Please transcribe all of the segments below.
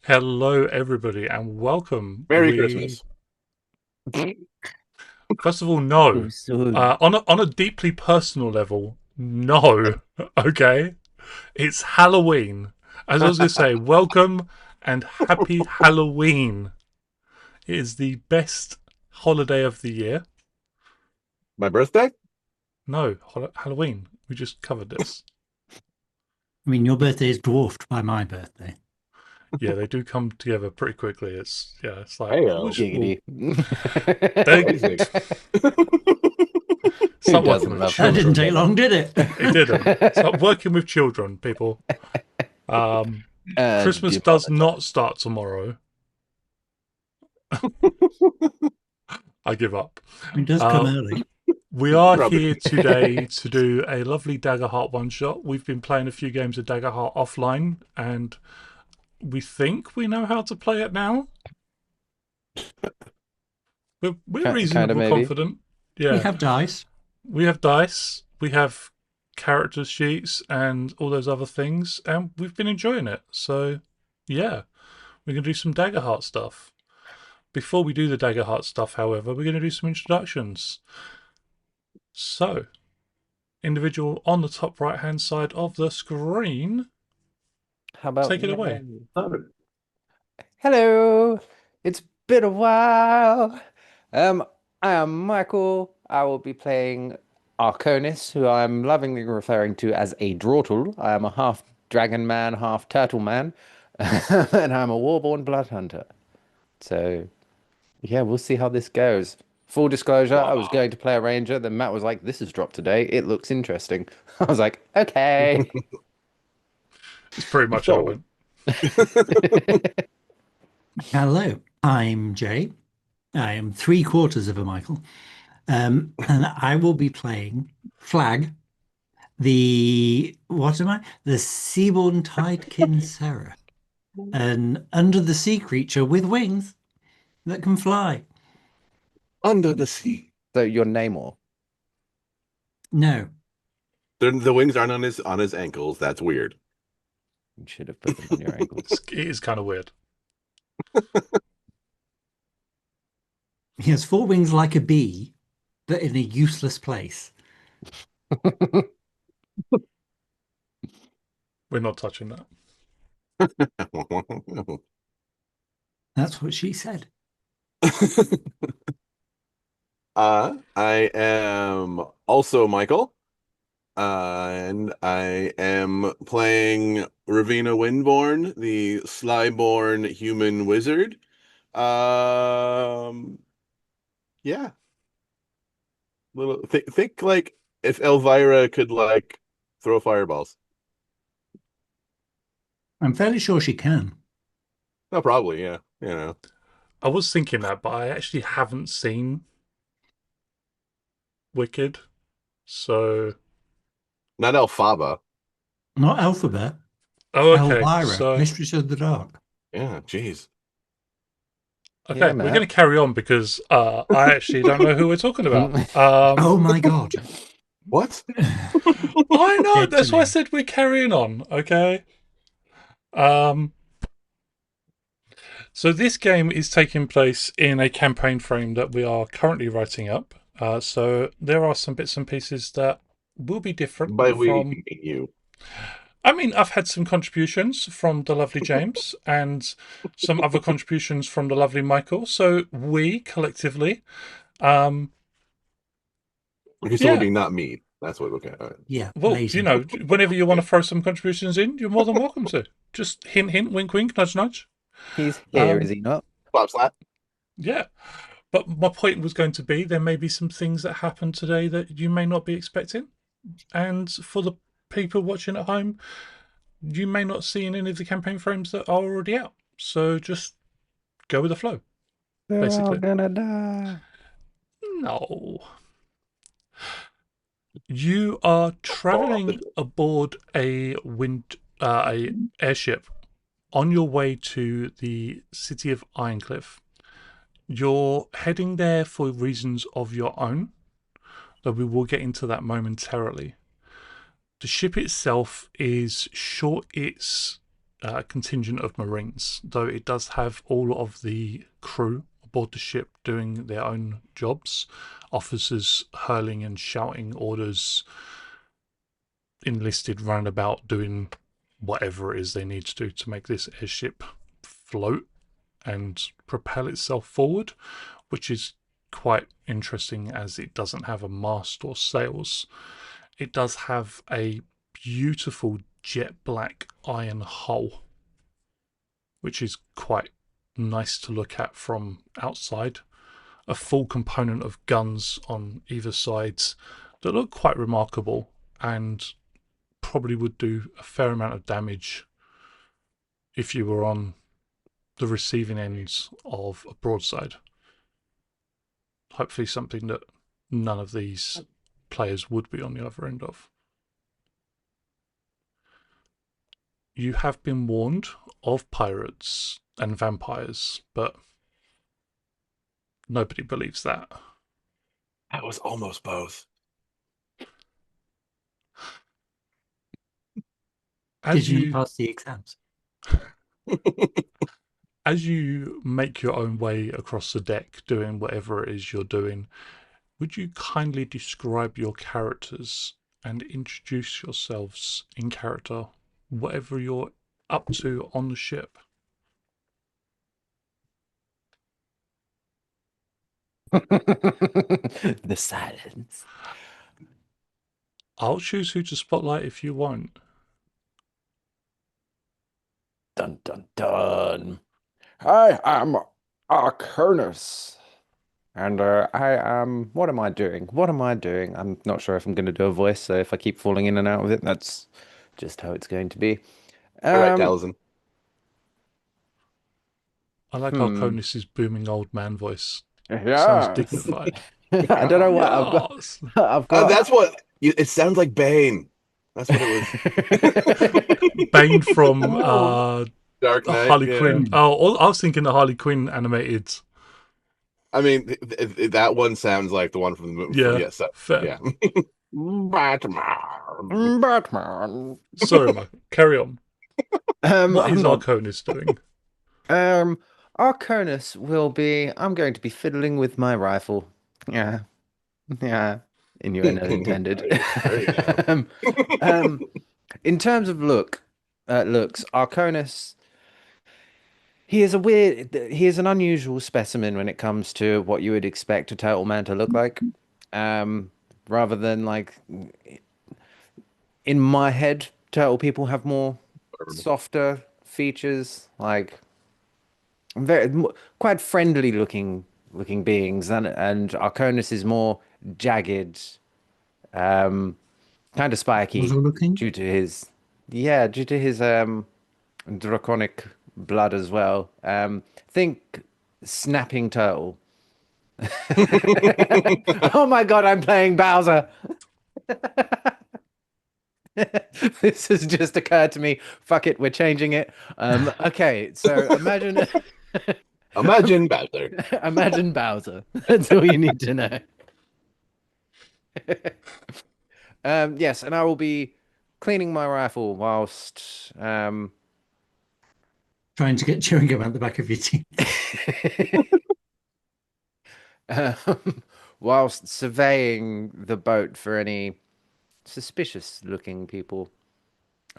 Hello, everybody, and welcome. Merry Christmas. First of all, no. Too soon. On a deeply personal level, no. Okay, it's Halloween. As I was going to say, welcome and happy Halloween. It is the best holiday of the year. My birthday? No, Halloween. We just covered this. I mean, your birthday is dwarfed by my birthday. Yeah, they do come together pretty quickly. It's like Heyo. Giggity. they Amazing. Who start working doesn't with love that? children. Didn't take long, did it? It didn't. Start working with children, people. Um, Christmas Do does apologize. not start tomorrow. I give up. It does come Uh, early. we are Probably. here today to do a lovely Daggerheart one shot. We've been playing a few games of Daggerheart offline, and we think we know how to play it now. We're Kind of reasonably maybe. confident. We Yeah, have dice. we have dice, we have character sheets, and all those other things, and we've been enjoying it. So, yeah, we're gonna do some Daggerheart stuff. Before we do the Daggerheart stuff, however, we're going to do some introductions. So, individual on the top right hand side of the screen, How about take it away. Hello, it's been a while. Um, I am Michael. I will be playing Arconis, who I'm lovingly referring to as a Drawtle. I am a half dragon man, half turtle man, and I'm a warborn blood hunter. So, yeah, we'll see how this goes. Full disclosure, I was going to play a ranger, then Matt was like, "This has dropped today. It looks interesting." I was like, "Okay." It's pretty much how it So, went. Hello, I'm Jay. I am 3/4 of a Michael. And I will be playing Flag, what am I? The Seaborn Tidekin Seraph, an under the sea creature with wings that can fly. under the sea. So your Namor. No, The wings aren't on his ankles. That's weird. You should have put them on your ankles. It is kind of weird. he has 4 wings like a bee, but in a useless place. We're not touching that. That's what she said. I am also Michael, and I am playing Ravina Windborn, the Slyborn human wizard. Yeah, little think like if Elvira could like throw fireballs. I'm fairly sure she can. No, probably, yeah. You know, I was thinking that, but I actually haven't seen Wicked. So, not Elphaba. Not Alphabet, oh, okay. Elvira, So, Mistress of the Dark. Yeah, jeez. okay, Yeah, we're going to Matt. carry on because I actually don't know who we're talking about. Oh my God. What? I know. That's why I Literally. said we're carrying on. Okay. Um, So this game is taking place in a campaign frame that we are currently writing up. So there are some bits and pieces that will be different By we, you from. mean you. I mean, I've had some contributions from the lovely James and some other contributions from the lovely Michael. So we collectively, um, Okay, so we're yeah. being not me. That's what. Okay, all right. Yeah, Well, lazy. whenever you want to throw some contributions in, you're more than welcome to. Just hint, hint, wink, wink, nudge, nudge. He's here, is Um, he not? Bob Slat. yeah. But my point was going to be there may be some things that happen today that you may not be expecting. And for the people watching at home, you may not see in any of the campaign frames that are already out. So just go with the flow, They're all basically. gonna die. No. You are traveling aboard a airship on your way to the city of Ironcliff. You're heading there for reasons of your own, though we will get into that momentarily. The ship itself is short its contingent of Marines, though it does have all of the crew aboard the ship doing their own jobs, officers hurling and shouting orders, enlisted roundabout doing whatever it is they need to do to make this airship float and propel itself forward, which is quite interesting as it doesn't have a mast or sails. It does have a beautiful jet black iron hull, which is quite nice to look at from outside. A full component of guns on either sides that look quite remarkable and probably would do a fair amount of damage if you were on the receiving ends of a broadside. Hopefully something that none of these players would be on the other end of. You have been warned of pirates and vampires, but nobody believes that. That was almost both. Did you not pass the exams? As you make your own way across the deck, doing whatever it is you're doing, would you kindly describe your characters and introduce yourselves in character, whatever you're up to on the ship? The silence. I'll choose who to spotlight if you want. Dun dun dun. I am Arcurnus. And I am. What am I doing? What am I doing? I'm not sure if I'm going to do a voice, so if I keep falling in and out of it, that's just how it's going to be. All right, Taliesin. I like Arconis' booming old man voice. Yeah. Sounds dignified. I don't know what Yes. I've got. That's what it sounds like. Bane. That's what it was. Bane from Dark Knight. Harley yeah. Quinn. Oh, I was thinking the Harley Quinn animated. I mean, that one sounds like the one from the movie. Yeah, Yes, fair. yeah. Batman. Batman. Sorry, Michael. Carry on. What is not- Arconis doing? Arcurnus will be. I'm going to be fiddling with my rifle. Yeah, yeah. Innuendo intended. There you go. In terms of looks, Arcurnus. He is an unusual specimen when it comes to what you would expect a turtle man to look like. Rather than like in my head, turtle people have more softer features, like quite friendly looking beings, and Arcurnus is more jagged, kind of spiky Muzzle looking? due to his draconic blood as well. Think snapping turtle. Oh my god, I'm playing Bowser. This has just occurred to me. Fuck it, we're changing it. Okay, so imagine Imagine Bowser. imagine Bowser. That's all you need to know. Yes, and I will be cleaning my rifle whilst Trying to get chewing gum out the back of your teeth. whilst surveying the boat for any suspicious looking people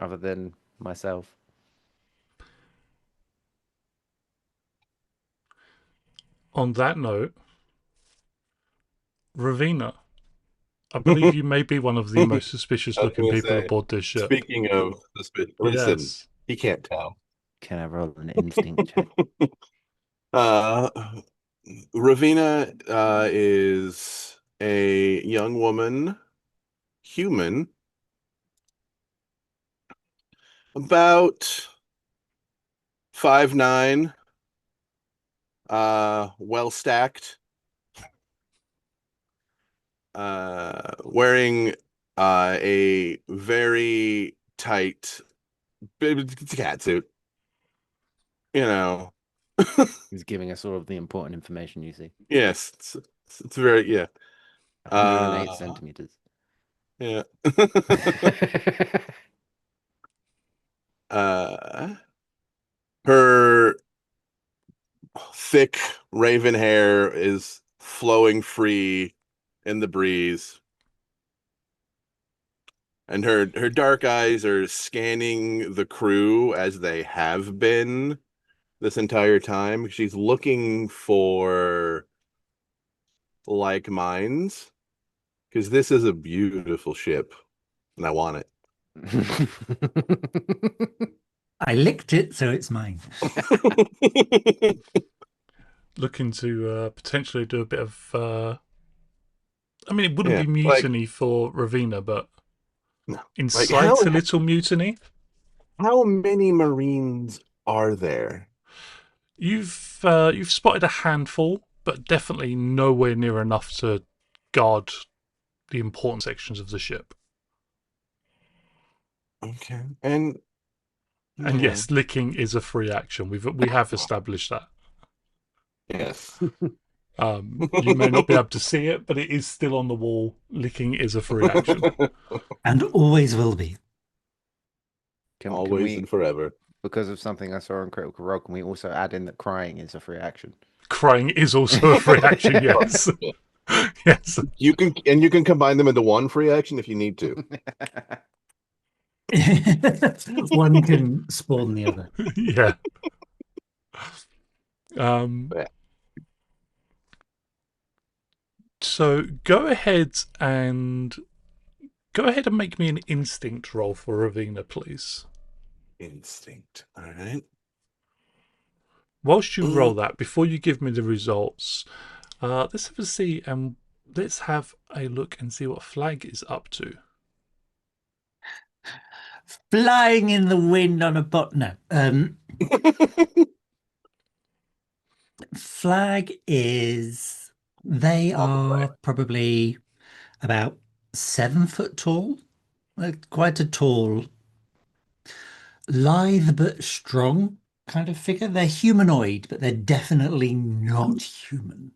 other than myself. On that note, Ravina, I believe you may be one of the most suspicious looking people say, aboard this ship. Speaking of suspicious, listen, Yes. he can't tell. Can I roll an instinct check? Ravina is a young woman, human, about 5'9", well stacked, wearing a very tight cat suit. You know. He's giving us all of the important information, you see. Yes, it's very 108 centimeters. Yeah. Her thick raven hair is flowing free in the breeze. And her dark eyes are scanning the crew as they have been this entire time. She's looking for like minds because this is a beautiful ship and I want it. I licked it, so it's mine. Looking to potentially do a bit of. I mean, it wouldn't Yeah, be mutiny for Ravina, but no. incite a little mutiny. How many Marines are there? You've spotted a handful, but definitely nowhere near enough to guard the important sections of the ship. Okay. And And yes, licking is a free action. We have established that. yes. You may not be able to see it, but it is still on the wall. Licking is a free action. And always will be. Can Always we, and forever. because of something I saw on Critical Role, can we also add in that crying is a free action? Crying is also a free action, yes. Yes. You can combine them into one free action if you need to. One can spawn the other. Yeah. Yeah. So go ahead and make me an instinct roll for Ravina, please. Instinct. All right. Whilst you roll that, before you give me the results, let's have a see and let's have a look and see what Flag is up to. Flying in the wind on a bot. No. Flag is. They are probably about 7 foot tall. Quite a tall, lithe but strong kind of figure. They're humanoid, but they're definitely not human.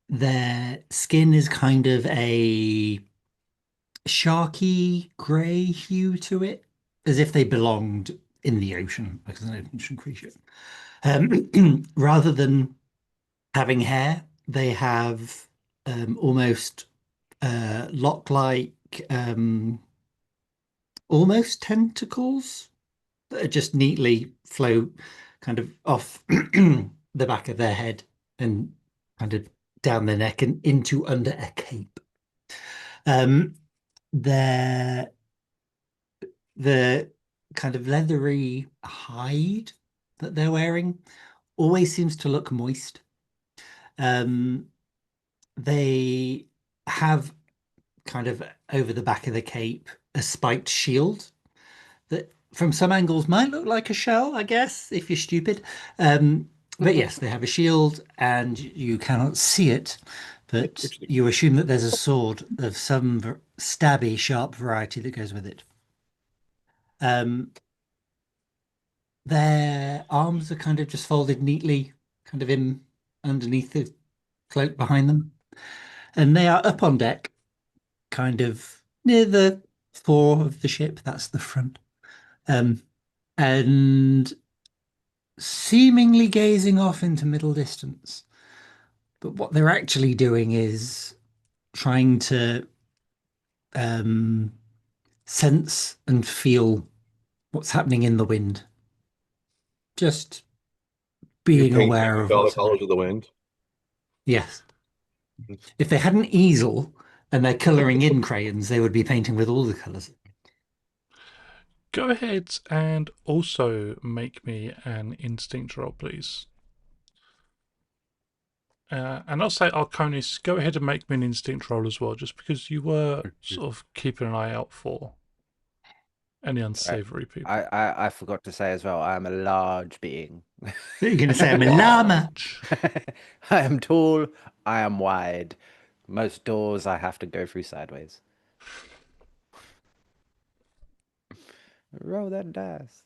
Their skin is kind of a sharky grey hue to it, as if they belonged in the ocean, like an ocean creature. Rather than having hair, they have almost lock-like, almost tentacles that just neatly flow kind of off the back of their head and kind of down their neck and into under a cape. The kind of leathery hide that they're wearing always seems to look moist. They have kind of over the back of the cape a spiked shield that from some angles might look like a shell, I guess, if you're stupid. But yes, they have a shield and you cannot see it, but you assume that there's a sword of some stabby, sharp variety that goes with it. Their arms are kind of just folded neatly, kind of in underneath the cloak behind them. And they are up on deck, kind of near the fore of the ship. That's the front. And seemingly gazing off into middle distance. But what they're actually doing is trying to sense and feel what's happening in the wind. Just being aware of all the what's colors happening. of the wind. Yes. If they had an easel and they're colouring in crayons, they would be painting with all the colours. Go ahead and also make me an instinct roll, please. And I'll say, Arconis, go ahead and make me an instinct roll as well, just because you were sort of keeping an eye out for any unsavory people. I forgot to say as well, I am a large being. You're going to say I'm a llama. I am tall, I am wide. Most doors I have to go through sideways. Roll that dice.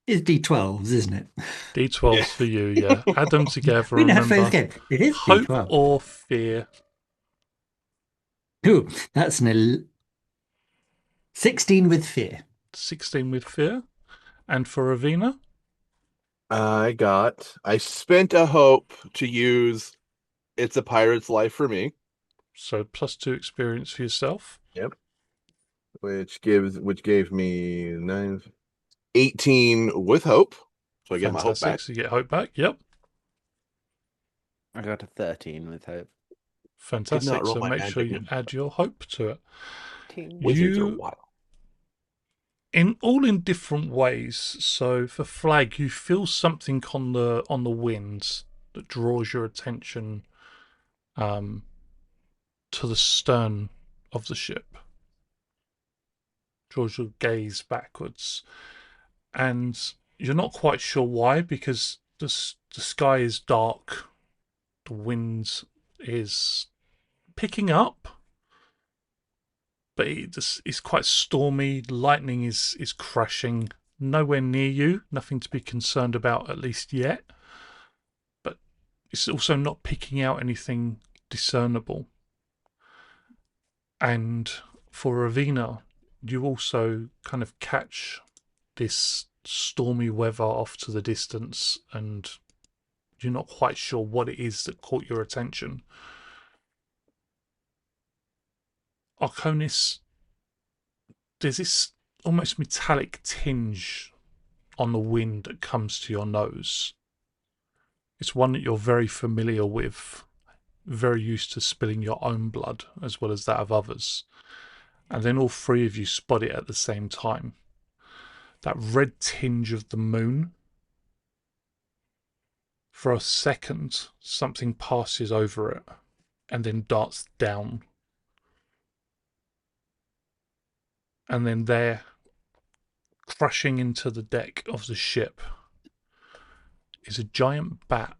It's D12s, isn't it? D12s for you, yeah. Add them together, We never play remember. this game. It is Hope D12. or fear. Ooh, that's 16 with fear. 16 with fear. And for Ravina? I spent a hope to use It's a Pirate's Life for me. So +2 experience for yourself. Yep. Which gave me 18 with hope. So I get my hope Fantastic. back. So you get hope back. Yep. I got a 13 with hope. Did not Fantastic. roll So my make sure magic. you add your hope to it. Ting. Wizards are You wild. in different ways. So for Flag, you feel something on the wind that draws your attention um, to the stern of the ship. Draws your gaze backwards, and you're not quite sure why, because the sky is dark, the wind is picking up, but it's quite stormy. Lightning is crashing. Nowhere near you, nothing to be concerned about, at least yet. But it's also not picking out anything discernible. And for Ravina, you also kind of catch this stormy weather off to the distance, and you're not quite sure what it is that caught your attention. Arconis, there's this almost metallic tinge on the wind that comes to your nose. It's one that you're very familiar with, very used to spilling your own blood as well as that of others. And then all three of you spot it at the same time. That red tinge of the moon. For a second, something passes over it and then darts down. And then there, crashing into the deck of the ship, is a giant bat.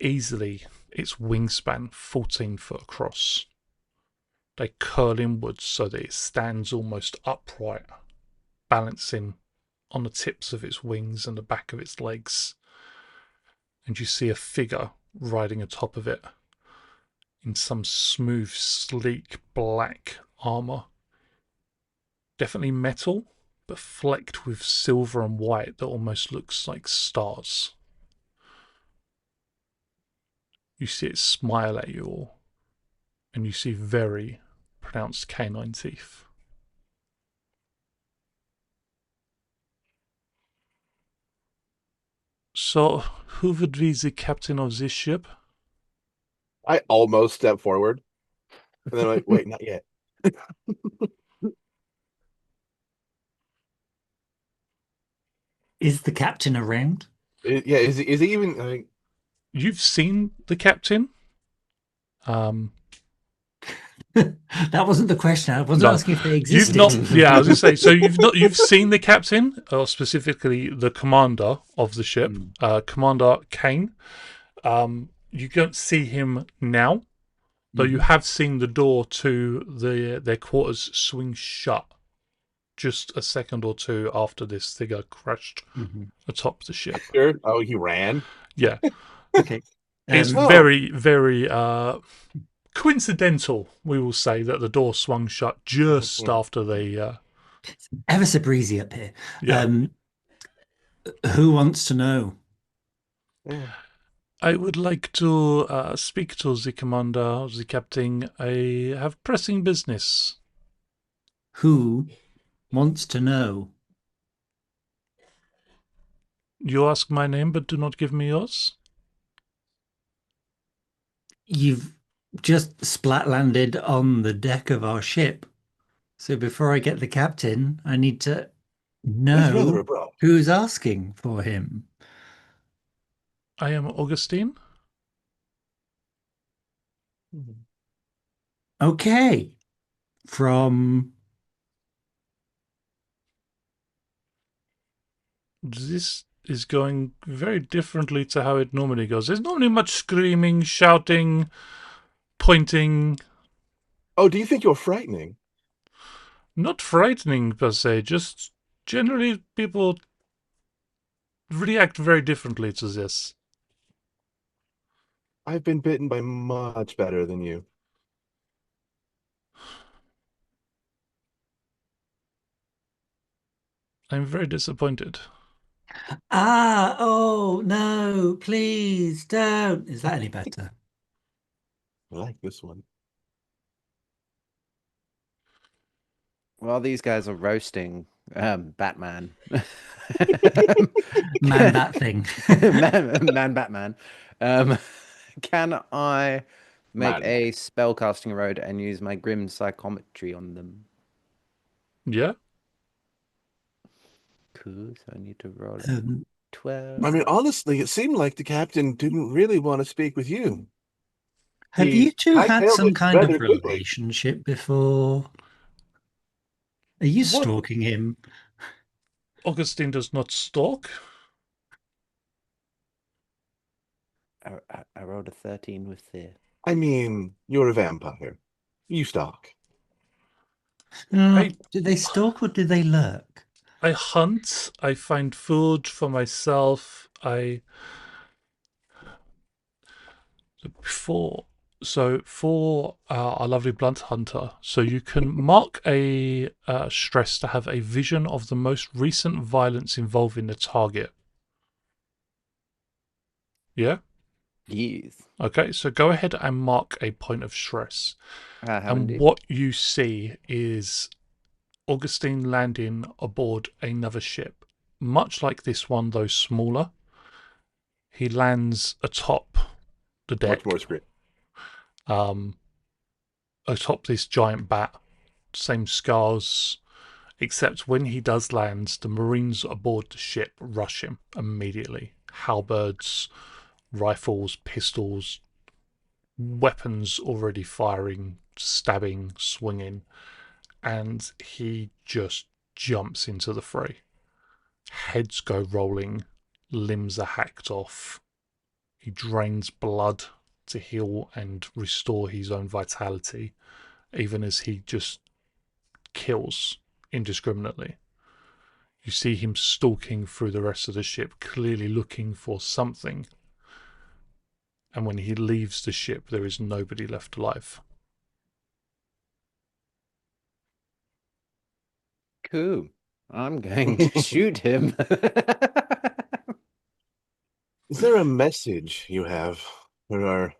Easily, its wingspan 14 foot across. They curl inwards so that it stands almost upright, balancing on the tips of its wings and the back of its legs. And you see a figure riding atop of it in some smooth, sleek black armour. Definitely metal, but flecked with silver and white that almost looks like stars. You see it smile at you all, and you see very pronounced canine teeth. So, who would be the captain of this ship? I almost stepped forward. And then I'm like, wait, not yet. Is the captain around? Yeah, is he even You've seen the captain. That wasn't the question. I wasn't No, asking if they you've existed. not. Yeah, I was going to say. So you've seen the captain, or specifically the commander of the ship, Commander Kane. You don't see him now, though you have seen the door to their quarters swing shut just a second or two after this figure crashed atop the ship. Oh, he ran? Yeah, Okay. it's very, very coincidental, we will say, that the door swung shut just after they. Ever so breezy up here. Yeah. Who wants to know? Yeah. I would like to speak to the commander, the captain. I have pressing business. Who wants to know? You ask my name, but do not give me yours. You've just splat landed on the deck of our ship. So before I get the captain, I need to That's rather know abrupt. who's asking for him. I am Augustine. Okay. From This is going very differently to how it normally goes. There's normally much screaming, shouting, pointing. Oh, do you think you're frightening? Not frightening per se, just generally people react very differently to this. I've been bitten by much better than you. I'm very disappointed. Ah, oh no, please don't. Is that any better? I like this one. While these guys are roasting Batman, Man, that thing. man, Batman, um, can I make Madman. a spellcasting road and use my grim psychometry on them? Yeah. Cool. So I need to roll Um, 12. I mean, honestly, it seemed like the captain didn't really want to speak with you. have He you two had hightailed some it kind of rather quickly. relationship before? Are you What? stalking him? Augustine does not stalk. I rolled a 13 with fear. I mean, you're a vampire. You stalk. Oh, I do they stalk or do they lurk? I hunt. I find food for myself. I before so for our lovely blunt hunter, so you can mark a stress to have a vision of the most recent violence involving the target. Yeah. Yes. Okay. So go ahead and mark a point of stress, I have and indeed. what you see is Augustine landing aboard another ship, much like this one, though smaller. He lands atop the Much more deck, screen. um, atop this giant bat. Same scars, except when he does land, the Marines aboard the ship rush him immediately. Halberds, rifles, pistols, weapons already firing, stabbing, swinging, and he just jumps into the fray. Heads go rolling, limbs are hacked off. He drains blood to heal and restore his own vitality, even as he just kills indiscriminately. You see him stalking through the rest of the ship, clearly looking for something. And when he leaves the ship, there is nobody left alive. Cool. I'm going to shoot him. Is there a message you have for our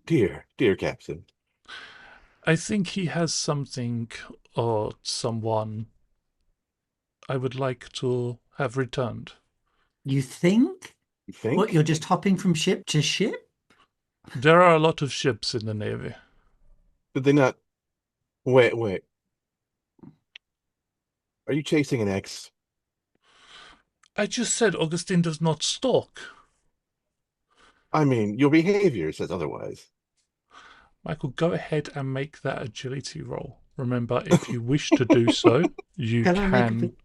dear captain? I think he has something or someone I would like to have returned. You think? You What, think? you're just hopping from ship to ship? There are a lot of ships in the Navy. Did they not? Wait. Are you chasing an ex? I just said Augustine does not stalk. I mean, your behavior says otherwise. Michael, go ahead and make that agility roll. Remember, if you wish to do so, you Can I make a can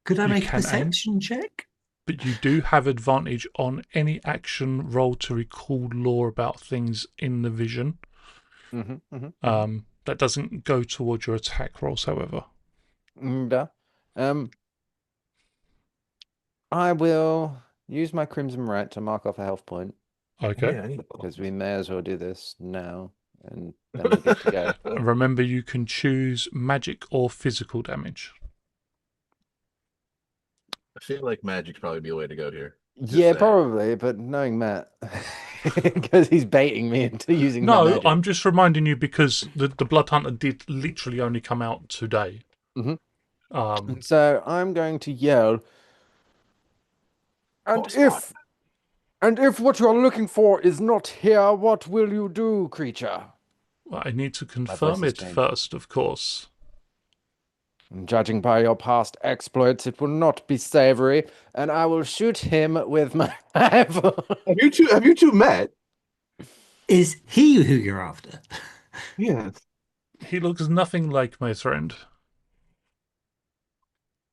could I you make a can aim, perception check? but you do have advantage on any action roll to recall lore about things in the vision. That doesn't go towards your attack rolls, however. Yeah. I will use my Crimson Right to mark off a health point Okay. Yeah, I need because we may as well do this now and then we're good to go. Remember, you can choose magic or physical damage. I feel like magic's probably be a way to go here. Yeah, probably, but knowing Matt, because he's baiting me into using my No, magic. I'm just reminding you because the Blood Hunter did literally only come out today. And so I'm going to yell, and if what you're looking for is not here, what will you do, creature? I need to voice confirm is it changing. first, of course. Judging by your past exploits, it will not be savory, and I will shoot him with my rifle. Have you two met? Is he who you're after? Yes. He looks nothing like my friend.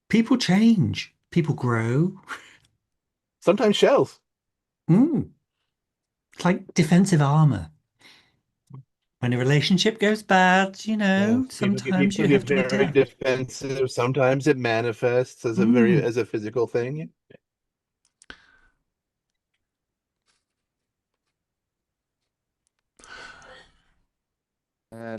People change. People grow. Sometimes shells. It's like defensive armor. When a relationship goes bad, Yes, sometimes people you have get to very adapt. defensive. Sometimes it manifests as Mm. as a physical thing.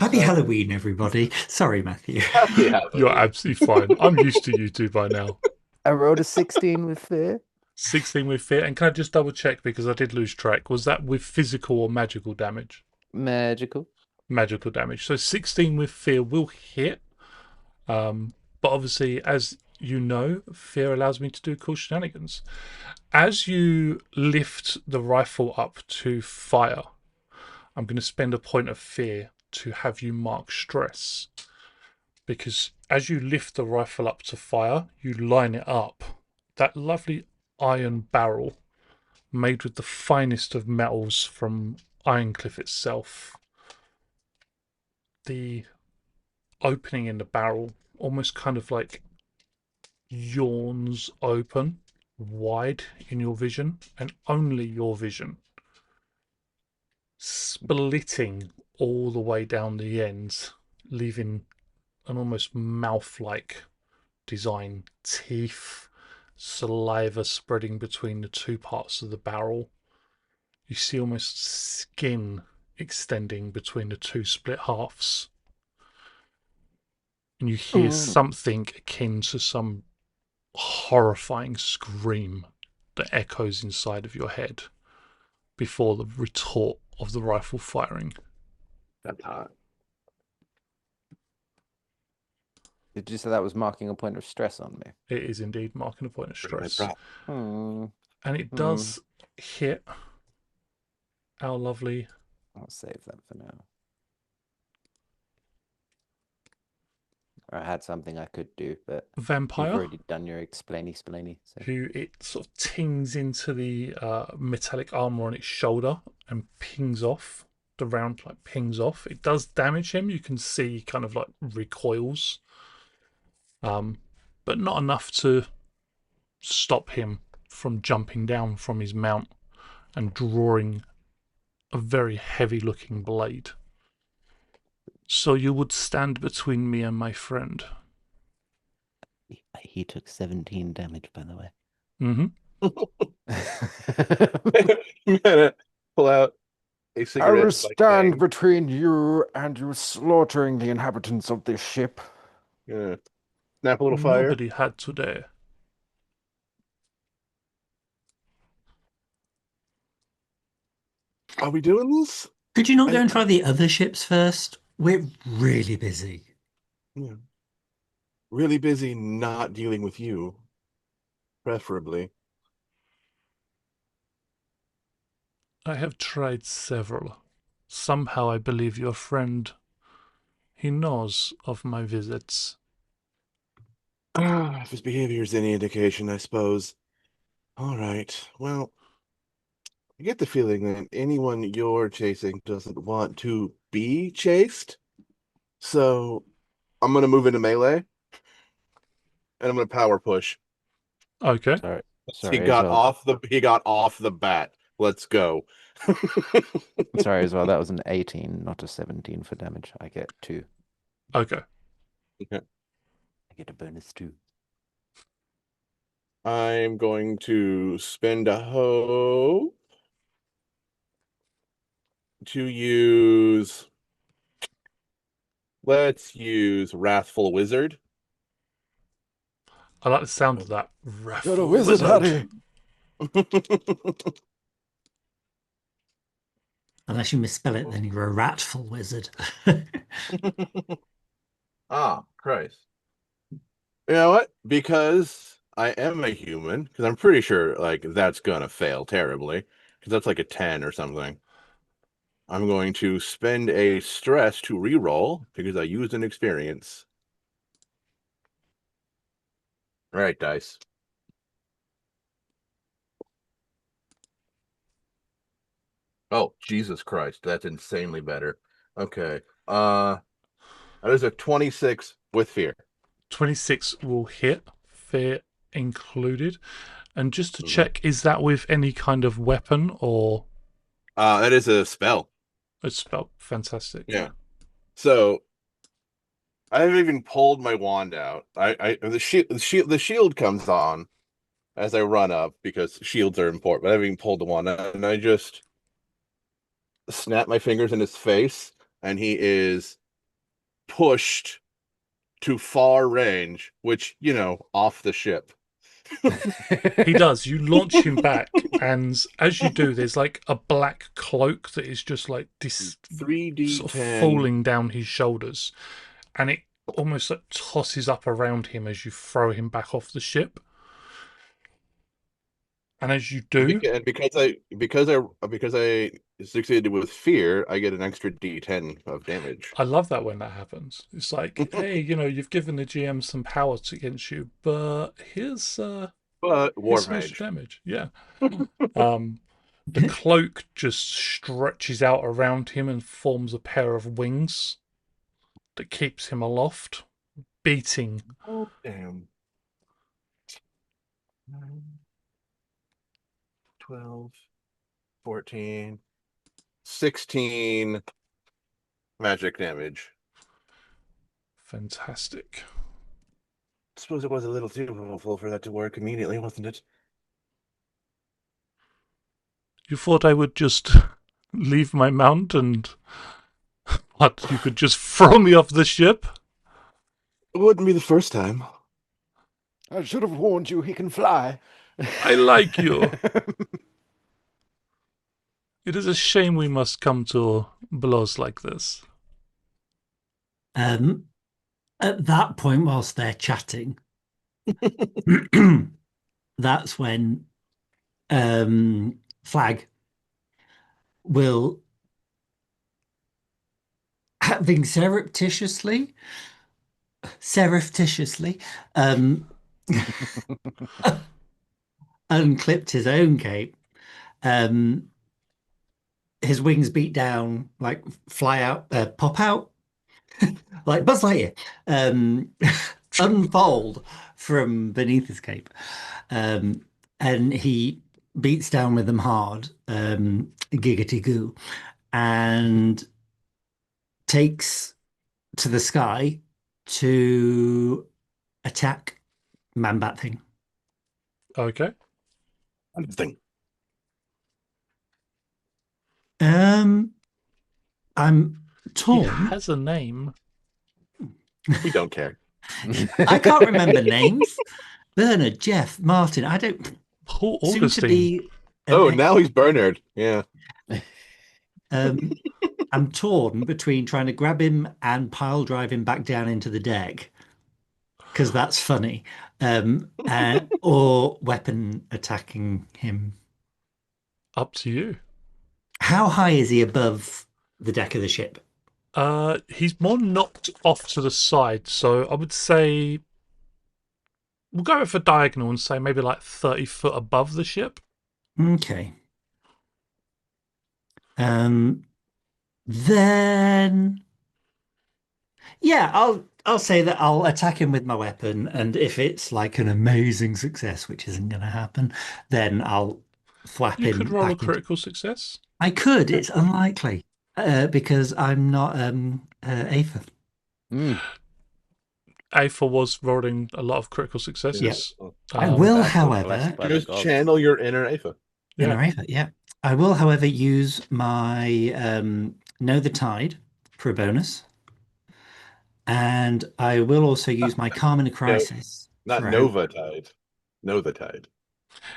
Happy So Halloween, everybody. Sorry, Matthew. Happy Halloween. You're absolutely fine. I'm used to you two by now. I rolled a 16 with fear. 16 with fear. And can I just double check because I did lose track? Was that with physical or magical damage? Magical. Magical damage. So 16 with fear will hit. But obviously, as you know, fear allows me to do cool shenanigans. As you lift the rifle up to fire, I'm going to spend a point of fear to have you mark stress. Because as you lift the rifle up to fire, you line it up. That lovely iron barrel made with the finest of metals from Ironcliff itself. The opening in the barrel almost kind of like yawns open wide in your vision, and only your vision, splitting all the way down the ends, leaving an almost mouth-like design, teeth, saliva spreading between the two parts of the barrel. You see almost skin extending between the two split halves. And you hear something akin to some horrifying scream that echoes inside of your head before the retort of the rifle firing. That's hot. Did you say that was marking a point of stress on me? It is indeed marking a point of stress. Hmm. And it does hit our lovely I'll save that for now. I had something I could do, but you've vampire, already done your explainy. So. who it sort of tings into the metallic armor on its shoulder and pings off. The round like pings off. It does damage him. You can see kind of like recoils, but not enough to stop him from jumping down from his mount and drawing a very heavy-looking blade. So you would stand between me and my friend. He took 17 damage, by the way. Mm-hmm. Gonna pull out a I cigarette. will stand between you and you slaughtering the inhabitants of this ship. Yeah. Snap a little fire. Nobody had today. Are we doing this? Could you not go and try the other ships first? We're really busy. Yeah. Really busy not dealing with you. Preferably. I have tried several. Somehow I believe your friend. He knows of my visits. If his behavior is any indication, I suppose. All right. Well, I get the feeling that anyone you're chasing doesn't want to be chased. So I'm going to move into melee. And I'm going to power push. Okay. Sorry, He got off the bat. Let's go. Sorry as well. That was an 18, not a 17 for damage. I get 2. Okay. Okay. I get a bonus 2. I'm going to spend a hope to use. Let's use Wrathful Wizard. I like the sound of that. You're a wizard, Harry. Unless you misspell it, then you're a ratful wizard. Ah, Christ. You know what? Because I am a human, because I'm pretty sure like that's gonna fail terribly, because that's like a 10 or something. I'm going to spend a stress to reroll because I used an experience. All right, dice. Oh, Jesus Christ, that's insanely better. Okay. That is a 26 with fear. 26 will hit, fear included. And just to check, is that with any kind of weapon or That is a spell. a spell? Fantastic. Yeah. So I haven't even pulled my wand out. The shield comes on as I run up because shields are important, but I haven't even pulled the wand out, and I just snap my fingers in his face and he is pushed to far range, which, off the ship. He does. You launch him back, and as you do, there's like a black cloak that is just like this 3D10. sort of falling down his shoulders, and it almost like tosses up around him as you throw him back off the ship. And as you do, And because I succeeded with fear, I get an extra D10 of damage. I love that when that happens. It's like, hey, you've given the GM some power against you, but here's But war some extra rage. damage. Yeah. The cloak just stretches out around him and forms a pair of wings that keeps him aloft, beating. Oh, damn. 12, 14, 16 magic damage. Fantastic. I suppose it was a little too powerful for that to work immediately, wasn't it? You thought I would just leave my mount and what? You could just throw me off the ship? It wouldn't be the first time. I should have warned you he can fly. I like you. It is a shame we must come to blows like this. At that point, whilst they're chatting, that's when Flag will, having surreptitiously unclipped his own cape, his wings beat down, like fly out, pop out, like Buzz Lightyear, unfold from beneath his cape, and he beats down with them hard, giggity goo, and takes to the sky to attack Man-Bat Thing. Okay. Thing. I'm He torn. has a name. We don't care. I can't remember names. Bernard, Jeff, Martin. I don't. Paul Soon to Augustine. be. Oh, now he's Bernard. Yeah. I'm torn between trying to grab him and pile drive him back down into the deck because that's funny, or weapon attacking him. Up to you. How high is he above the deck of the ship? He's more knocked off to the side, so I would say we'll go for diagonal and say maybe like 30 foot above the ship. Okay. Then yeah, I'll say that I'll attack him with my weapon, and if it's like an amazing success, which isn't going to happen, then I'll thwap You him could roll a back into. critical success. I could. It's unlikely because I'm not Aether. Aether was rolling a lot of critical successes. I will, That's all however, blessed by the Just gods. channel your inner Aether. Yeah. Inner Aether, yeah. I will, however, use my Know the Tide for a bonus. And I will also use my Calm in a Crisis. Not for a- Nova Tide. Know the Tide.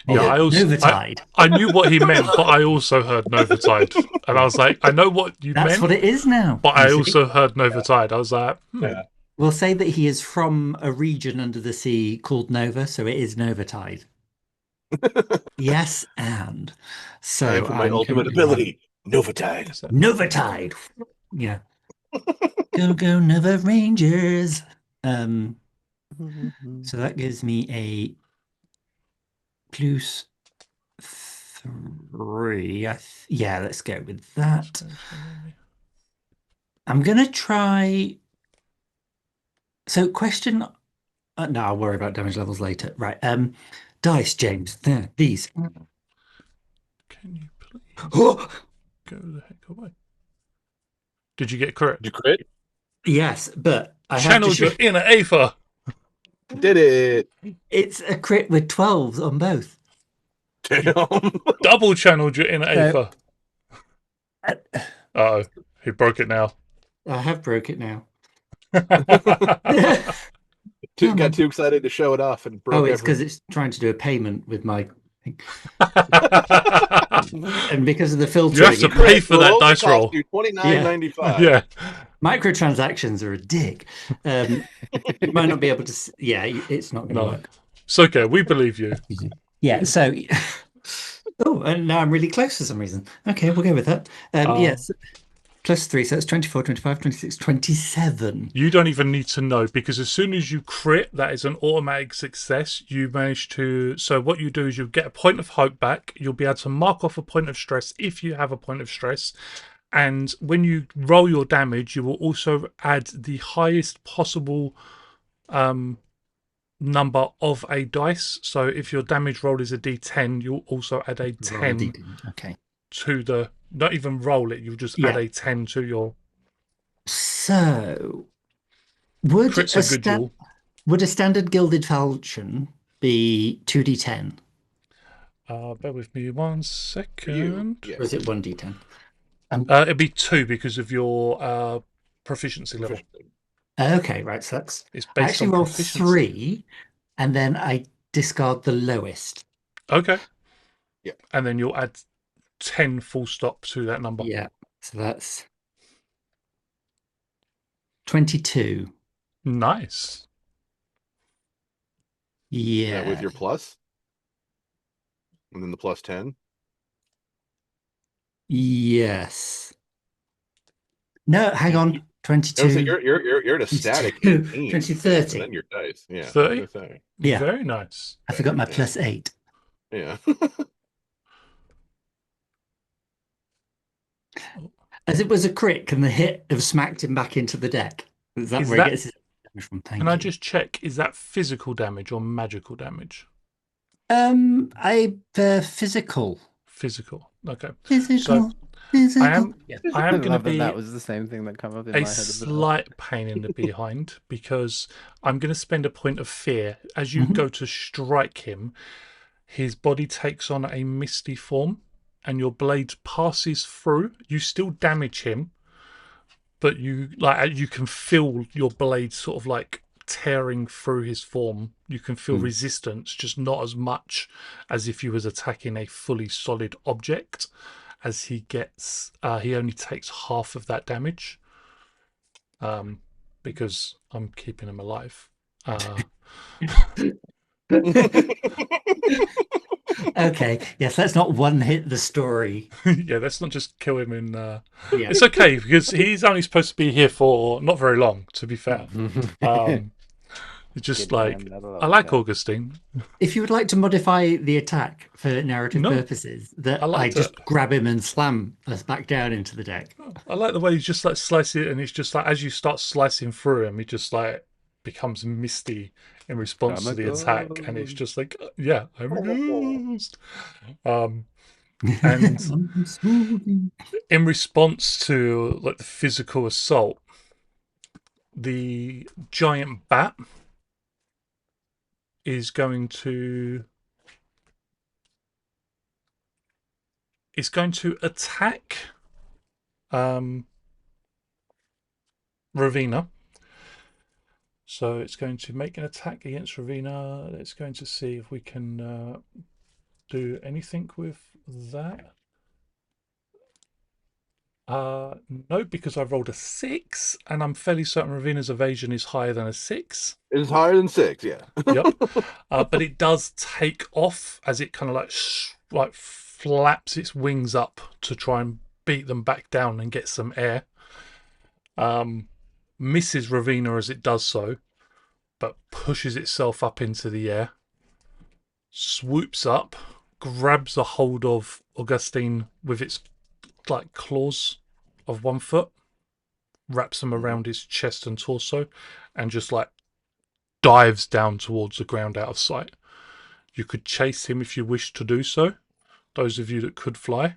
Yeah, I also Novatide. I knew what he meant, but I also heard Novatide, and I was like, I know what you That's meant, what it is now. but I you see. also heard Novatide. I was like, Yeah. We'll say that he is from a region under the sea called Nova, so it is Novatide. Yes, and so Time for my I'm ultimate currently- ability, Nova Tide. Novatide. Yeah. Go Nova Rangers. So that gives me a plus 3. Yeah, let's go with that. I'm gonna try. So question. No, I'll worry about damage levels later. Right. Dice, James. There, these. can you please Oh, go the heck away? Did you get correct? Did you crit? yes, but I have to Channeled your inner Aether. Did it. It's a crit with 12s on both. Damn. Double channeled your inner So- Aether. Uh-oh, he broke it now. I have broke it now. Got on. too excited to show it off and Oh, broke it's because everything. it's trying to do a payment with my thing. And because of the You have filtering, to it pay might, for Will that only dice cost roll. you yeah, $29.95. Yeah. microtransactions are a dick. You might not be able to. Yeah, it's not going to No. work. It's okay. We believe you. Yeah. So, oh, and now I'm really close for some reason. Okay, we'll go with that. Yes, +3, so it's 24, 25, 26, 27. You don't even need to know because as soon as you crit, that is an automatic success. You manage to. So, what you do is you get a point of hope back. You'll be able to mark off a point of stress if you have a point of stress. And when you roll your damage, you will also add the highest possible number of a dice. So, if your damage roll is a d10, you'll also add a Roll a 10 D10. Okay. to the. Not even roll it, you'll just add Yeah. a 10 to your. So, would Crit's a a good sta duel. would a standard gilded falchion be 2d10, Bear with me 1 For you, second. yeah. or is it 1d10? It'd be 2 because of your proficiency level. Okay, right. So that's It's I based actually on roll proficiency. 3, and then I discard the lowest. Okay. Yeah. And then you'll add 10 full stop to that number. Yeah. So that's 22. Nice. Is that with Yeah. your plus? And then the +10? Yes. No, hang on. I was 22, you're at a static 22, 18. 20, And then 30. your dice. Yeah, I was 30. gonna say. Yeah. Very nice. I forgot my Yeah. +8. Yeah. As it was a crit, can the hit have smacked him back into the deck? Is that Is where he that, gets his damage from? can Thank I you. just check, is that physical damage or magical damage? I physical. Physical. Okay. So Physical. I Physical. am Yeah. I I am going to love that be that was the same thing that came up in a my head as well. slight pain in the behind because I'm going to spend a point of fear. As you Mhm. go to strike him, his body takes on a misty form and your blade passes through. You still damage him, but you can feel your blade sort of like tearing through his form. You can feel resistance, just not as much as if you was attacking a fully solid object. As he gets, he only takes half of that damage, because I'm keeping him alive. Okay. Yes, let's not one hit the story. Yeah, let's not just kill him in. Yeah. It's okay because he's only supposed to be here for not very long. To be fair, it's just Kidding, I'm like not a I long like guy. Augustine. If you would like to modify the attack for narrative No, purposes, I that I like just that. grab him and slam us back down into the deck. I like the way you just like slice it, and it's just like as you start slicing through him, he just like becomes misty in response I'm to a the attack, and it's god. just like, yeah, I'm a ghost. And I'm smoothing. in response to like the physical assault, the giant bat is going to attack Ravina. So it's going to make an attack against Ravina. It's going to see if we can do anything with that. No, because I rolled a 6, and I'm fairly certain Ravina's evasion is higher than a 6. It's higher than 6, yeah. Yep. But it does take off as it kind of like flaps its wings up to try and beat them back down and get some air. Misses Ravina as it does so, but pushes itself up into the air, swoops up, grabs a hold of Augustine with its like claws of 1 foot, wraps them around his chest and torso, and just like dives down towards the ground out of sight. You could chase him if you wished to do so, those of you that could fly,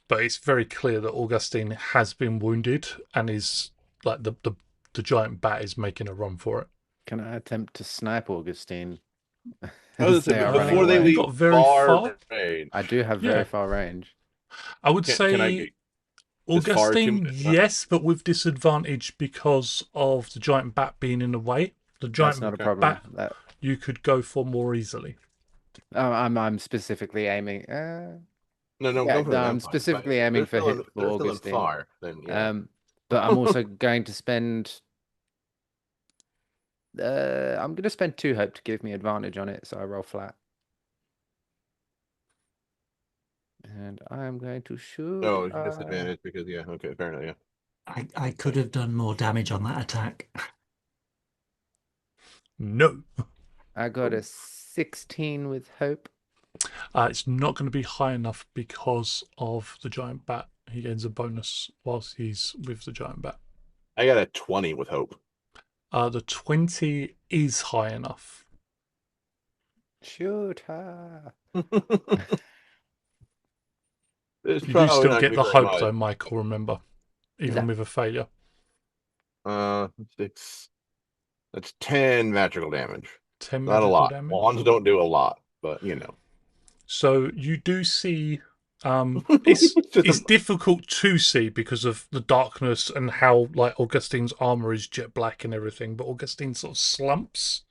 but it's very clear that Augustine has been wounded and is like the giant bat is making a run for it. Can I attempt to snipe Augustine I was as gonna they say, are but running before they away? You leave got very far far. range, I do have Yeah, very far range. I would can I say get It's far too Augustine, much. yes, but with disadvantage because of the giant bat being in the way. The That's giant not a Okay. problem. bat you could go for more easily. I'm specifically aiming. No, Yeah, go for no, the I'm vampires. But specifically if aiming for hit if for they're still in Augustine. far, then yeah. But I'm also going to spend. I'm going to spend 2 hope to give me advantage on it, so I roll flat. And I'm going to shoot. Oh, disadvantage because yeah. Okay, fair enough. Yeah. I could have done more damage on that attack. No. I got a 16 with hope. It's not going to be high enough because of the giant bat. He gains a bonus whilst he's with the giant bat. I got a 20 with hope. The 20 is high enough. Shoot her. It's You do probably still not gonna get be the very hope, much. though, Michael, remember, even Yeah. with a failure. 6. That's 10 magical damage. 10 Not a magical lot. damage. Wands don't do a lot, but you know. So you do see. Just It's a- difficult to see because of the darkness and how like Augustine's armor is jet black and everything, but Augustine sort of slumps,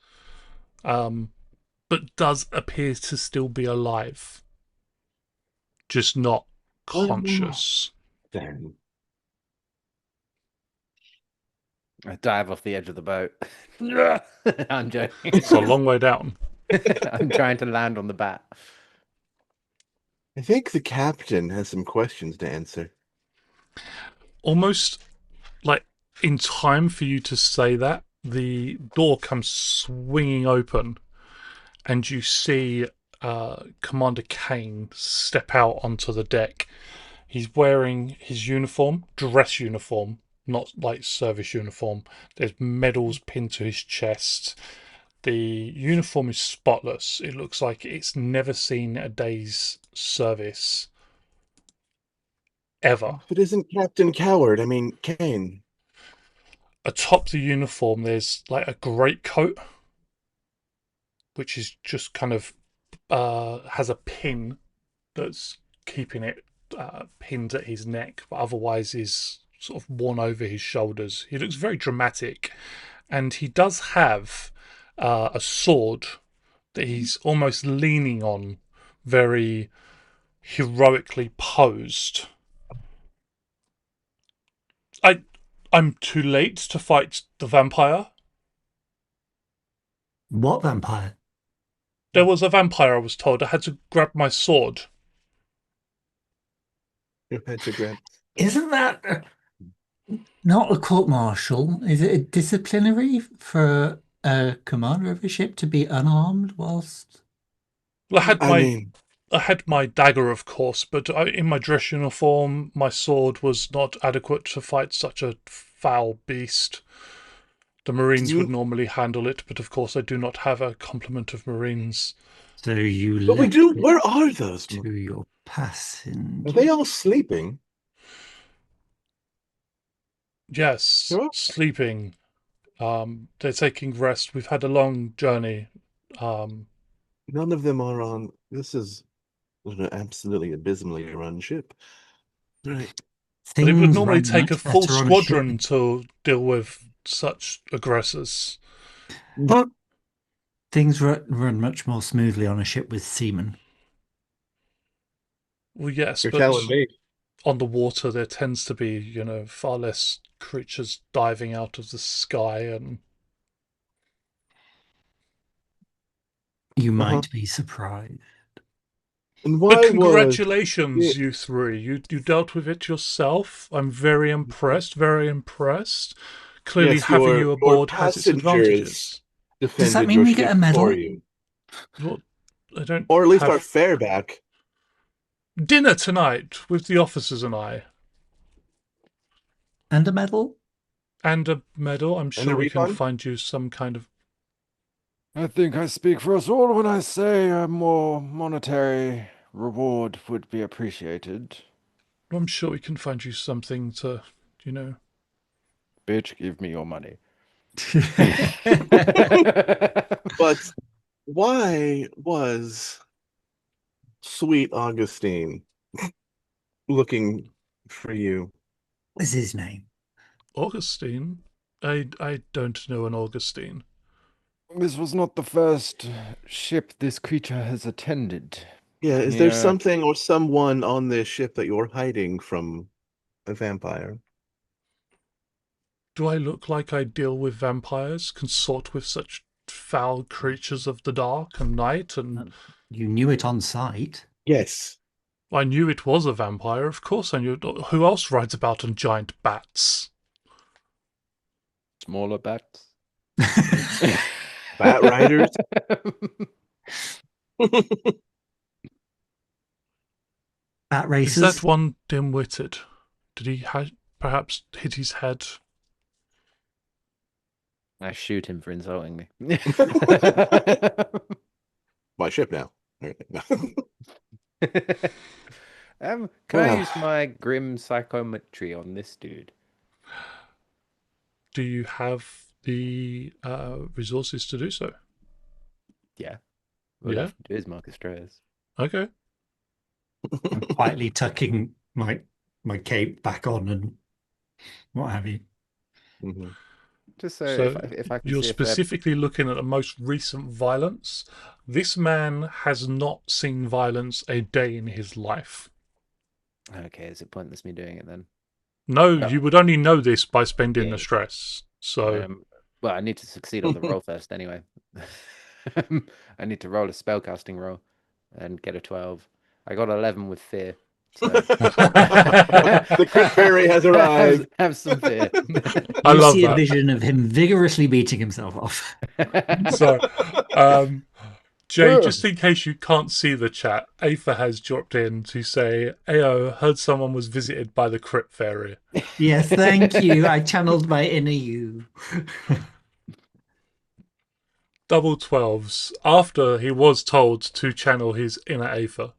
but does appear to still be alive, just not conscious. Then I dive off the edge of the boat. I'm joking. It's a long way down. I'm trying to land on the bat. I think the captain has some questions to answer. Almost like in time for you to say that, the door comes swinging open, and you see Commander Kane step out onto the deck. He's wearing his uniform, dress uniform, not like service uniform. There's medals pinned to his chest. The uniform is spotless. It looks like it's never seen a day's service ever. If it isn't Captain Coward, I mean Kane. Atop the uniform, there's like a greatcoat, which is just kind of has a pin that's keeping it pinned at his neck, but otherwise is sort of worn over his shoulders. He looks very dramatic, and he does have a sword that he's almost leaning on, very heroically posed. I'm too late to fight the vampire. What vampire? There was a vampire, I was told. I had to grab my sword. You had to grab. Isn't that not a court martial? Is it a disciplinary for a commander of a ship to be unarmed whilst? I had I my mean, I had my dagger, of course, but in my dress uniform, my sword was not adequate to fight such a foul beast. The Marines would normally handle it, but of course I do not have a complement of Marines. So you but we left do. it Where are those? to your Are passenger. they all sleeping? Yes, Sure. sleeping. They're taking rest. We've had a long journey. None of them are on. This is an absolutely abysmally run ship. Right. But it would Things normally run take a much full better on a ship. squadron to deal with such aggressors. Things run much more smoothly on a ship with seamen. Well, yes, You're but telling me. on the water there tends to be, far less creatures diving out of the sky, and You might be surprised. And but why was congratulations, it? you three. You dealt with it yourself. I'm very impressed, very impressed. Clearly Yes, having you your aboard has its passengers advantages. Does that defended mean your we get ship a medal? for you, Well, I don't or at least our have fare back. dinner tonight with the officers and I. And a medal? And a medal. I'm And sure a we can refund? find you some kind of. I think I speak for us all when I say a more monetary reward would be appreciated. I'm sure we can find you something to, you know. Bitch, give me your money. But why was sweet Augustine looking for you? What is his name? Augustine? I don't know an Augustine. This was not the first ship this creature has attended. Yeah, is there Yeah, something or someone on this ship that you're hiding from a vampire? Do I look like I deal with vampires, consort with such foul creatures of the dark and night? And You knew it on sight. Yes. I knew it was a vampire, of course I knew. Who else rides about on giant bats? smaller bats. Bat riders? Bat Is that racers. one dim-witted? Did he perhaps hit his head? I shoot him for insulting me. My ship now. Can I use my grim psychometry on this dude? Do you have the resources to do so? Yeah. All I Yeah. have to do is Marcus Strayers. Okay. I'm quietly tucking my cape back on and what have you. Mhm. Just so So if I can you're see if they're specifically looking at the most recent violence. This man has not seen violence a day in his life. okay, is it pointless me doing it then? No, Oh, you would only know this by spending the yeah. stress. So Well, I need to succeed on the roll first anyway. I need to roll a spellcasting roll and get a 12. I got 11 with fear. So The crit fairy has arrived. have some fear. I You love see a that. vision of him vigorously beating himself off. So, Jay, just in case you can't see the chat, Aether has dropped in to say, Ayo, heard someone was visited by the crypt fairy. Yes, thank you. I channeled my inner you. Double 12s after he was told to channel his inner Aether.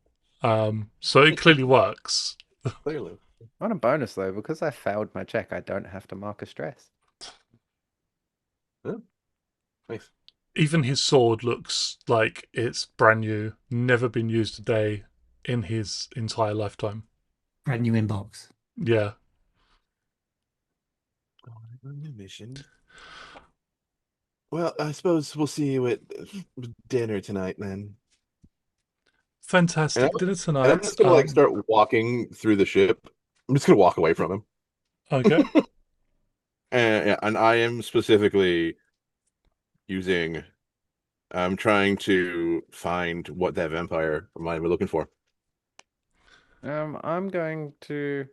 So it clearly works. Clearly. On a bonus though, because I failed my check, I don't have to mark a stress. Oh, nice. Even his sword looks like it's brand new, never been used a day in his entire lifetime. Brand new inbox. Yeah. Mission. Well, I suppose we'll see you at dinner tonight, then. Fantastic dinner And tonight. I'm just gonna start walking through the ship. I'm just gonna walk away from him. Okay. And I am specifically using. I'm trying to find what that vampire mind we're looking for. I'm going to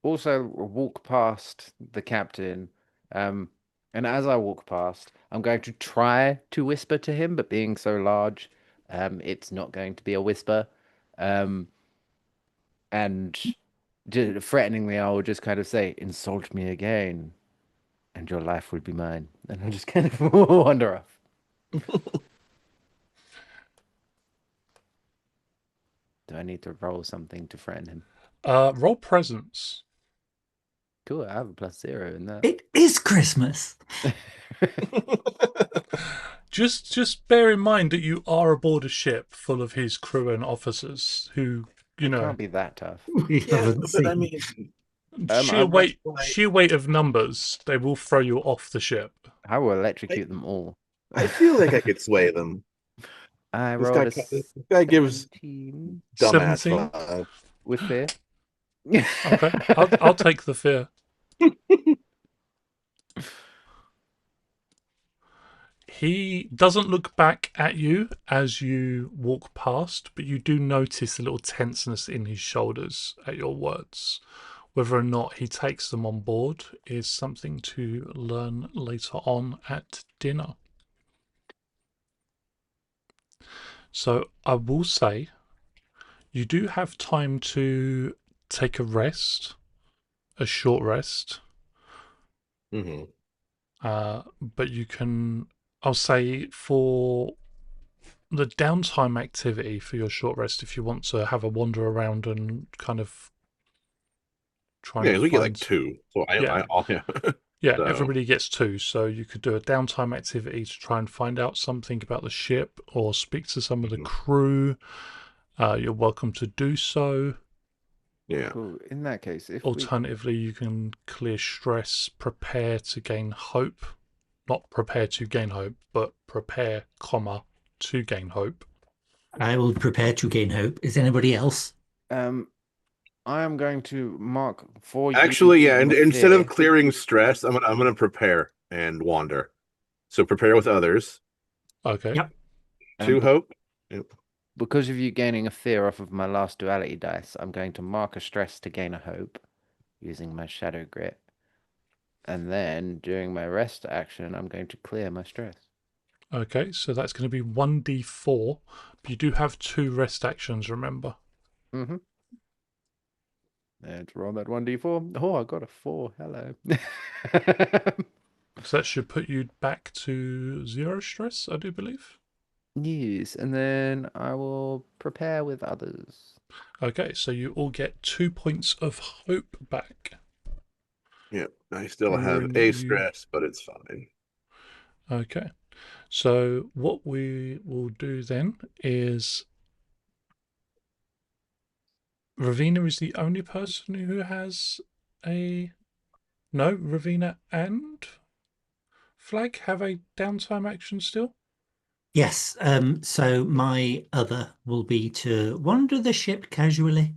also walk past the captain. And as I walk past, I'm going to try to whisper to him, but being so large, it's not going to be a whisper. And threateningly, I will just kind of say, "Insult me again, and your life will be mine." And I'll just kind of wander off. Do I need to roll something to threaten him? Roll presence. Cool, I have a +0 in that. It is Christmas. Just bear in mind that you are aboard a ship full of his crew and officers who, you It know, can't be that tough. We Yeah, haven't but seen. I mean, sheer weight of numbers, they will throw you off the ship. I will electrocute them all. I feel like I could sway them. I This rolled guy, a guy gives 17 dumbass 17? vibes. with fear. Okay, I'll take the fear. He doesn't look back at you as you walk past, but you do notice a little tenseness in his shoulders at your words. Whether or not he takes them on board is something to learn later on at dinner. So I will say you do have time to take a rest, a short rest. Mm-hmm. But you can, I'll say, for the downtime activity for your short rest, if you want to have a wander around and kind of try Yeah, and we get like find, 2. So yeah, yeah. yeah, So, everybody gets 2. So you could do a downtime activity to try and find out something about the ship or speak to some of the Mhm. crew. You're welcome to do so. Yeah. Cool. In that case, if we Alternatively, you can clear stress, prepare to gain hope. Not prepare to gain hope, but prepare, comma, to gain hope. I will prepare to gain hope. Is anybody else? um I am going to mark for you Actually, yeah, using and the instead of fear. clearing stress, I'm gonna prepare and wander. So prepare with others. Okay. Yep. To But hope. Yep. because of you gaining a fear off of my last duality dice, I'm going to mark a stress to gain a hope using my shadow grit. And then during my rest action, I'm going to clear my stress. Okay, so that's going to be 1d4. But you do have 2 rest actions, remember? Mm-hmm. Let's roll that 1d4. Oh, I got a 4. Hello. So that should put you back to 0 stress, I do believe. Yes, and then I will prepare with others. Okay, so you all get 2 points of hope back. Yep. I still And have then a you. stress, but it's fine. Okay, so what we will do then is Ravina is the only person who has a. No, Ravina and Flag have a downtime action still? Yes. So my other will be to wander the ship casually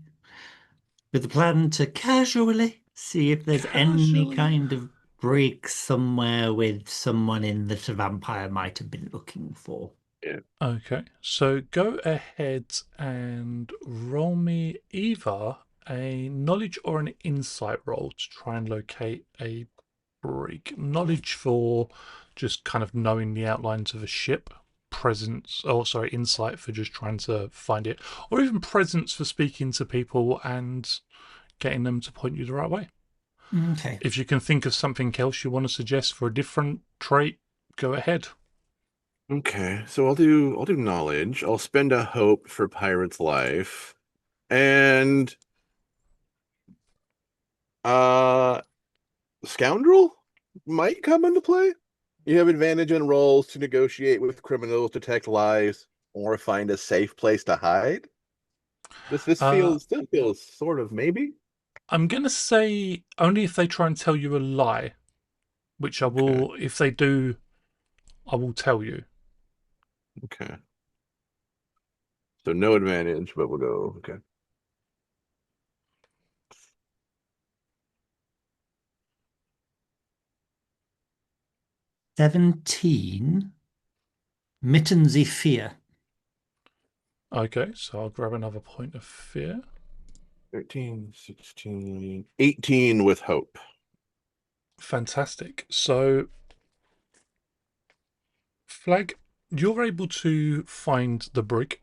with the plan to casually see if there's any Casually. kind of brig somewhere with someone in that a vampire might have been looking for. Yeah. Okay, so go ahead and roll me either a knowledge or an insight roll to try and locate a brig. Knowledge for just kind of knowing the outlines of a ship, presence, oh, sorry, insight for just trying to find it, or even presence for speaking to people and getting them to point you the right way. Okay. If you can think of something else you want to suggest for a different trait, go ahead. Okay, so I'll do knowledge. I'll spend a hope for pirate's life. And uh scoundrel might come into play. You have advantage on rolls to negotiate with criminals, detect lies, or find a safe place to hide. This Uh, still feels sort of maybe. I'm going to say only if they try and tell you a lie, which I Okay. will, if they do, I will tell you. Okay. So no advantage, but we'll go. Okay. 17 Mittensy Fear. Okay, so I'll grab another point of fear. 13, 16, 18 with hope. Fantastic. So, Flag, you're able to find the brig.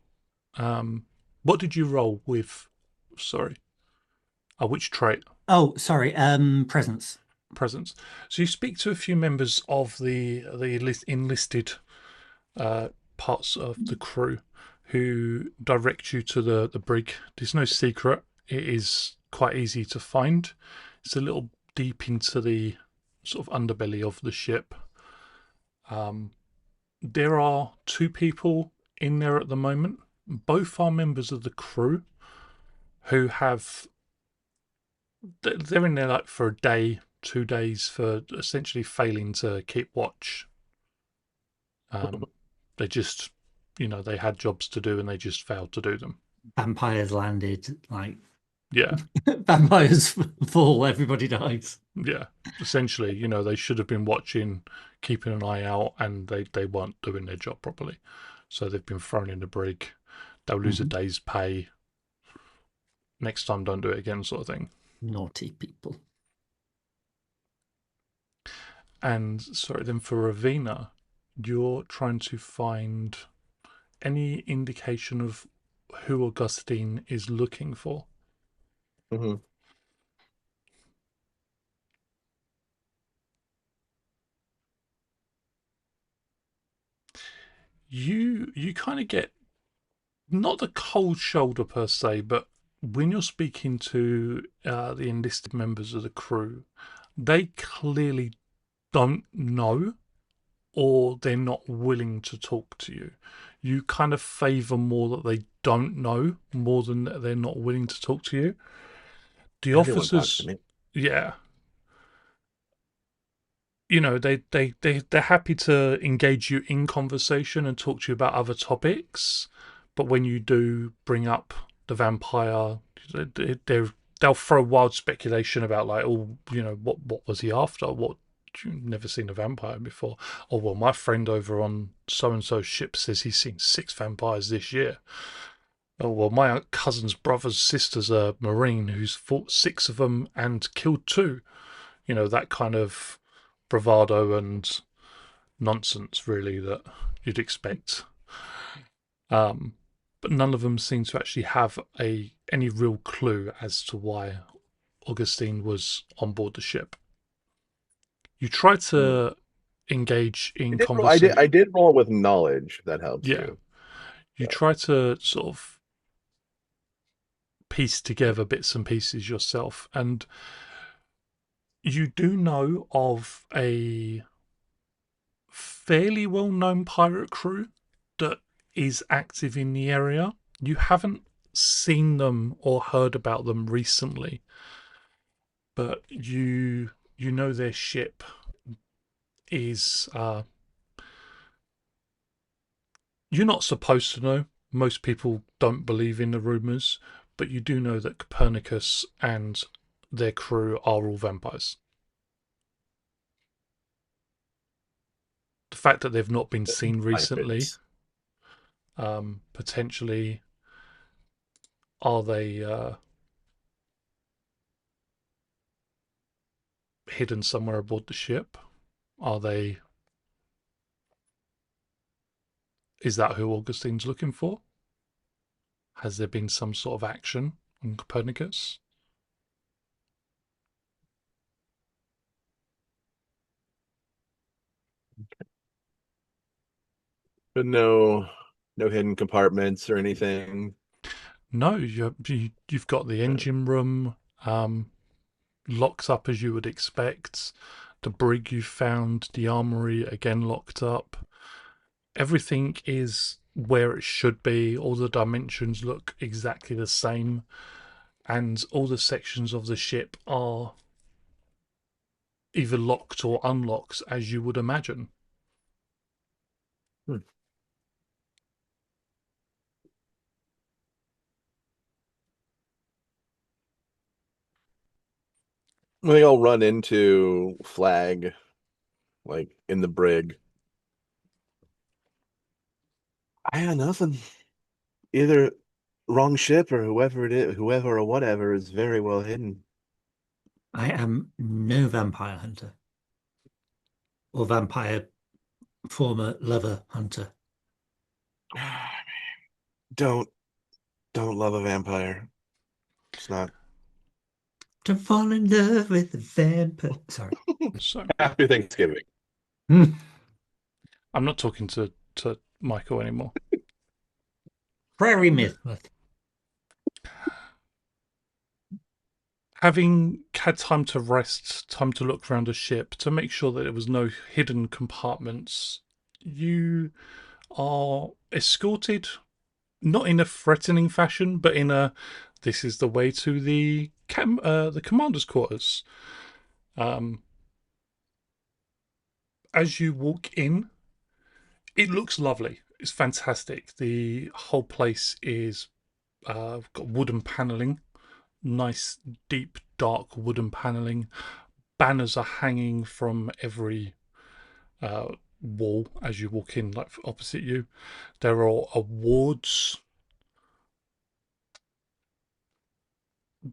What did you roll with? Sorry. Which trait? Oh, sorry. Presence. Presence. So you speak to a few members of the enlisted uh, parts of the crew who direct you to the brig. There's no secret. It is quite easy to find. It's a little deep into the sort of underbelly of the ship. There are 2 people in there at the moment. Both are members of the crew who have. They're in there like for a day, 2 days for essentially failing to keep watch. They just, they had jobs to do and they just failed to do them. Vampires landed. Like Yeah, vampires fall, everybody dies. yeah. Essentially, they should have been watching, keeping an eye out, and they weren't doing their job properly. So they've been thrown in the brig. They'll lose a Mhm. day's pay. Next time, don't do it again, sort of thing. Naughty people. And sorry, then for Ravina, you're trying to find any indication of who Augustine is looking for. Mm-hmm. You kind of get not the cold shoulder per se, but when you're speaking to the enlisted members of the crew, they clearly don't know or they're not willing to talk to you. You kind of favour more that they don't know more than that they're not willing to talk to you. The Everyone talks to officers, me. yeah, they're happy to engage you in conversation and talk to you about other topics, but when you do bring up the vampire, they'll throw wild speculation about like, oh, what was he after? What, you've never seen a vampire before? Oh well, my friend over on so and so ship says he's seen 6 vampires this year. Oh well, my cousin's brother's sister's a marine who's fought 6 of them and killed 2. That kind of bravado and nonsense, really, that you'd expect. Um, but none of them seem to actually have any real clue as to why Augustine was on board the ship. You try Hmm. to engage I in did roll, I did conversation. I did roll with knowledge. That helps Yeah, too. you So, try to sort of piece together bits and pieces yourself, and you do know of a fairly well-known pirate crew that is active in the area. You haven't seen them or heard about them recently, but you know their ship is you're not supposed to know. Most people don't believe in the rumors, but you do know that Copernicus and their crew are all vampires. The fact that they've not been seen recently, pirates. potentially, are they hidden somewhere aboard the ship? Are they? Is that who Augustine's looking for? Has there been some sort of action on Copernicus? But no hidden compartments or anything. No, you've got the No. engine room locked up as you would expect. The brig you found, the armory again locked up. Everything is where it should be. All the dimensions look exactly the same, and all the sections of the ship are either locked or unlocked as you would imagine. Hmm. They all run into Flag, like in the brig. I got nothing. Either wrong ship or whoever it is, whoever or whatever is very well hidden. I am no vampire hunter or vampire former lover hunter. Don't don't love a vampire. It's not. To fall in love with a vampire. Sorry. So Happy Thanksgiving. I'm not talking to Michael anymore. Prairie Myth. Having had time to rest, time to look around the ship to make sure that there was no hidden compartments, you are escorted, not in a threatening fashion, but in a this is the way to the commander's quarters. Um, as you walk in, it looks lovely. It's fantastic. The whole place is got wooden paneling, nice, deep, dark wooden paneling. Banners are hanging from every wall as you walk in, like opposite you. There are awards,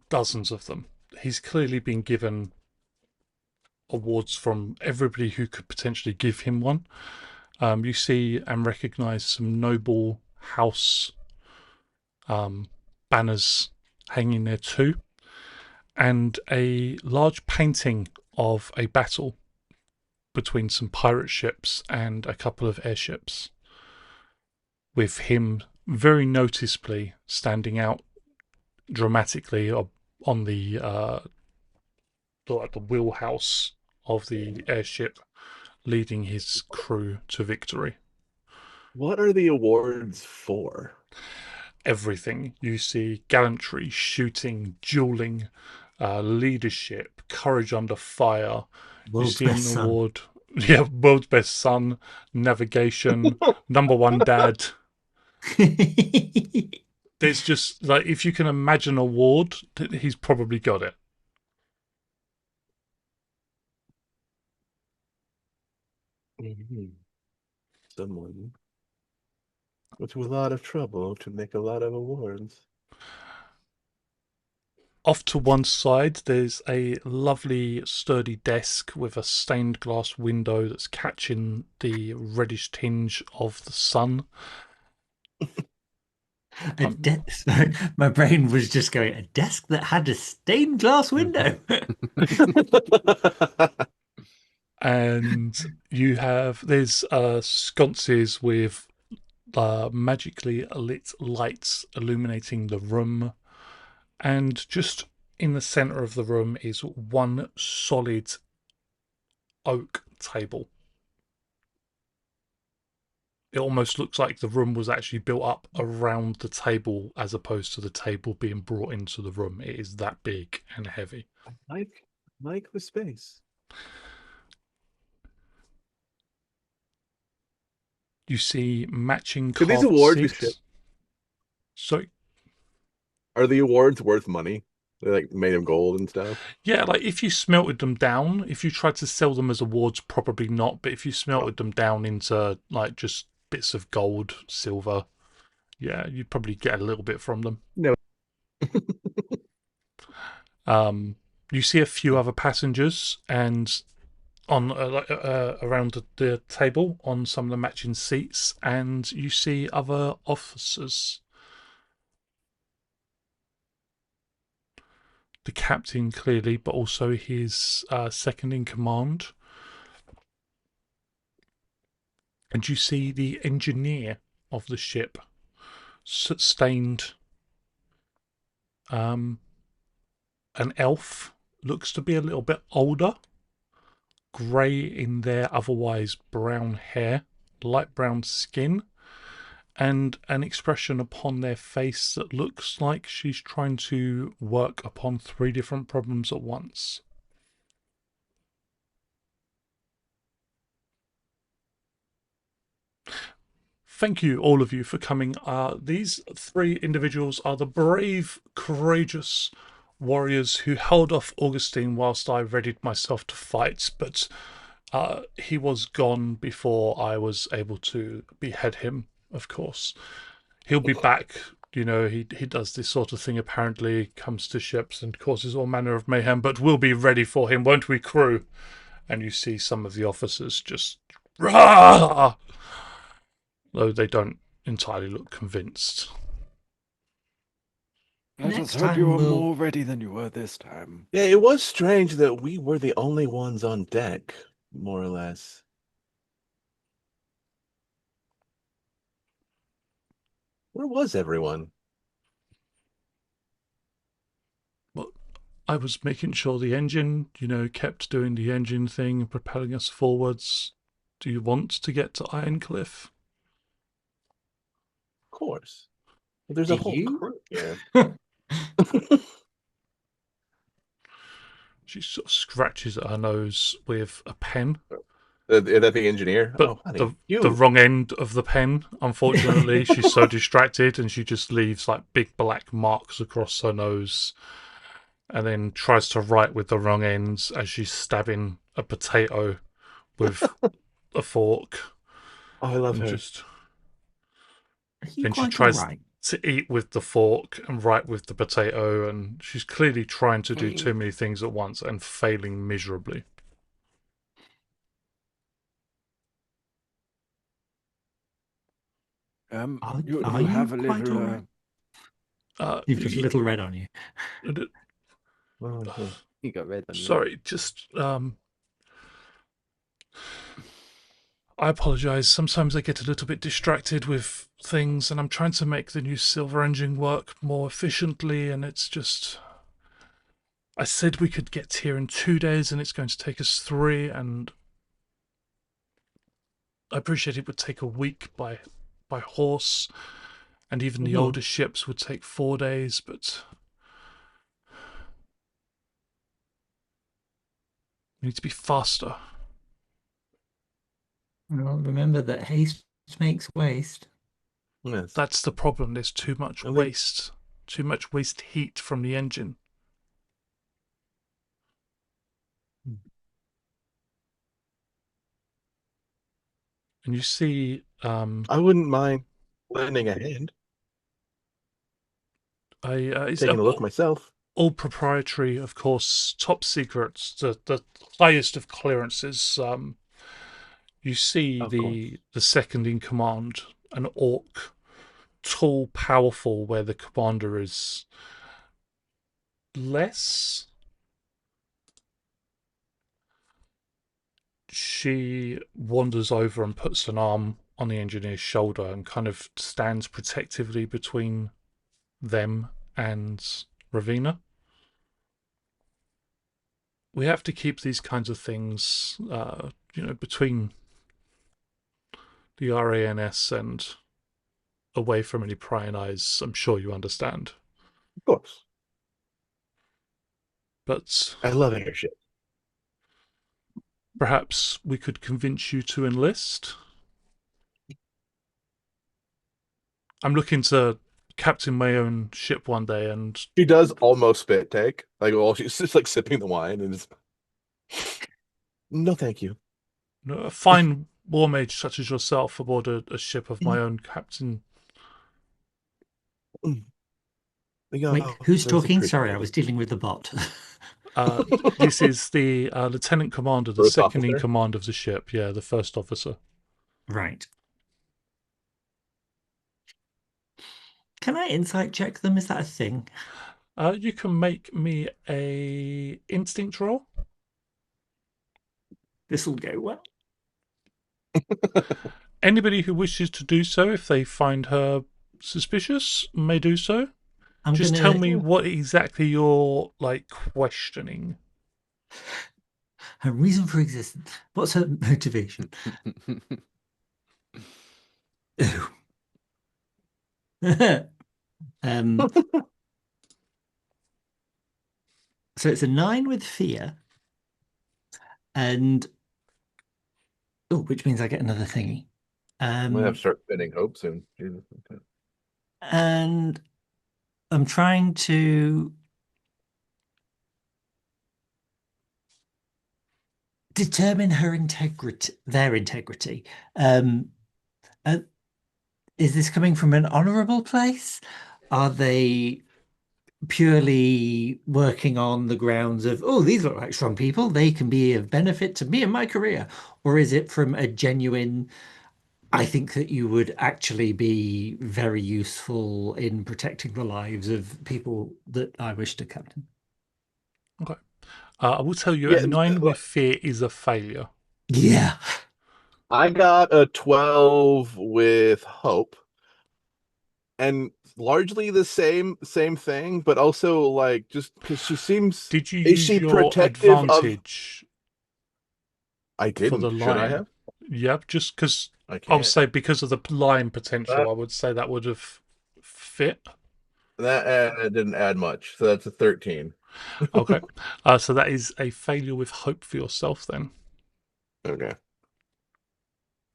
dozens of them. He's clearly been given awards from everybody who could potentially give him one. You see and recognize some noble house banners hanging there too, and a large painting of a battle between some pirate ships and a couple of airships, with him very noticeably standing out dramatically on the wheelhouse of the airship, leading his crew to victory. What are the awards for? Everything you see: gallantry, shooting, dueling, leadership, courage under fire. You World's see an best son. award, yeah, world's best son, navigation, number one dad. There's just like, if you can imagine a award, he's probably got it. Someone went to a lot of trouble to make a lot of awards. Off to one side, there's a lovely, sturdy desk with a stained glass window that's catching the reddish tinge of the sun. Sorry, my brain was just going, a desk that had a stained glass window. And there's sconces with magically lit lights illuminating the room. And just in the center of the room is one solid oak table. It almost looks like the room was actually built up around the table as opposed to the table being brought into the room. It is that big and heavy. I like the space. You see matching Could these carved awards be seats. shipped? So Are the awards worth money? They like made of gold and stuff. yeah, like if you smelted them down, if you tried to sell them as awards, probably not. But if you smelted them down into like just bits of gold, silver, yeah, you'd probably get a little bit from them. No. You see a few other passengers, and on around the table on some of the matching seats, and you see other officers. The captain clearly, but also his second in command. And you see the engineer of the ship, stained. An elf, looks to be a little bit older, grey in their otherwise brown hair, light brown skin, and an expression upon their face that looks like she's trying to work upon 3 different problems at once. Thank you, all of you, for coming. These 3 individuals are the brave, courageous warriors who held off Augustine whilst I readied myself to fight, but he was gone before I was able to behead him, of course. He'll be back. You know, he does this sort of thing, apparently, comes to ships and causes all manner of mayhem, but we'll be ready for him, won't we, crew? And you see some of the officers just, rah! Though they don't entirely look convinced. Let us Next hope you time are we'll- more ready than you were this time. Yeah, it was strange that we were the only ones on deck, more or less. Where was everyone? Well, I was making sure the engine, kept doing the engine thing and propelling us forwards. Do you want to get to Ironcliff? Of course. Well, there's Do a whole you? crew here. She sort of scratches at her nose with a pen. That the engineer? But oh, honey, the wrong end of the pen, unfortunately. She's so distracted and she just leaves like big black marks across her nose and then tries to write with the wrong ends as she's stabbing a potato with a fork. Oh, I love And her. Are you then she quite tries all right? to eat with the fork and write with the potato, and she's clearly trying to do too many things at once and failing miserably. You Are you have a quite little. all right? You've just a little red on you. You got red on you. Sorry, just I apologise. Sometimes I get a little bit distracted with things, and I'm trying to make the new silver engine work more efficiently, and it's just. I said we could get here in 2 days, and it's going to take us 3, and I appreciate it would take a week by horse, and even the older ships would take 4 days, but We need to be faster. Well, remember that haste makes waste. Yes. That's the problem. There's too much I think waste. Too much waste heat from the engine. And you see, I wouldn't mind lending a hand, it's taking a look myself. all proprietary, of course, top secrets, the highest of clearances. You see Of course. the second in command, an orc, tall, powerful, where the commander is less. She wanders over and puts an arm on the engineer's shoulder and kind of stands protectively between them and Ravina. We have to keep these kinds of things, between the RANS and away from any prying eyes. I'm sure you understand. Of course. But I love airship. perhaps we could convince you to enlist. I'm looking to captain my own ship one day, and She does almost spit take. Like, well, she's just like sipping the wine and just, no, thank you. a fine war mage such as yourself aboard a ship of my own captain. Wait, who's talking? Sorry, I was dealing with the bot. This is the lieutenant commander, the First second in officer? command of the ship. Yeah, the first officer. Right. Can I insight check them? Is that a thing? You can make me a instinct roll. This will go well. Anybody who wishes to do so, if they find her suspicious, may do so. Just tell me what exactly you're questioning. Her reason for existence. What's her motivation? Oh. So it's a 9 with fear, and which means I get another thingy. I'm gonna have to start spending hope soon. Jesus. Okay. And I'm trying to determine their integrity. Is this coming from an honorable place? Are they purely working on the grounds of, oh, these look like strong people, they can be of benefit to me and my career? Or is it from a genuine, I think that you would actually be very useful in protecting the lives of people that I wish to captain? Okay. I will tell you, Yeah, a 9 with fear is a failure. Yeah. I got a 12 with hope, and largely the same thing, but also just because she seems. Did you Is use she your protective of? advantage I for the didn't. Should I line? have? Yep, just because I I would can't. say because of the line potential, I would say that would have fit. That didn't add much, so that's a 13. Okay. So that is a failure with hope for yourself then. Okay.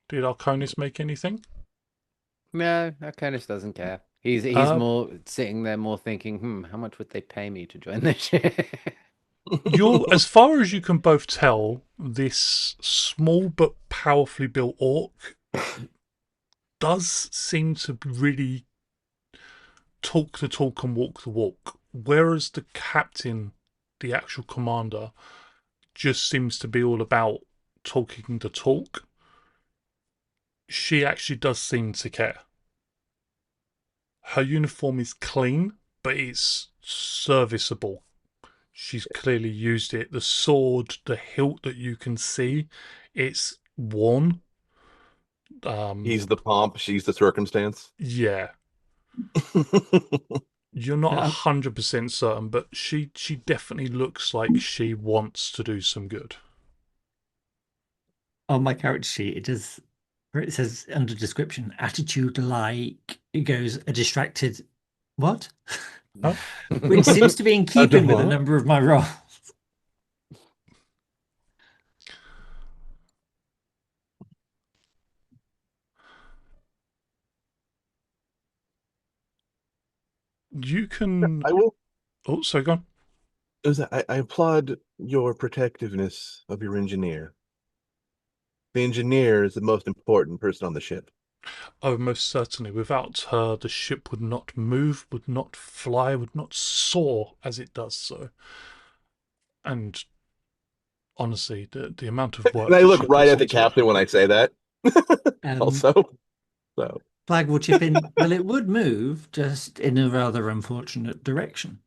Did Arconis make anything? No, Arcanus doesn't care. He's more sitting there, more thinking, how much would they pay me to join this ship? As far as you can both tell, this small but powerfully built orc does seem to really talk the talk and walk the walk, whereas the captain, the actual commander, just seems to be all about talking the talk. She actually does seem to care. Her uniform is clean, but it's serviceable. She's clearly used it. The sword, the hilt that you can see, it's worn. He's the pomp, she's the circumstance. Yeah. You're not 100% certain, but she definitely looks like she wants to do some good. On my character sheet, it says under description, attitude like, it goes a distracted what? Oh. Which seems to be in keeping with a number of my roles. You can. I will. Oh, sorry, go on. I applaud your protectiveness of your engineer. The engineer is the most important person on the ship. Oh, most certainly. Without her, the ship would not move, would not fly, would not soar as it does so. And honestly, the amount of And work I the look ship right puts at the into it. captain when I say that. Um, Also, so Flag will chip in. Well, it would move just in a rather unfortunate direction.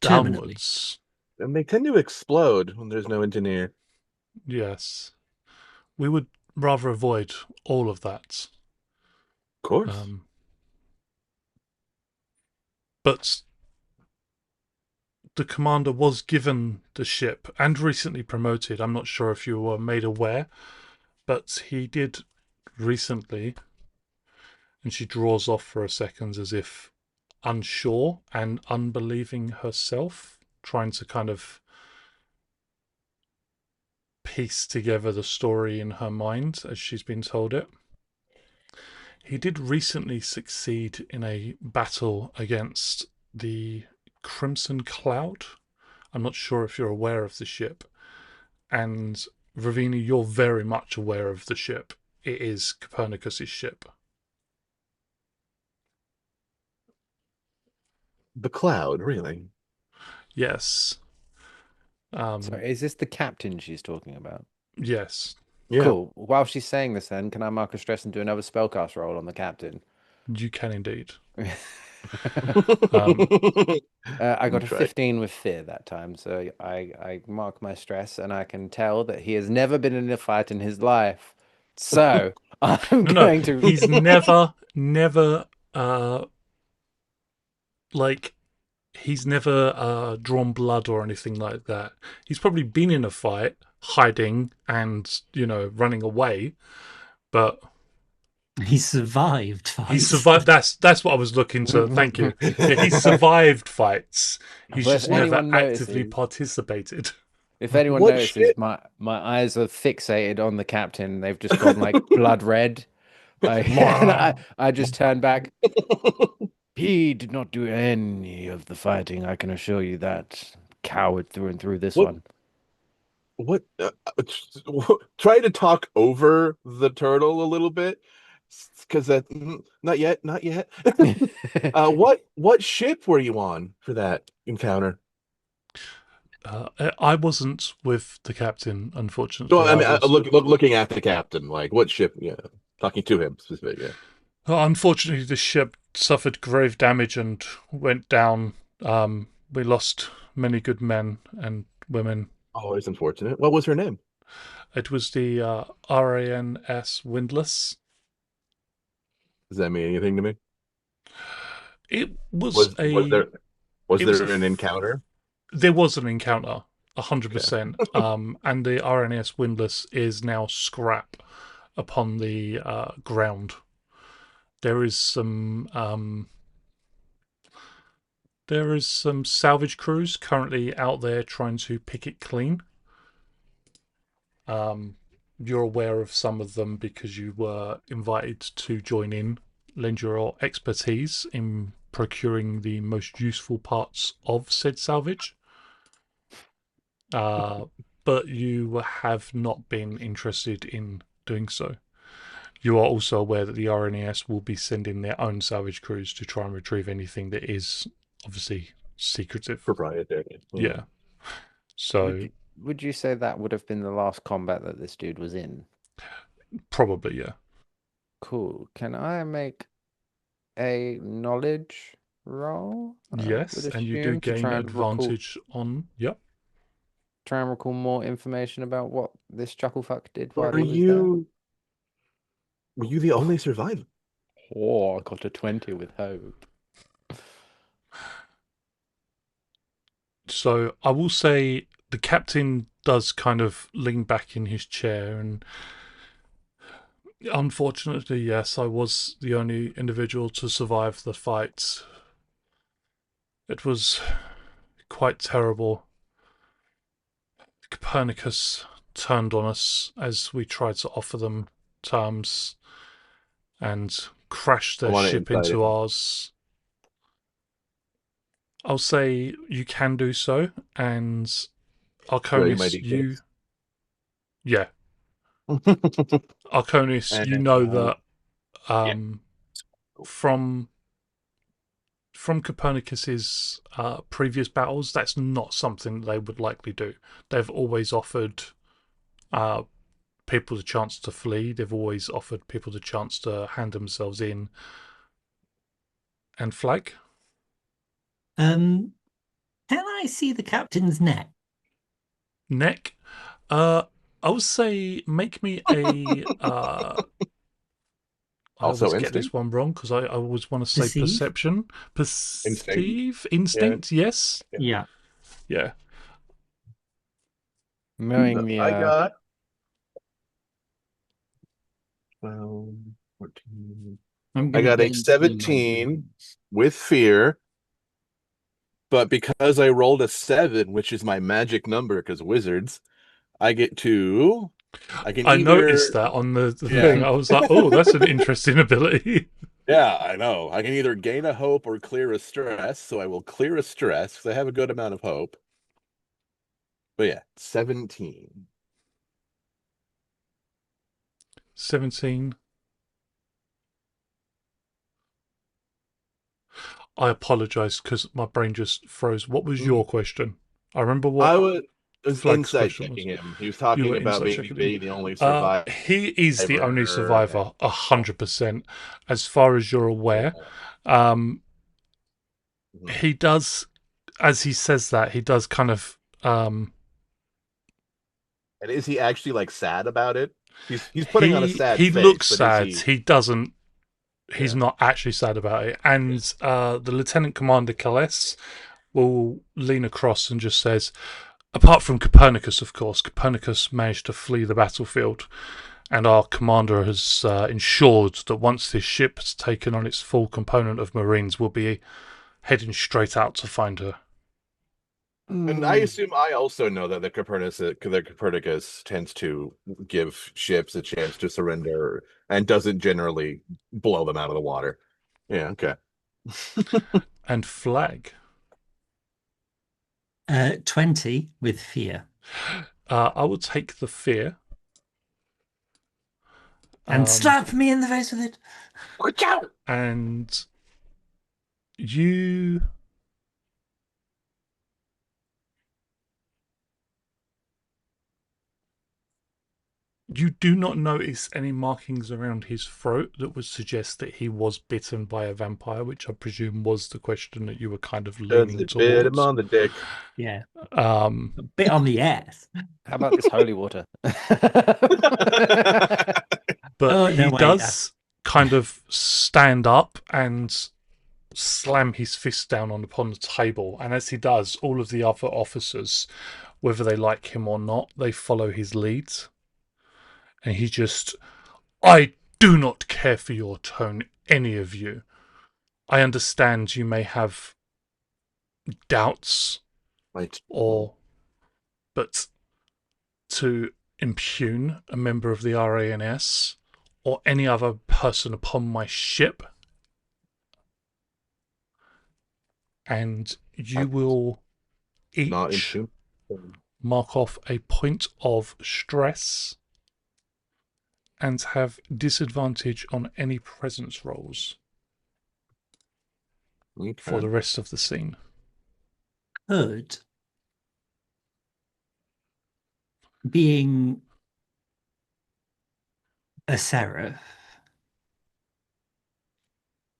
Terminally. Downwards. and they tend to explode when there's no engineer. Yes. We would rather avoid all of that. Of course. Um, but the commander was given the ship and recently promoted. I'm not sure if you were made aware, but he did recently. And she draws off for a second as if unsure and unbelieving herself, trying to kind of piece together the story in her mind as she's been told it. He did recently succeed in a battle against the Crimson Cloud. I'm not sure if you're aware of the ship. And Ravina, you're very much aware of the ship. It is Copernicus's ship. The cloud, really. Yes. Sorry, is this the captain she's talking about? Yes. Yeah. Cool. While she's saying this, then, can I mark a stress and do another spellcast roll on the captain? You can indeed. I got a Try. 15 with fear that time, so I mark my stress, and I can tell that he has never been in a fight in his life. So I'm No, going to. he's never, uh, like, he's never drawn blood or anything like that. He's probably been in a fight, hiding and running away, but He survived he's fights. survived. That's what I was looking to. Thank you. Yeah, he's survived fights. He's Well, if just never anyone actively notices, participated. if anyone What notices, ship? my eyes are fixated on the captain. They've just gone like blood red. And I just turn back. He did not do any of the fighting, I can assure you that. Coward through and through this What? one. What? Try to talk over the turtle a little bit, because not yet, not yet. What ship were you on for that encounter? I wasn't with the captain, Well, unfortunately. I I mean, was. looking at the captain, like what ship? Yeah, talking to him specifically. Yeah. Unfortunately, the ship suffered grave damage and went down. We lost many good men and women. Oh, it's unfortunate. What was her name? It was the RANS Windlass. Does that mean anything to me? It was Was was a. there was It was there a. an encounter? There was an encounter, Okay. 100%. And the RNS Windlass is now scrap upon the ground. There is some. There is some salvage crews currently out there trying to pick it clean. You're aware of some of them because you were invited to join in, lend your expertise in procuring the most useful parts of said salvage. But you have not been interested in doing so. You are also aware that the RNES will be sending their own salvage crews to try and retrieve anything that is obviously secretive. Proprietary. Yeah. So Would you say that would have been the last combat that this dude was in? probably, yeah. Cool. Can I make a knowledge roll? I would Yes, and you do assume to gain try and recall advantage on. Yep. more information about what this chucklefuck did while Were he was there. you the only survivor? Oh, I got a 20 with hope. So I will say the captain does kind of lean back in his chair, and unfortunately, yes, I was the only individual to survive the fight. It was quite terrible. Copernicus turned on us as we tried to offer them terms and crashed I their want to ship insight into it. ours. I'll say you can do so, and Ready my Arconis, D6. yeah, Arconis, you And know that yeah. um, from Copernicus's previous battles, that's not something they would likely do. They've always offered uh, people the chance to flee. They've always offered people the chance to hand themselves in and flag. Can I see the captain's neck? Neck. I would say make me a. I Also always get instinct. this one wrong because I always want to say Perceive? perception. Instinct. Perceive? Instinct? Yes. Yeah. Yeah. Knowing the I got 12, 14. I'm I going to got a gain 2 mind 17 points. with fear, but because I rolled a 7, which is my magic number because wizards, I get to. I can I either. noticed that on the thing. Yeah. I was like, oh, that's an interesting ability. Yeah, I know. I can either gain a hope or clear a stress, so I will clear a stress because I have a good amount of hope. But yeah, 17. 17. I apologize because my brain just froze. What was your question? I remember I what was Flag's insight question was. checking him. He was You talking were about insight maybe checking him. being the only survivor. He is the only survivor, 100%, as far as you're aware. Um, he does, as he says that, he does kind of. And is he actually like sad about it? He's putting on a sad He face, looks but is sad. he? He doesn't. He's Yeah. not actually sad about it. And the Lieutenant Commander Calais will lean across and just says, apart from Copernicus, of course, Copernicus managed to flee the battlefield, and our commander has ensured that once this ship has taken on its full complement of Marines, we'll be heading straight out to find her. And I assume I also know that the Copernicus tends to give ships a chance to surrender and doesn't generally blow them out of the water. Yeah, okay. And Flag. 20 with fear. I will take the fear. And slap me in the face with it. Watch out! And you do not notice any markings around his throat that would suggest that he was bitten by a vampire, which I presume was the question that you were kind of leaning Does it bit him towards. on the dick? Yeah. A bit on the ass. How about this holy water? But he no, wait. does kind of stand up and slam his fist down upon the table. And as he does, all of the other officers, whether they like him or not, they follow his lead. And he just, I do not care for your tone, any of you. I understand you may have doubts Right. but to impugn a member of the RANS or any other person upon my ship, and you will Not each impugn. mark off a point of stress and have disadvantage on any presence rolls for the rest of the scene. Could, being a seraph.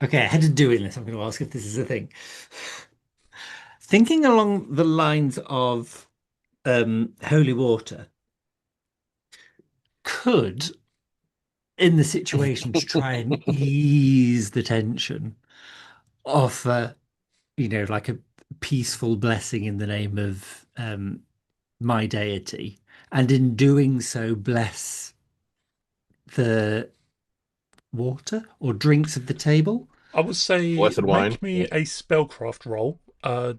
Okay, ahead of doing this, I'm going to ask if this is a thing. Thinking along the lines of holy water, could, in the situation, to try and ease the tension, offer, like a peaceful blessing in the name of my deity, and in doing so, bless the water or drinks of the table. I would say Blessed wine. make me a spellcraft roll.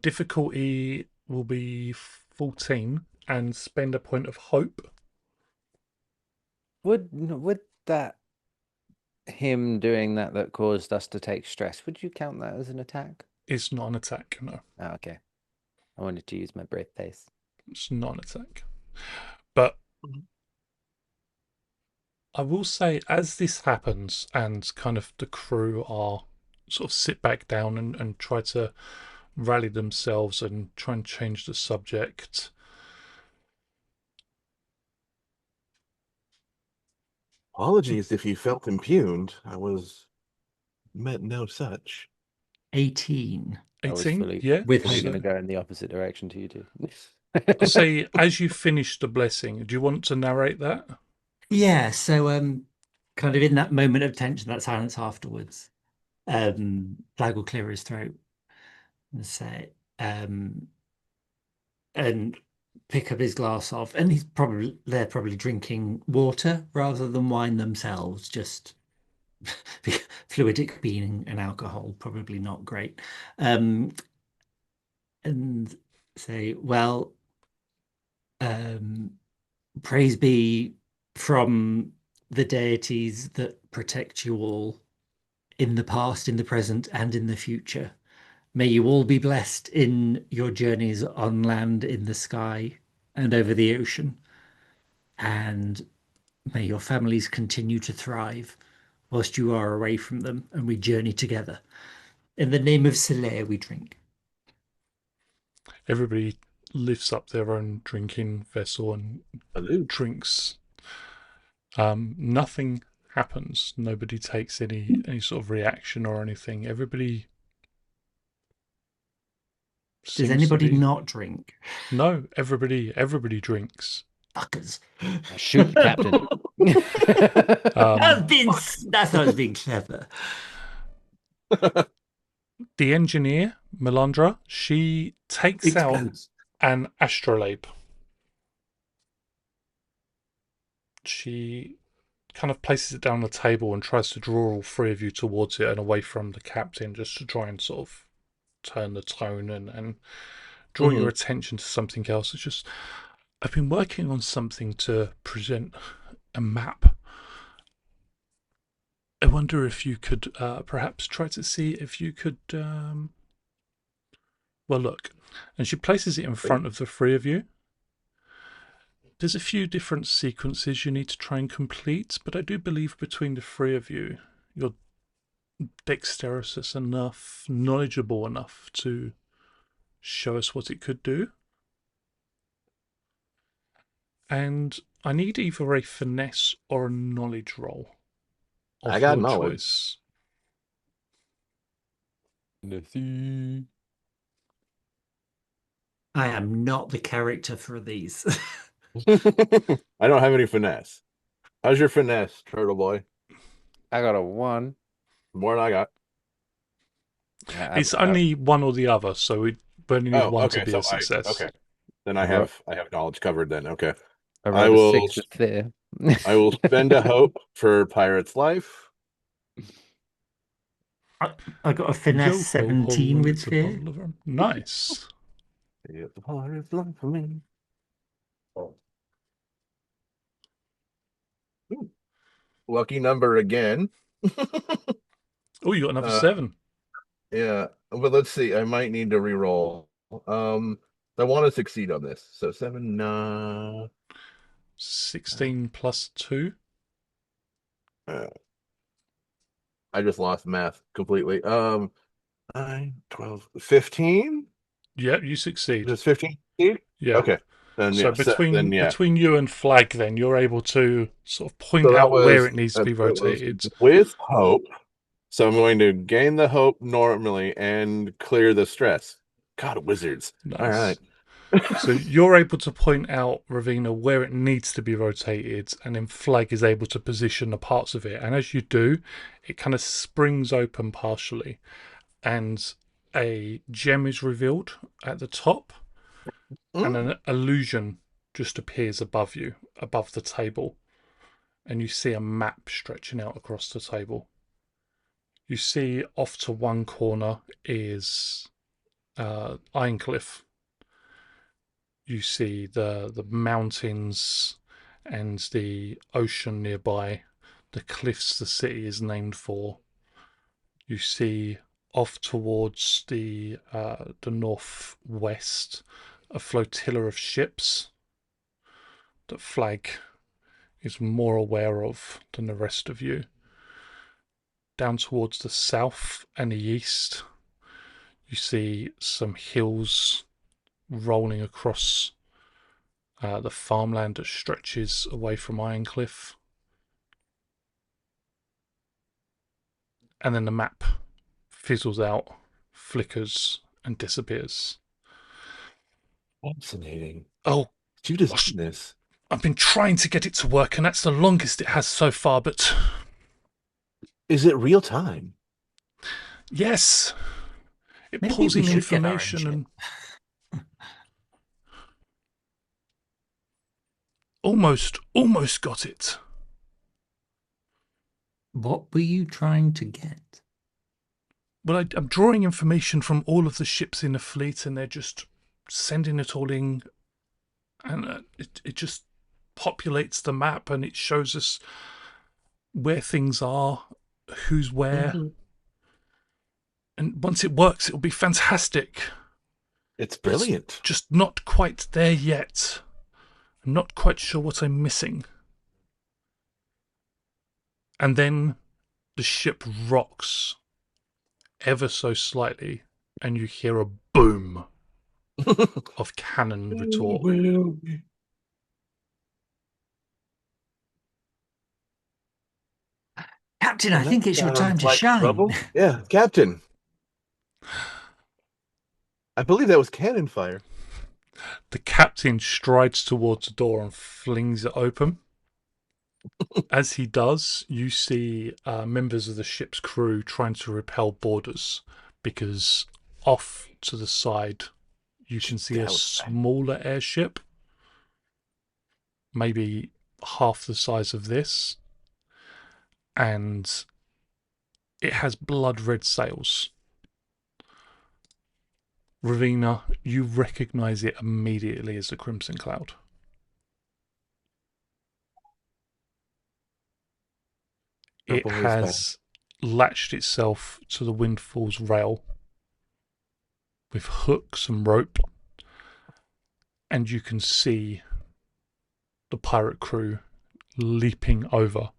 Difficulty will be 14 and spend a point of hope. Would that him doing that caused us to take stress, would you count that as an attack? It's not an attack, no. Oh, okay. I wanted to use my brave pace. It's not an attack. But I will say, as this happens and kind of the crew are sort of sit back down and try to rally themselves and try and change the subject. Apologies if you felt impugned. I meant no such. 18 I was 18, fully yeah. with going to hope. go in the opposite direction to you two. I'll say, as you finish the blessing, do you want to narrate that? Yeah, so kind of in that moment of tension, that silence afterwards, Flag will clear his throat and say, and pick up his glass off, and they're probably drinking water rather than wine themselves, just fluidic being and alcohol, probably not great. And say, well, praise be from the deities that protect you all in the past, in the present, and in the future. May you all be blessed in your journeys on land, in the sky, and over the ocean. And may your families continue to thrive whilst you are away from them and we journey together. In the name of Soleil, we drink. Everybody lifts up their own drinking vessel and Salute. drinks. Nothing happens. Nobody takes any sort of reaction or anything. Everybody Does seems to anybody be. not drink? No, everybody drinks. Fuckers. Shoot the captain. That's not as being clever. The engineer, Melandra, she takes out Explodes. an astrolabe. She kind of places it down on the table and tries to draw all three of you towards it and away from the captain, just to try and sort of turn the tone and draw your attention to something else. It's just, I've been working on something to present a map. I wonder if you could perhaps try to see if you could. Well, look. And she places it in front of the three of you. There's a few different sequences you need to try and complete, but I do believe between the three of you, you're dexterous enough, knowledgeable enough to show us what it could do. And I need either a finesse or a knowledge roll of I got your knowledge. choice. Let's see. I am not the character for these. I don't have any finesse. How's your finesse, Turtle Boy? I got a 1. More than I got. It's only one or the other, so we only need one to be a success. Okay. Then I have knowledge covered then. Okay. I rolled a 6 with fear. I will spend a hope for Pirate's life. I got a finesse 17 with fear. Nice. It's a pirate's life for me. Oh. Ooh. Lucky number again. Oh, you got another 7. Yeah, but let's see. I might need to re-roll. I want to succeed on this. So 7, 16 plus 2. I just lost math completely. 9, 12, 15? Yeah, you succeed. Just 15? Yeah. Okay. Then, So between you and Flag, then you're able to sort of point out where it needs to be rotated. With hope. So I'm going to gain the hope normally and clear the stress. God, wizards. Nice. All right. So you're able to point out, Ravina, where it needs to be rotated, and then Flag is able to position the parts of it. And as you do, it kind of springs open partially, and a gem is revealed at the top, and an illusion just appears above you, above the table, and you see a map stretching out across the table. You see off to one corner is Ironcliff. You see the mountains and the ocean nearby, the cliffs the city is named for. You see off towards the northwest, a flotilla of ships that Flag is more aware of than the rest of you. Down towards the south and the east, you see some hills rolling across the farmland that stretches away from Ironcliff. And then the map fizzles out, flickers, and disappears. Fascinating. Oh, You designed this. I've been trying to get it to work, and that's the longest it has so far, but Is it real time? yes, it Maybe pulls we in should get our own information ship. and almost got it. What were you trying to get? Well, I'm drawing information from all of the ships in the fleet, and they're just sending it all in, and it just populates the map, and it shows us where things are, who's where. Mhm. And once it works, it'll be fantastic. It's But it's brilliant. just not quite there yet. I'm not quite sure what I'm missing. And then the ship rocks ever so slightly, and you hear a boom of cannon retort. Captain, I think it's your time to shine. Trouble? Yeah, Captain. I believe that was cannon fire. The captain strides towards the door and flings it open. As he does, you see members of the ship's crew trying to repel boarders, because off to the side you can see a smaller airship, maybe half the size of this, and it has blood red sails. Ravina, you recognize it immediately as the Crimson Cloud. It has latched itself to the Windfall's rail with hooks and rope, and you can see the pirate crew leaping over.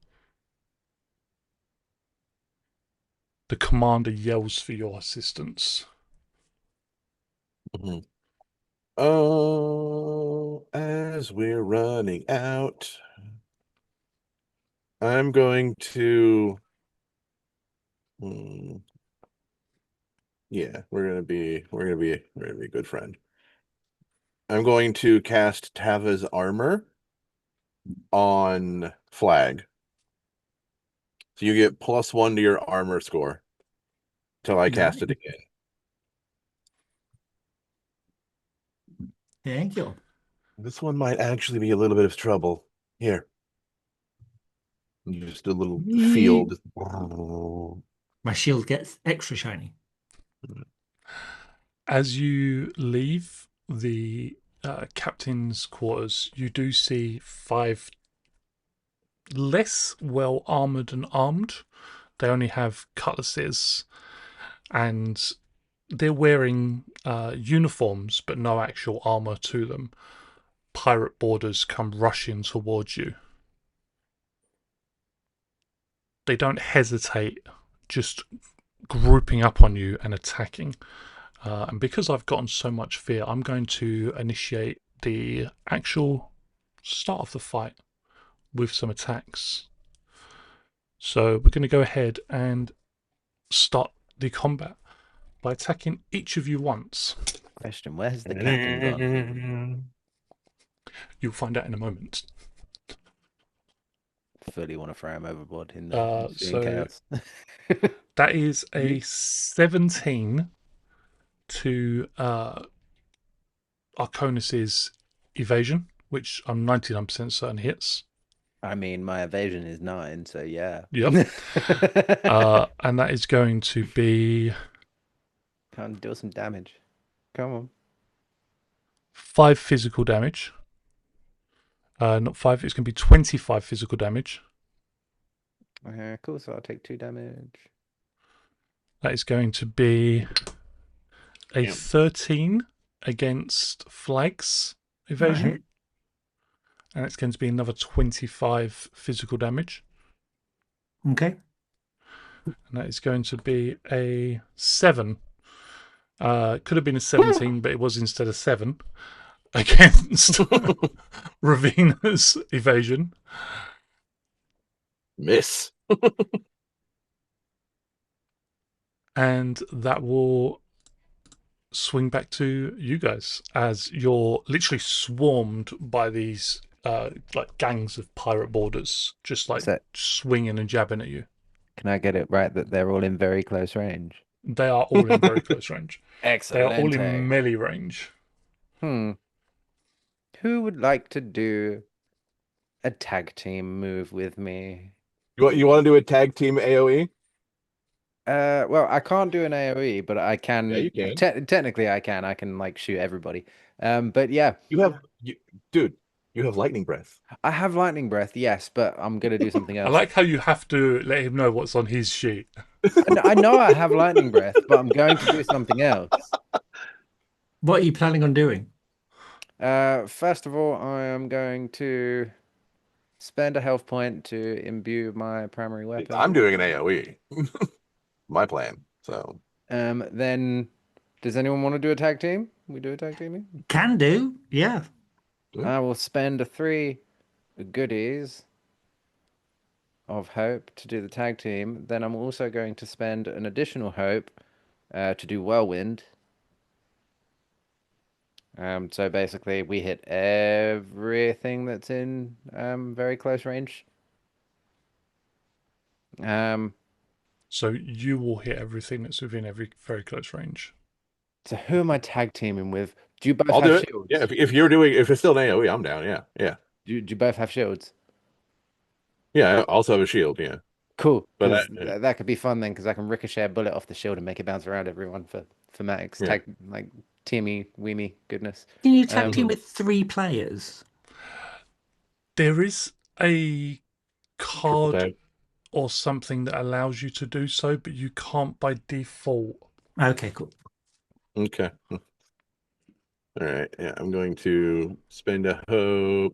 The commander yells for your assistance. Mm-hmm. Oh, as we're running out, I'm going to. Yeah, we're gonna be a good friend. I'm going to cast Tava's armor on Flag. So you get +1 to your armor score till I cast it again. Thank you. This one might actually be a little bit of trouble. Here. Just a little field. My shield gets extra shiny. As you leave the captain's quarters, you do see 5 less well armored and armed. They only have cutlasses, and they're wearing uniforms but no actual armor to them. Pirate boarders come rushing towards you. They don't hesitate, just grouping up on you and attacking. And because I've gotten so much fear, I'm going to initiate the actual start of the fight with some attacks. So we're going to go ahead and start the combat by attacking each of you once. Question, where's the captain gone? You'll find out in a moment. Fully want to throw him overboard in the So chaos. that is a 17 to Arconus's evasion, which I'm 99% certain hits. I mean, my evasion is 9, so yeah. Yep. And that is going to be... Can't deal some damage. Come on. 5 physical damage. Not 5, it's going to be 25 physical damage. Cool, so I'll take 2 damage. That is going to be a Damn. 13 against flags evasion. Right. And it's going to be another 25 physical damage. Okay. And that is going to be a 7. Could have been a 17, but it was instead of 7 against Ravina's evasion. Miss. And that will swing back to you guys as you're literally swarmed by these like gangs of pirate boarders, just like So, swinging and jabbing at you. can I get it right that they're all in very close range? They are all in very close range. They are all in Excellent. melee range. Who would like to do a tag team move with me? You want to do a tag team AOE? Well, I can't do an AoE, but I can. Yeah, you can. Technically, I can. I can like shoot everybody. But yeah, Dude, you have lightning breath. I have lightning breath, yes, but I'm gonna do something I else. like how you have to let him know what's on his sheet. I know I have lightning breath, but I'm going to do something else. What are you planning on doing? First of all, I am going to spend a health point to imbue my primary weapon. I'm doing an AOE. My plan. So Then, does anyone want to do a tag team? We do a tag teaming? Can do. Yeah. I will spend 3 goodies of hope to do the tag team. Then I'm also going to spend an additional hope to do whirlwind. So basically, we hit everything that's in very close range. So you will hit everything that's within every very close range. So who am I tag teaming with? Do you both I'll do have it. shields? Yeah, if it's still an AOE, I'm down. Yeah. Do you both have shields? Yeah, I also have a shield, yeah. Cool. But 'Cause that could be fun then, because I can ricochet a bullet off the shield and make it bounce around everyone for Max. Yeah. Tag like teamy weemy goodness. Can you tag team with 3 players? There is a triple card tag. or something that allows you to do so, but you can't by default. Okay, cool. Okay. All right. Yeah, I'm going to spend a hope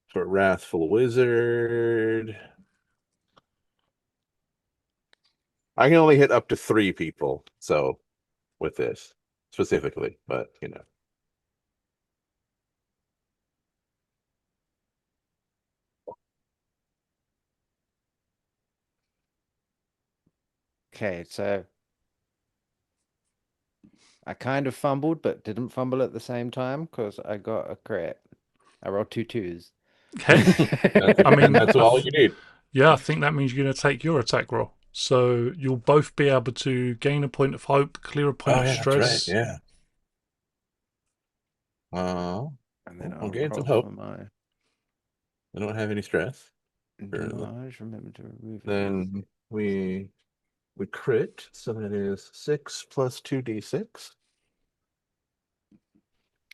for Wrathful Wizard. I can only hit up to 3 people, so with this specifically, but you know. Okay, so I kind of fumbled, but didn't fumble at the same time because I got a crit. I rolled 2 2s. Okay. I mean, That's all you need. Yeah, I think that means you're going to take your attack roll. So you'll both be able to gain a point of hope, clear a point of stress. That's right. Yeah. And then I'll I'll gain some roll hope. for my I don't have any stress. damage. Remember to remove it. Then we crit, so that is 6 plus 2d6.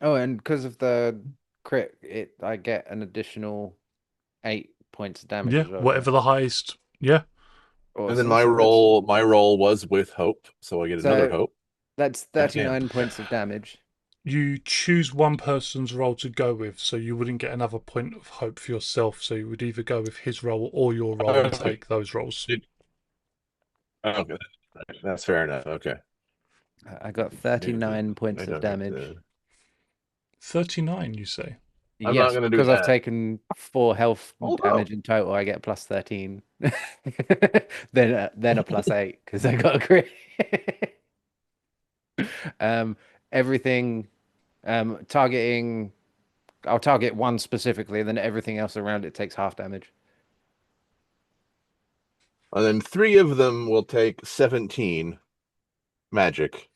Oh, and because of the crit, I get an additional 8 points of damage Yeah, as well. whatever the highest. Yeah. And then Awesome. my So roll was with hope, so I get another hope. that's God damn. 39 points of damage. You choose one person's roll to go with, so you wouldn't get another point of hope for yourself. So you would either go with his roll or your roll and Okay. take those rolls. Okay, that's fair enough. Okay. I got 39 points of damage. 39, you say? I'm Yes, not gonna do because I've that. taken 4 health Oh, damage in total. I get plus 13. Then a plus 8 because I got a crit. Everything targeting. I'll target one specifically, and then everything else around it takes half damage. And then 3 of them will take 17 magic.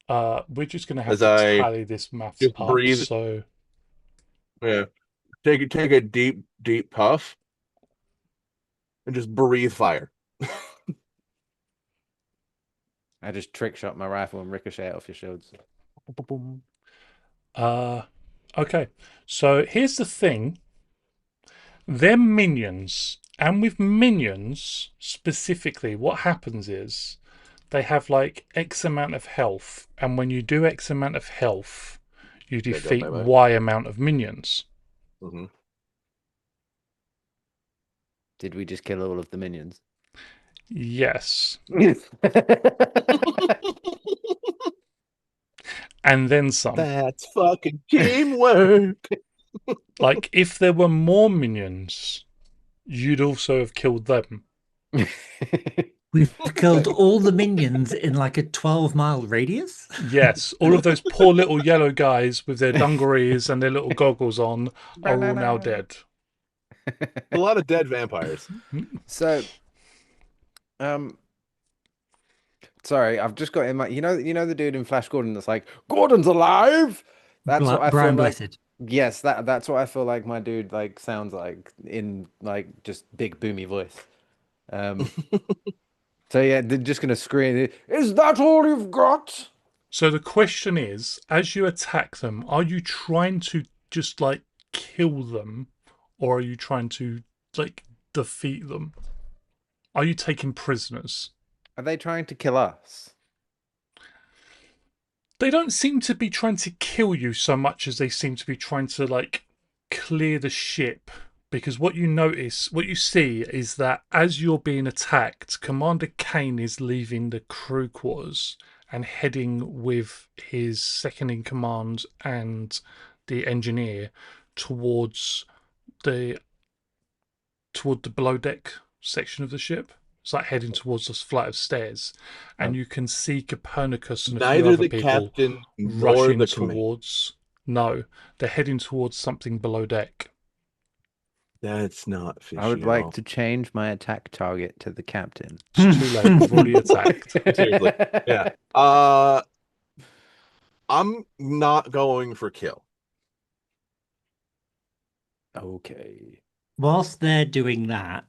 We're just going to have As to I tally this maths just up. breathe. So Yeah. Take a deep puff and just breathe fire. I just trick shot my rifle and ricochet it off your shields. okay. So here's the thing. They're minions. And with minions, specifically, what happens is they have like X amount of health, and when you do X amount of health, you They go defeat bye-bye. Y amount of minions. Mhm. Did we just kill all of the minions? Yes. And then some. That's fucking teamwork. Like, if there were more minions, you'd also have killed them. We've killed all the minions in like a 12-mile radius. Yes, all of those poor little yellow guys with their dungarees and their little goggles on are all now dead. A lot of dead vampires. So, sorry, I've just got in my, you know the dude in Flash Gordon that's like, Gordon's alive. That's what I feel Brian like. Blessed. Yes, that's what I feel like my dude like sounds like in like just big boomy voice. So yeah, they're just gonna scream, "Is that all you've got?" So the question is, as you attack them, are you trying to just like kill them, or are you trying to like defeat them? Are you taking prisoners? Are they trying to kill us? They don't seem to be trying to kill you so much as they seem to be trying to like clear the ship. Because what you see is that as you're being attacked, Commander Kane is leaving the crew quarters and heading with his second in command and the engineer towards the below deck section of the ship. It's like heading towards this flight of stairs, and you can see Copernicus and a few Neither other the people captain nor rushing the command. towards. No, they're heading towards something below deck. That's not fishy I would at like all. to change my attack target to the captain. It's too late. You've already attacked. Seriously. Yeah. I'm not going for kill. Okay. Whilst they're doing that,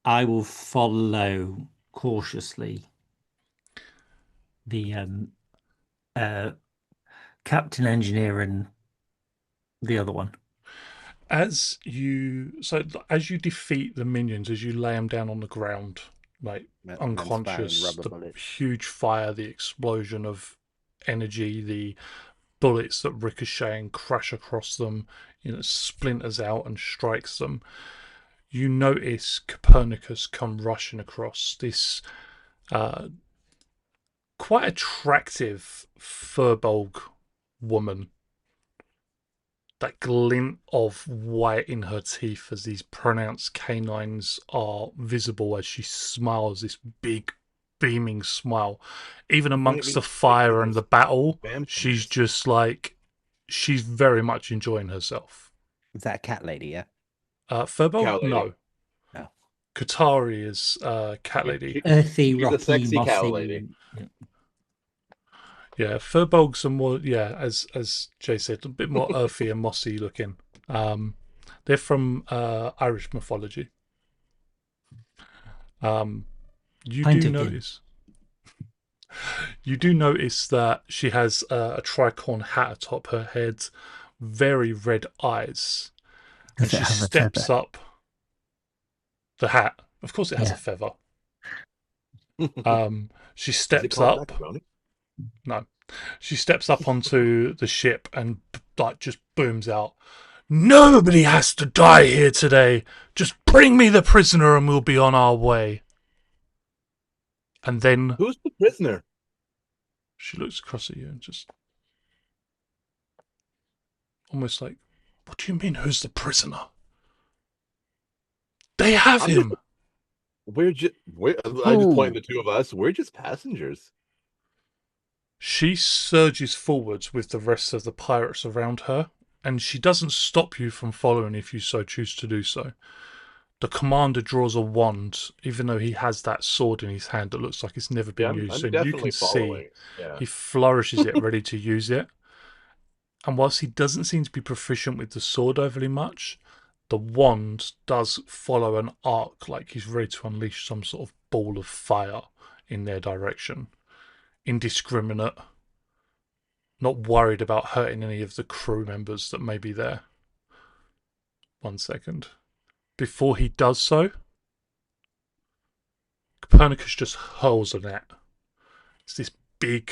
I will follow cautiously the captain engineer and the other one. As you defeat the minions, as you lay them down on the ground, like And then firing unconscious, rubber the bullets. huge fire, the explosion of energy, the bullets that ricochet and crash across them, splinters out and strikes them. You notice Copernicus come rushing across this quite attractive furbolg woman. That glint of white in her teeth as these pronounced canines are visible as she smiles this big beaming smile. Even amongst the fire and the battle, she's just like, she's very much enjoying herself. Is that a cat lady, yeah? Furbolg? Cow lady. No. No. Katari is cat lady. Earthy, She's a rocky, sexy mossy. cow lady. Yeah, furbolgs are more, as Jay said, a bit more earthy and mossy looking. They're from Irish mythology. You Pint do of gin. notice. You do notice that she has a tricorn hat atop her head, very red eyes, and Does it she have a steps feather? up. The hat, of course, it has Yeah. a feather. She Is it steps called up. macaroni? No, she steps up onto the ship and like just booms out. Nobody has to die here today. Just bring me the prisoner and we'll be on our way. And then Who's the prisoner? she looks across at you and just almost like, what do you mean, who's the prisoner? They have him. I just point the two of us. We're just passengers. She surges forwards with the rest of the pirates around her, and she doesn't stop you from following if you so choose to do so. The commander draws a wand, even though he has that sword in his hand that looks like it's never been used. I'm So you definitely can see following. Yeah. he flourishes it, ready to use it. And whilst he doesn't seem to be proficient with the sword overly much, the wand does follow an arc, like he's ready to unleash some sort of ball of fire in their direction. Indiscriminate, not worried about hurting any of the crew members that may be there. 1 second. Before he does so, Copernicus just hurls a net. It's this big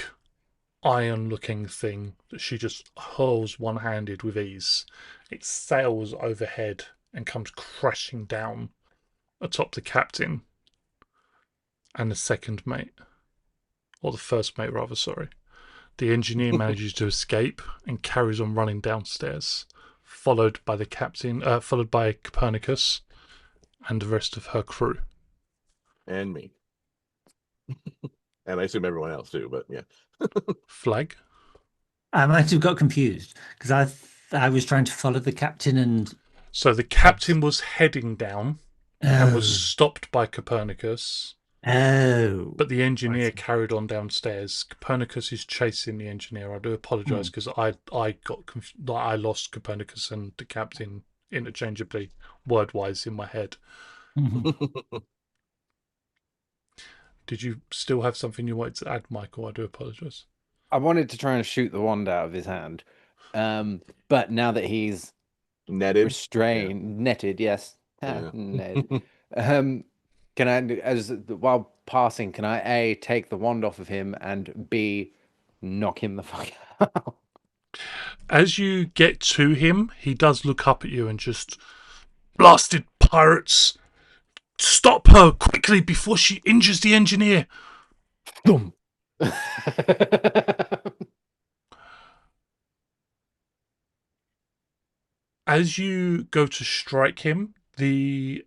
iron-looking thing that she just hurls one-handed with ease. It sails overhead and comes crashing down atop the captain and the second mate, or the first mate rather, sorry. The engineer manages to escape and carries on running downstairs, followed by the captain, followed by Copernicus and the rest of her crew. And me. And I assume everyone else too, but yeah. Flag. I might have got confused because I was trying to follow the captain and So the captain was heading down and was oh stopped by Copernicus, oh but the engineer I see. carried on downstairs. Copernicus is chasing the engineer. I do apologise because I got I lost Copernicus and the captain interchangeably, word-wise, in my head. Mhm. Did you still have something you wanted to add, Michael? I do apologise. I wanted to try and shoot the wand out of his hand. But now that he's Netted. restrained, netted, yes. Yeah. Netted. Can I, while passing, can I A, take the wand off of him, and B, knock him the fuck out? As you get to him, he does look up at you and just, blasted pirates! Stop her quickly before she injures the engineer! Boom. As you go to strike him, the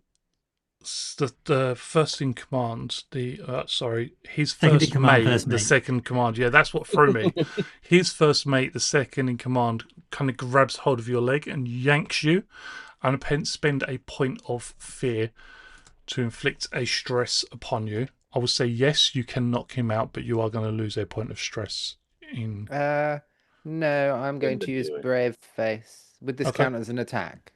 first in command, his Second in first command, mate, first the mate. second in command, yeah, that's what threw me. His first mate, the second in command, kind of grabs hold of your leg and yanks you, and hence spend a point of fear to inflict a stress upon you. I will say yes, you can knock him out, but you are going to lose a point of stress in. No, I'm going to use do it. Brave Face. Would this Okay. count as an attack?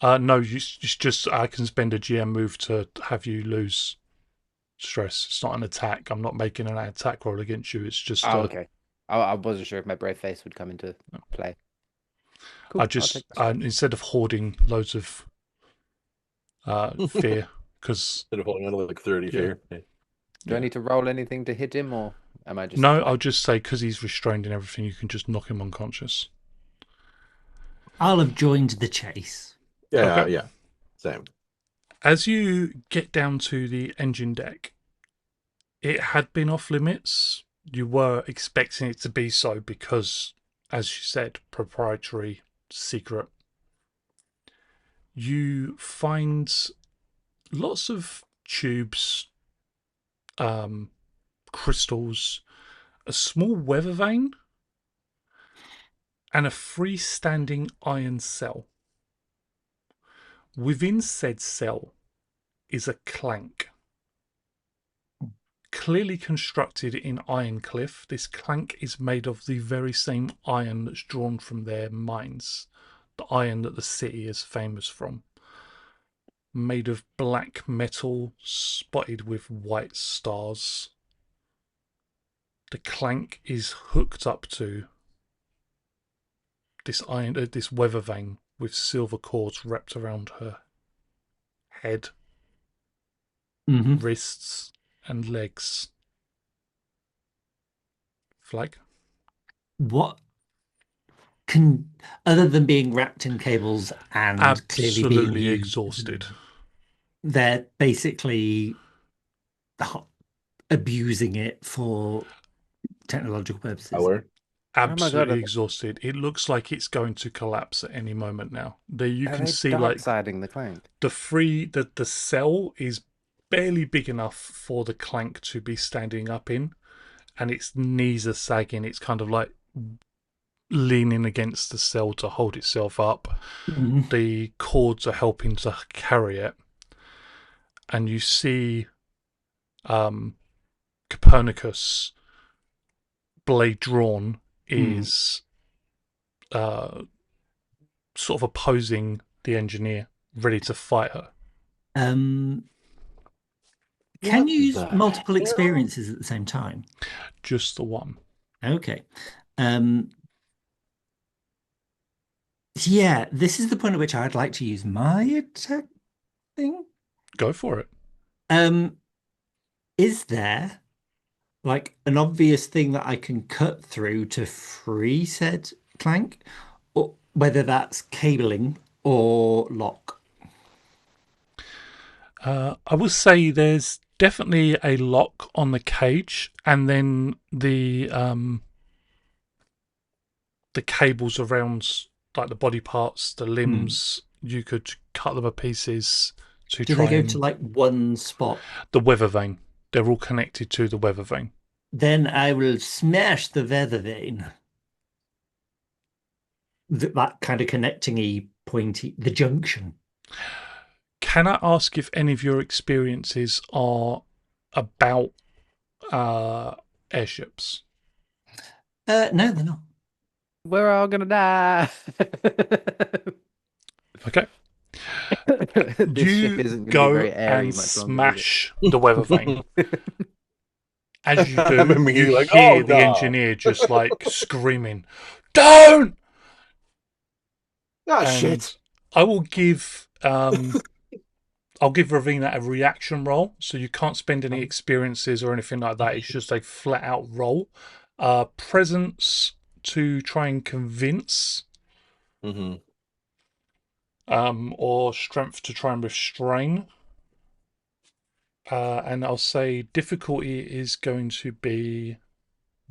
No, it's just I can spend a GM move to have you lose stress. It's not an attack. I'm not making an attack roll against you. It's just Oh, okay. I wasn't sure if my Brave Face would come into play. Cool. I I'll just take the stress. instead of hoarding loads of fear, because Instead of holding on to like 30 Yeah. fear. Do I need to roll anything to hit him, or am I just no, fine? I'll just say because he's restrained and everything, you can just knock him unconscious. I'll have joined the chase. Yeah, Okay. yeah. Same. As you get down to the engine deck, it had been off limits. You were expecting it to be so because, as you said, proprietary, secret. You find lots of tubes, crystals, a small weather vane, and a freestanding iron cell. Within said cell is a clank. Clearly constructed in iron cliff, this clank is made of the very same iron that's drawn from their mines, the iron that the city is famous from. Made of black metal spotted with white stars. The clank is hooked up to this this weather vane with silver cords wrapped around her head, Mhm. wrists, and legs. Flag. What can, other than being wrapped in cables and clearly being Absolutely used, exhausted. they're basically abusing it for technological purposes. Power. Oh my God, Absolutely exhausted. It looks like it's going to collapse at any moment now. There you are can they see dark like siding the clank? the cell is barely big enough for the clank to be standing up in, and its knees are sagging. It's kind of like leaning against the cell to hold itself up. Mhm. The cords are helping to carry it, and you see Copernicus, blade drawn, is sort of opposing the engineer, ready to fight her. Can What you use the multiple hell? experiences at the same time? Just the one. Okay. Yeah, this is the point at which I'd like to use my attack thing. Go for it. Is there like an obvious thing that I can cut through to free said clank, or whether that's cabling or lock. I will say there's definitely a lock on the cage, and then the cables around like the body parts, the limbs. You could cut them to pieces to Do they try go to and like one spot? the weather vane. They're all connected to the weather vane. Then I will smash the weather vane. That kind of connecting-y, pointy, the junction. Can I ask if any of your experiences are about uh, airships? No, they're not. We're all gonna die. Okay. This ship You isn't gonna be go very airy and much longer, is it? smash the weather vane. As you I'm do, you immediately like, hear oh the no. engineer just like screaming, "Don't!" Oh And shit. I will give I'll give Ravina a reaction roll, so you can't spend any experiences or anything like that. It's just a flat out roll. Presence to try and convince, Mm-hmm. or strength to try and restrain. And I'll say difficulty is going to be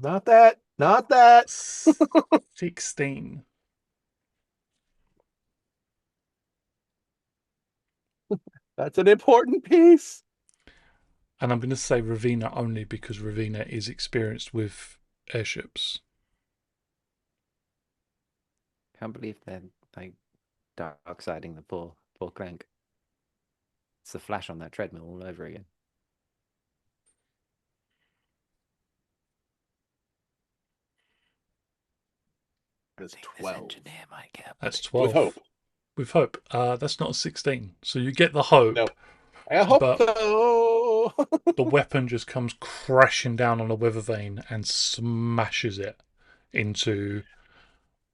Not that. Not that. 16. That's an important piece. And I'm going to say Ravina only because Ravina is experienced with airships. Can't believe they're like dark siding the poor Clank. It's the Flash on that treadmill all over again. That's I think this 12. engineer might get a That's body. 12. With hope. With hope. That's not a 16. So you get the hope, No. I hope but so. the weapon just comes crashing down on a weather vane and smashes it into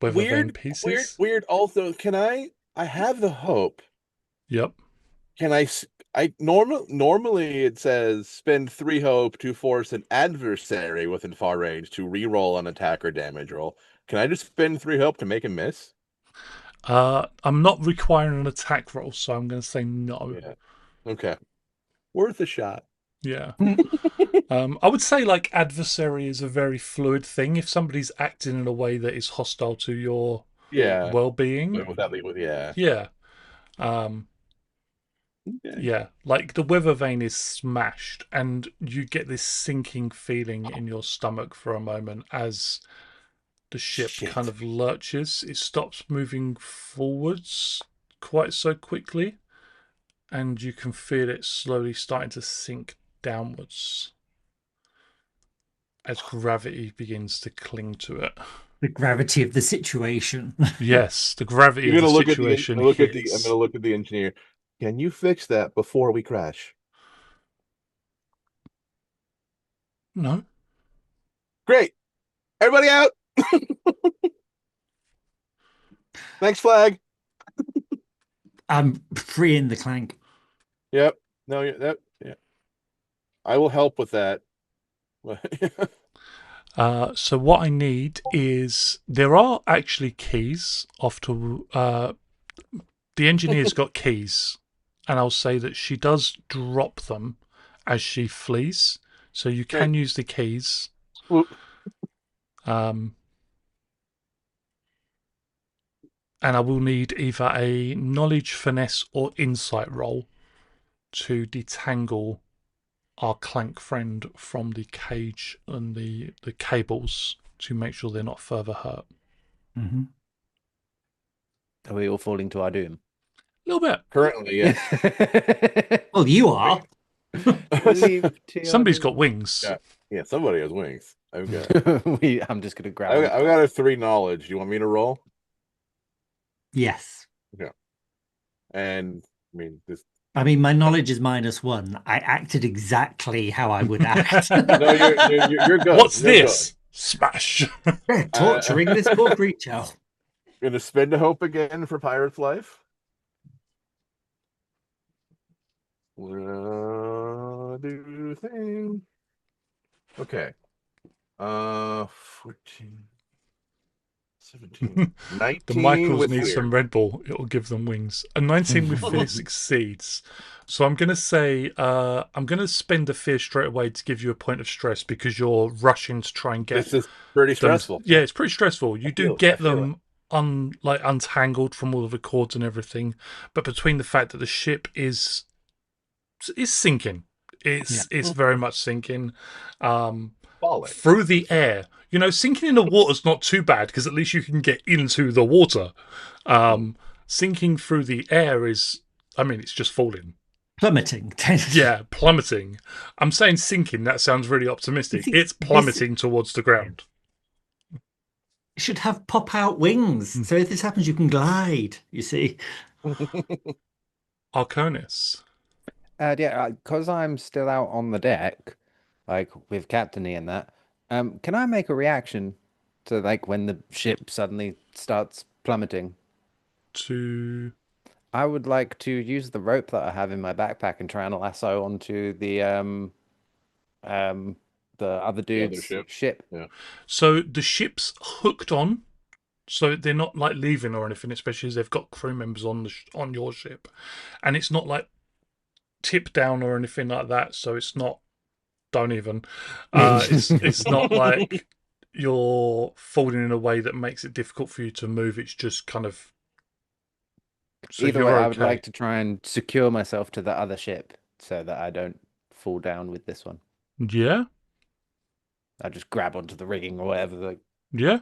weather vane pieces. Weird. Also, can I have the hope. Yep. Can normally it says spend 3 hope to force an adversary within far range to re-roll an attack or damage roll. Can I just spend 3 hope to make him miss? I'm not requiring an attack roll, so I'm going to say no. Yeah. Okay. Worth a shot. Yeah. I would say like adversary is a very fluid thing. If somebody's acting in a way that is hostile to your Yeah. well-being, Yeah. yeah. Um, Okay. yeah, like the weather vane is smashed, and you get this sinking feeling in your stomach for a moment as the ship kind Shit. of lurches. It stops moving forwards quite so quickly, and you can feel it slowly starting to sink downwards as gravity begins to cling to it. The gravity of the situation. Yes, the gravity You're of the gonna look at the situation I'm hits. gonna look at the engineer. Can you fix that before we crash? No. Great. Everybody out. Thanks, flag. I'm freeing the clank. Yep. No, yeah. I will help with that. So what I need is there are actually keys off to the engineer's got keys, and I'll say that she does drop them as she flees, so you Great. can use the keys. Swoop. And I will need either a knowledge, finesse, or insight roll to detangle our clank friend from the cage and the cables to make sure they're not further hurt. Mm-hmm. Are we all falling to our doom? A little bit. Currently, yeah. Well, you are. Leave to your Somebody's doom. got wings. Yeah, somebody has wings. I've got I'm just gonna grab them. I've got a 3 knowledge. Do you want me to roll? Yes. Yeah. And I mean this I mean, my knowledge is -1. I acted exactly how I would act. no, you're good. What's You're this? Smash. Torturing this poor creature. Gonna spend a hope again for Pirate's Life. Do thing. Okay. 14, 17, The 19 Michaels with need fear. some Red Bull. It'll give them wings. A 19 with fear succeeds. So I'm gonna say I'm gonna spend the fear straight away to give you a point of stress because you're rushing to try and get This is pretty them. stressful. Yeah, it's pretty stressful. You do I get feel it. them untangled from all of the cords and everything, but between the fact that the ship is sinking, it's very much sinking. Falling. Through the air. You know, sinking in the water's not too bad because at least you can get into the water. Sinking through the air is, I mean, it's just falling. Plummeting. Yeah, plummeting. I'm saying sinking, that sounds really optimistic. See, It's this plummeting towards the ground. should have pop-out wings. So if this happens, you can glide, you see. Arconis. Yeah, because I'm still out on the deck, like with Captainy and that. Can I make a reaction to like when the ship suddenly starts plummeting? To I would like to use the rope that I have in my backpack and try and lasso onto um the other The other dude's ship. ship. Yeah. So the ship's hooked on, so they're not like leaving or anything, especially as they've got crew members on on your ship, and it's not like tipped down or anything like that. So it's not. Don't even. It's not like you're falling in a way that makes it difficult for you to move. It's just kind of so Either way, you're I would like okay. to try and secure myself to the other ship so that I don't fall down with this one. Yeah, I just grab onto the rigging or whatever. yeah.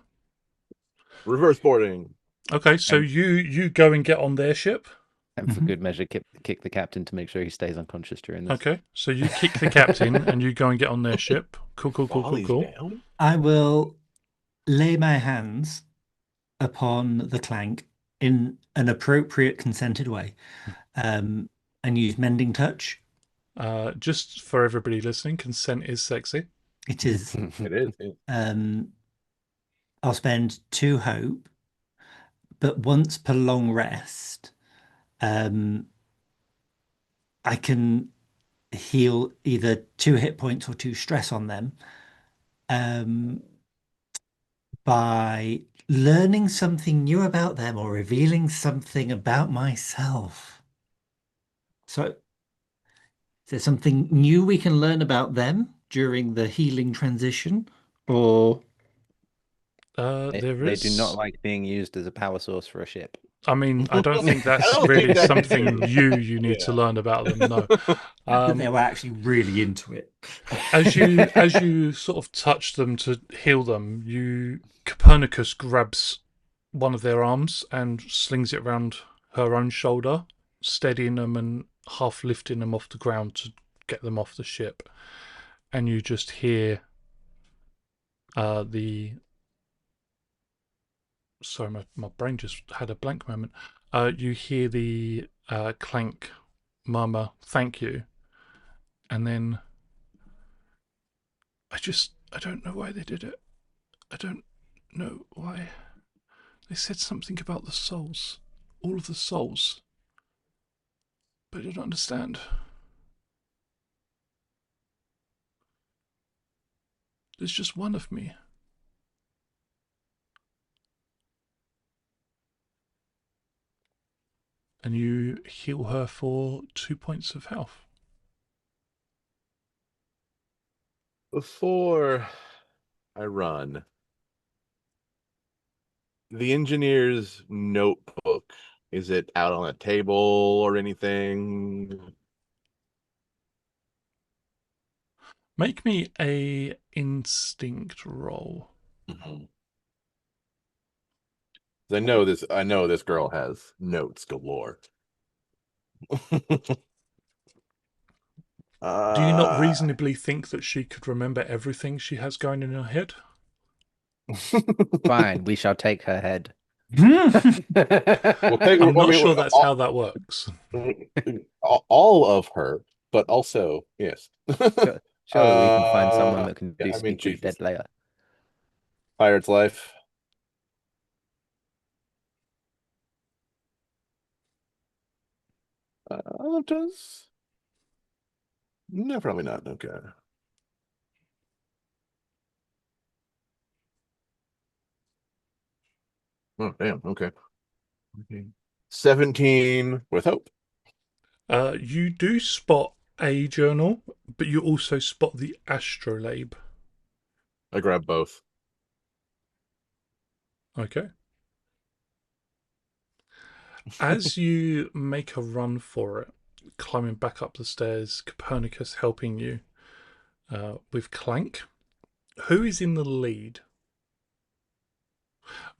Reverse boarding. Okay, so And you go and get on their ship. and for good measure, kick the captain to make sure he stays unconscious during this. Okay, so you kick the captain and you go and get on their ship. Cool, cool, cool, While cool, he's cool. down. I will lay my hands upon the clank in an appropriate consented way, um, and use mending touch. Just for everybody listening, consent is sexy. It is. It is. Yeah. Um, I'll spend 2 hope, but once per long rest, um, I can heal either 2 hit points or 2 stress on them, um, by learning something new about them or revealing something about myself. So, is there something new we can learn about them during the healing transition? Or There They do not is. like being used as a power source for a ship. I mean, I don't think I that's don't think really that is something true. you need to Yeah. learn about them. No. that they were actually really into it? As you sort of touch them to heal them, Copernicus grabs one of their arms and slings it around her own shoulder, steadying them and half lifting them off the ground to get them off the ship. And you just hear the sorry, my brain just had a blank moment. You hear the clank murmur, "Thank you," and then I don't know why they did it. I don't know why. They said something about the souls. All of the souls. But I don't understand. There's just one of me. And you heal her for 2 points of health. Before I run, the engineer's notebook, is it out on a table or anything? Make me a instinct roll. Mhm. I know this girl has notes galore. Do you not uh reasonably think that she could remember everything she has going in her head? Fine, we shall take her head. we'll take I'm I not mean sure that's how that works. all of her, but also yes. Surely we can find someone that can Yeah, do I mean speak with dead Jesus. later. Pirate's life. Does no, probably not. Okay. Oh, damn. Okay. 17 with hope. You do spot a journal, but you also spot the astrolabe. I grab both. Okay. As you make a run for it, climbing back up the stairs, Copernicus helping you with Clank. Who is in the lead?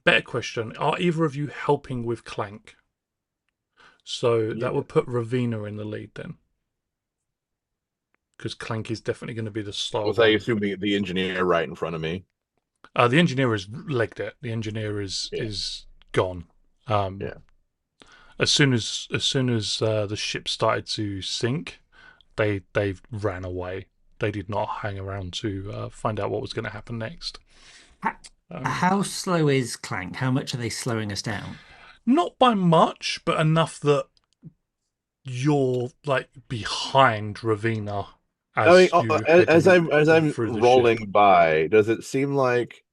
Better question, are either of you helping with Clank? So Yeah. that would put Ravina in the lead then. Because Clank is definitely going to be the star Was I one. assuming the engineer right in front of me? The engineer has legged it. The engineer Yeah. is gone. Yeah. As soon as the ship started to sink, they ran away. They did not hang around to find out what was going to happen next. How, Um, how slow is Clank? How much are they slowing us down? Not by much, but enough that you're like behind Ravina I mean, as you heading as I'm through the ship. rolling by, does it seem like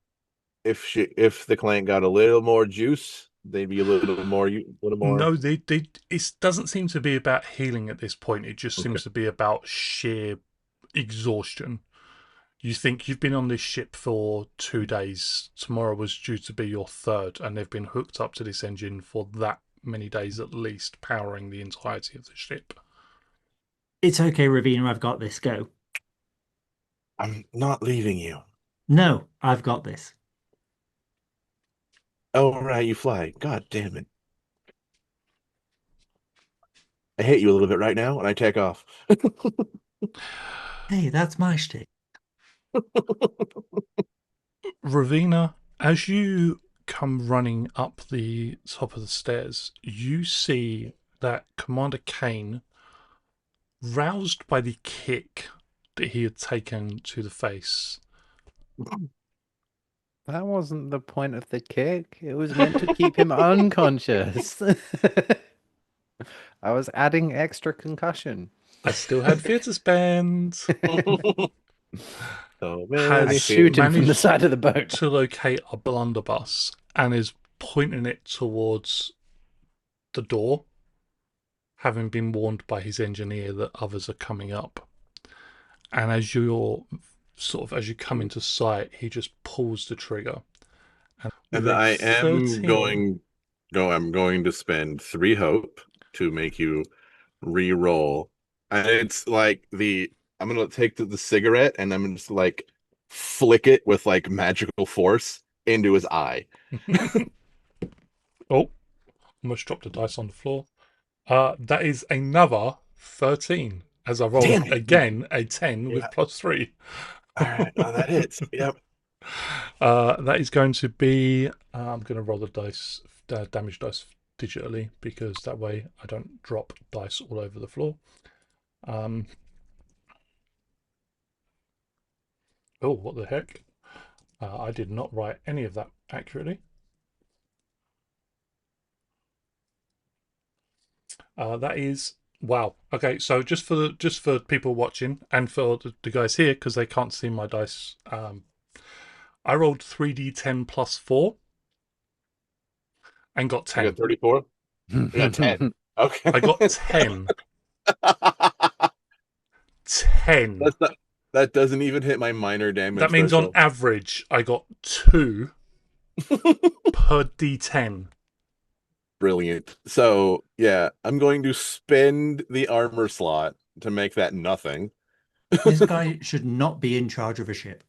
if the clank got a little more juice, they'd be a little more. No, it doesn't seem to be about healing at this point. It just Okay. seems to be about sheer exhaustion. You think you've been on this ship for 2 days. Tomorrow was due to be your third, and they've been hooked up to this engine for that many days at least, powering the entirety of the ship. It's okay, Ravina, I've got this. Go. I'm not leaving you. No, I've got this. Oh, right, you fly. God damn it. I hate you a little bit right now, and I take off. Hey, that's my shtick. Ravina, as you come running up the top of the stairs, you see that Commander Kane, roused by the kick that he had taken to the face. That wasn't the point of the kick. It was meant to keep him unconscious. I was adding extra concussion. I still had fear to spend. So I many Has shoot him from the managed side of the boat. to locate a blunderbuss and is pointing it towards the door, having been warned by his engineer that others are coming up. And as you come into sight, he just pulls the trigger. And with And a I am 13, I'm going to spend 3 hope to make you re-roll. And it's like I'm gonna take the cigarette and I'm just like flick it with like magical force into his eye. oh, almost dropped a dice on the floor. That is another 13. As I roll Damn it. again a 10 Yeah. with +3. All right. Oh, that hits. Yep. That is going to be. I'm going to roll the dice, damage dice digitally because that way I don't drop dice all over the floor. Oh, what the heck? I did not write any of that accurately. That is wow. Okay, so just for people watching and for the guys here because they can't see my dice. I rolled 3d10 plus 4 and got You 10. got 34? You got 10. Okay. I got 10. 10. That's not, that doesn't even hit my minor That damage means on threshold. average I got 2 per d10. Brilliant. So, yeah, I'm going to spend the armor slot to make that nothing. This guy should not be in charge of a ship.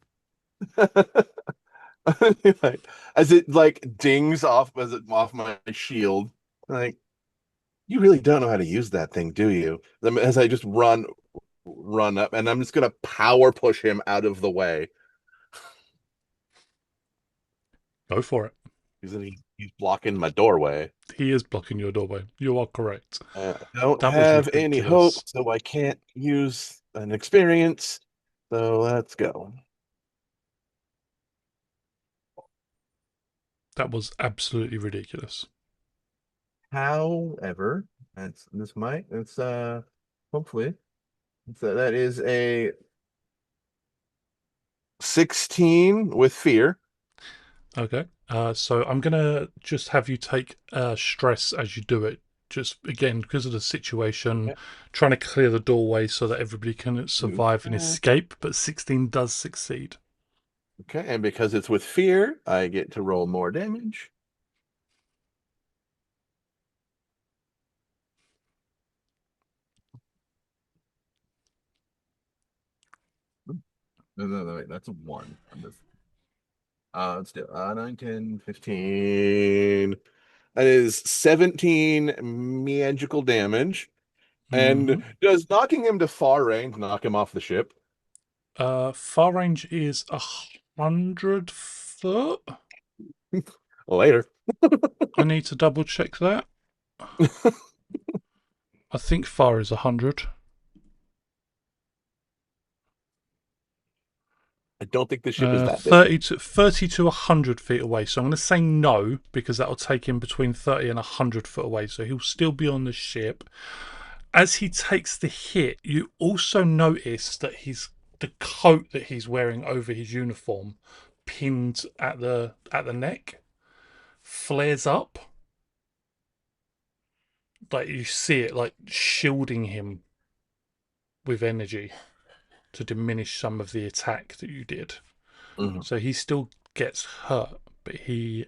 Like, as it like dings off off my shield, like you really don't know how to use that thing, do you? As I just run up, and I'm just gonna power push him out of the way. Go for it. He's blocking my doorway. He is blocking your doorway. You are correct. I don't That was have any hope, ridiculous. so I can't use an experience. So let's go. That was absolutely ridiculous. However, it's hopefully that is a 16 with fear. Okay. So I'm gonna just have you take stress as you do it. Just again because of the situation, Yeah. trying to clear the doorway so that everybody can survive and Okay. escape. But 16 does succeed. Okay, and because it's with fear, I get to roll more damage. No, wait, that's a one on this. Let's do 9, 10, 15. That is 17 magical damage. And Hmm. does knocking him to far range knock him off the ship? Far range is 100 foot. Later. I need to double check that. I think far is 100. I don't think the ship is that big. 30 to 100 feet away. So I'm going to say no because that'll take him between 30 and 100 foot away. So he'll still be on the ship. As he takes the hit, you also notice that the coat that he's wearing over his uniform, pinned at the neck, flares up. Like you see it, like shielding him with energy to diminish some of the attack that you did. Mhm. So he still gets hurt, but he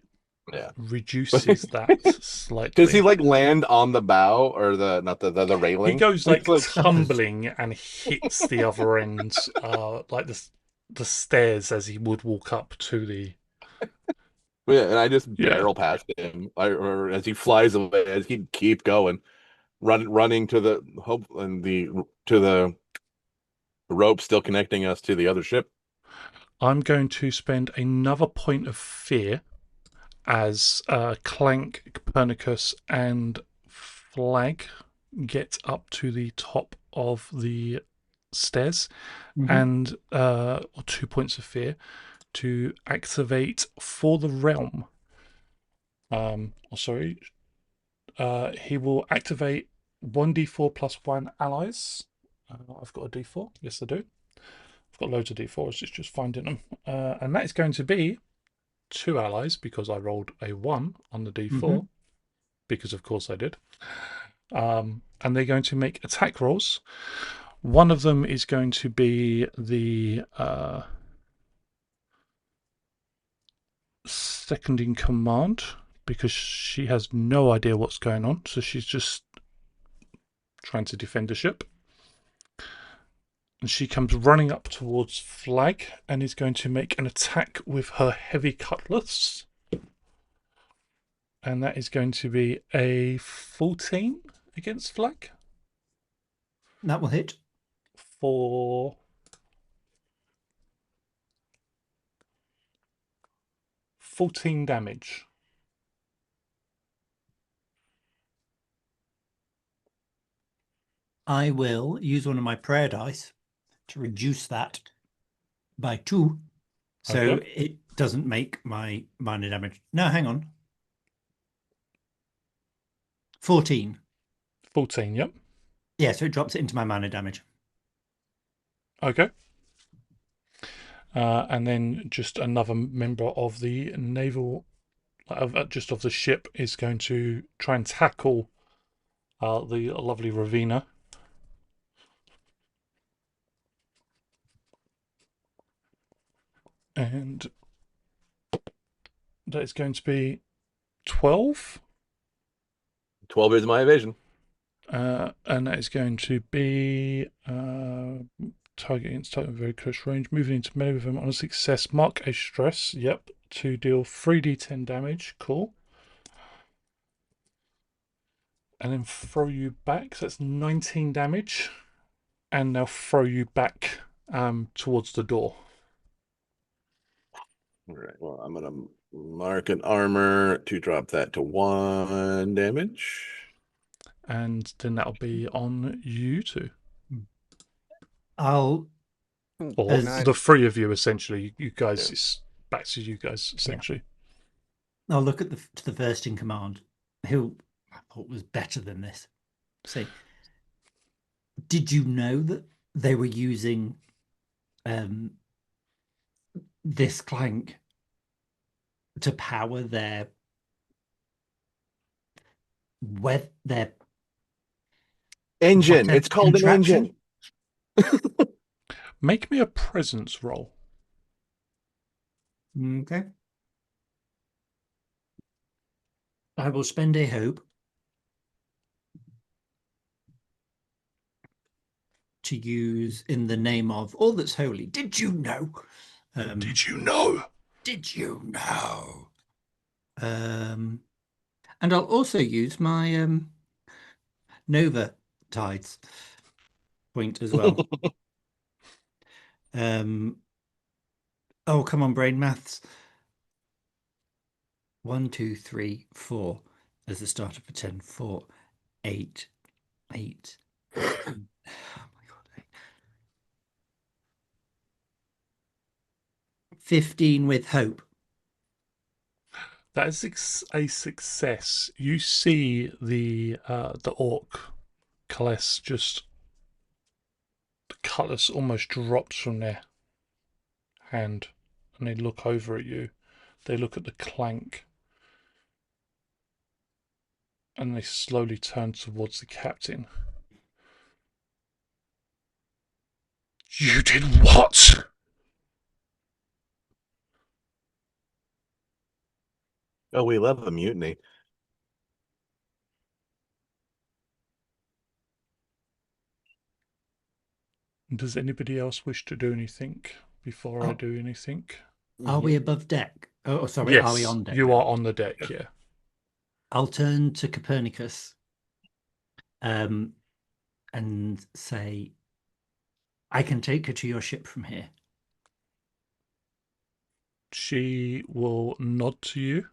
Yeah. reduces that Does he slightly. like land on the bow or the not the He railing? goes It's like like tumbling and hits the other end, like the stairs as he would walk up to the. yeah, and I just Yeah, barrel past him, or as he flies away, as he keep going, running to the hope and the to the rope still connecting us to the other ship. I'm going to spend another point of fear as Clank, Copernicus, and Flag get up to the top of the stairs, Mhm. and or 2 points of fear to activate for the realm. Sorry, he will activate 1d4 plus 1 allies. I've got a d4. Yes, I do. I've got loads of d4s. It's just finding them. And that is going to be 2 allies because I rolled a 1 on the d4. Mhm. Because, of course, I did. And they're going to make attack rolls. One of them is going to be the second in command because she has no idea what's going on. So she's just trying to defend the ship. And she comes running up towards Flag and is going to make an attack with her heavy cutlass. And that is going to be a 14 against Flag That will hit. for 14 damage. I will use one of my prayer dice to reduce that by 2, so Okay. it doesn't make my minor damage. No, hang on. 14. 14, yep. Yeah, so it drops it into my minor damage. Okay. And then just another member of the naval, just of the ship, is going to try and tackle the lovely Ravina. And that is going to be 12. 12 is my evasion. And that is going to be target against target very close range. Moving into melee with him on a success. Mark a stress. Yep. To deal 3d10 damage. Cool. And then throw you back. So that's 19 damage. And they'll throw you back towards the door. All right. Well, I'm gonna mark an armor to drop that to 1 damage. And then that'll be on you two. I'll Or Can I? the three of you, essentially. You Yeah. guys, it's back to you guys, yeah. essentially. I'll look at the first in command, who I thought was better than this. Say, did you know that they were using this clank to power their Engine. whatever It's called an contraption. engine. Make me a presence roll. Okay. I will spend a hope to use in the name of all that's holy. Did you know? Did you know? Did you know? And I'll also use my Nova tides point as well. Oh, come on, brain maths. 1, 2, 3, 4 as the starter for 10. 4, 8, 8. Oh my God. 15 with hope. That is a success. You see the orc Kalles just the cutlass almost drops from their hand, and they look over at you. They look at the clank, and they slowly turn towards the captain. You did what? Oh, we love a mutiny. Does anybody else wish to do anything before I do anything? Are we above deck? Oh, sorry. Are we Yes, on deck? you now? are on the deck, yeah. I'll turn to Copernicus and say, I can take her to your ship from here. She will nod to you,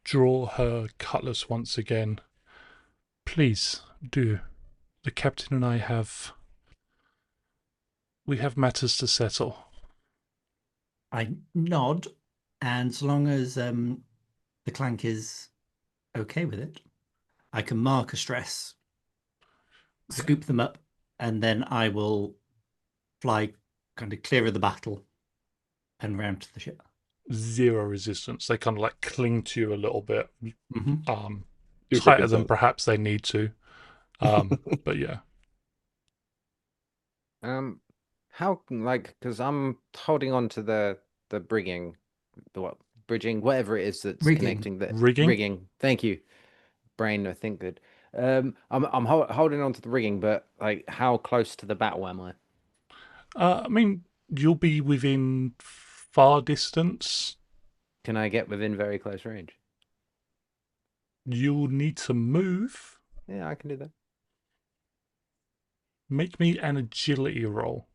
draw her cutlass once again. Please do. The captain and I have matters to settle. I nod, and so long as the clank is okay with it, I can mark a stress, scoop them up, and then I will fly kind of clear of the battle and round to the ship. Zero resistance. They kind of like cling to you a little bit, Super tighter than consent. perhaps they need to. But yeah. How like because I'm holding on to the bridging, whatever it is that's Rigging. connecting the Rigging? rigging. Thank you, brain. I think good. I'm holding on to the rigging, but like, how close to the battle am I? I mean, you'll be within far distance. Can I get within very close range? You'll need to move. Yeah, I can do that. Make me an agility roll.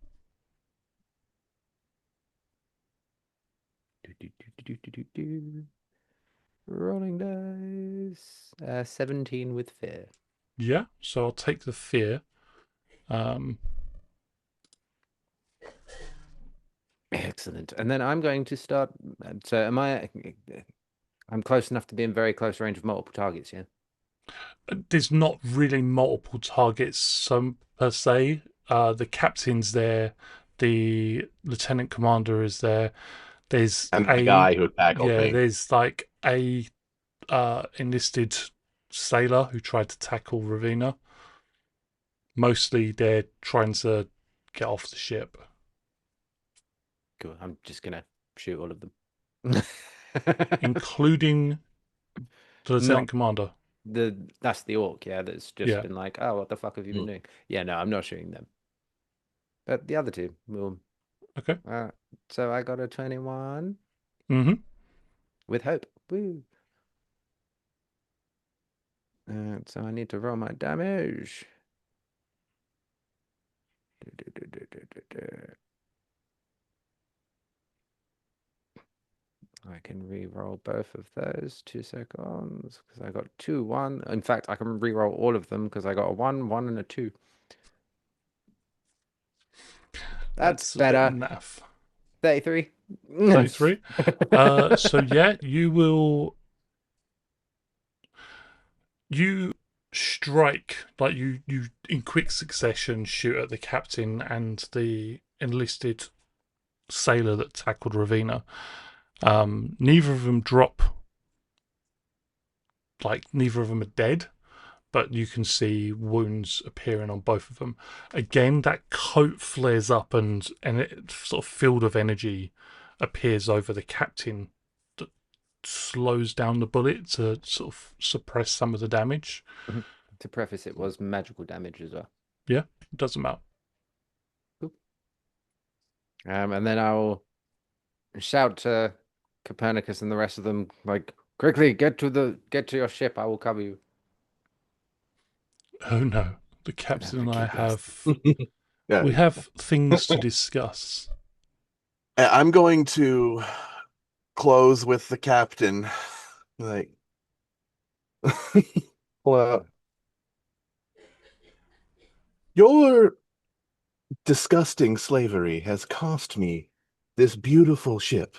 Rolling dice. 17 with fear. Yeah, so I'll take the fear. Excellent. And then I'm going to start. So am I? I'm close enough to be in very close range of multiple targets. Yeah. There's not really multiple targets per se. The captain's there, the lieutenant commander is there. There's And the guy who tackled me. there's like a enlisted sailor who tried to tackle Ravina. Mostly they're trying to get off the ship. Cool. I'm just gonna shoot all of them. Including the lieutenant Not commander. that's the orc, yeah, that's just Yeah. been like, oh, what the fuck have you been doing? Yeah, no, I'm not shooting them. But the other two will. Okay. So I got a 21 Mm-hmm. with hope. Woo. So I need to roll my damage. I can re-roll both of those. 2 seconds, because I got 2, 1. In fact, I can re-roll all of them because I got a 1, 1, and a 2. That's better. Naff. 33. 33. So yeah, you strike, like you in quick succession shoot at the captain and the enlisted sailor that tackled Ravina. Neither of them drop, like neither of them are dead, but you can see wounds appearing on both of them. Again, that coat flares up and it sort of field of energy appears over the captain that slows down the bullet to sort of suppress some of the damage. To preface, it was magical damage as well. Yeah, it doesn't matter. Cool. And then I'll shout to Copernicus and the rest of them, like, quickly get to your ship. I will cover you. Oh no, the captain and I have Yeah. we have things to discuss. I'm going to close with the captain. Like, well, your disgusting slavery has cost me this beautiful ship.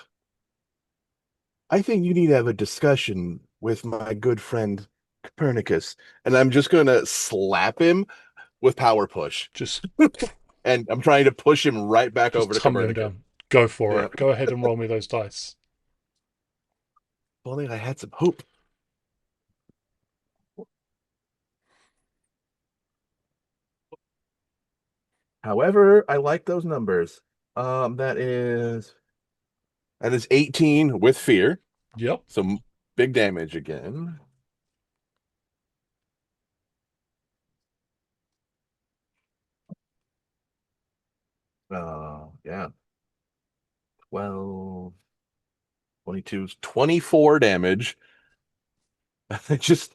I think you need to have a discussion with my good friend Copernicus. And I'm just going to slap him with power push. Just And I'm trying to push him right back over to tumble him Copernicus. down. Go for Yeah. it. Go ahead and roll me those dice. If only I had some hope. However, I like those numbers. That is 18 with fear. Yep. So big damage again. Yeah. 12, 22, 24 damage. It just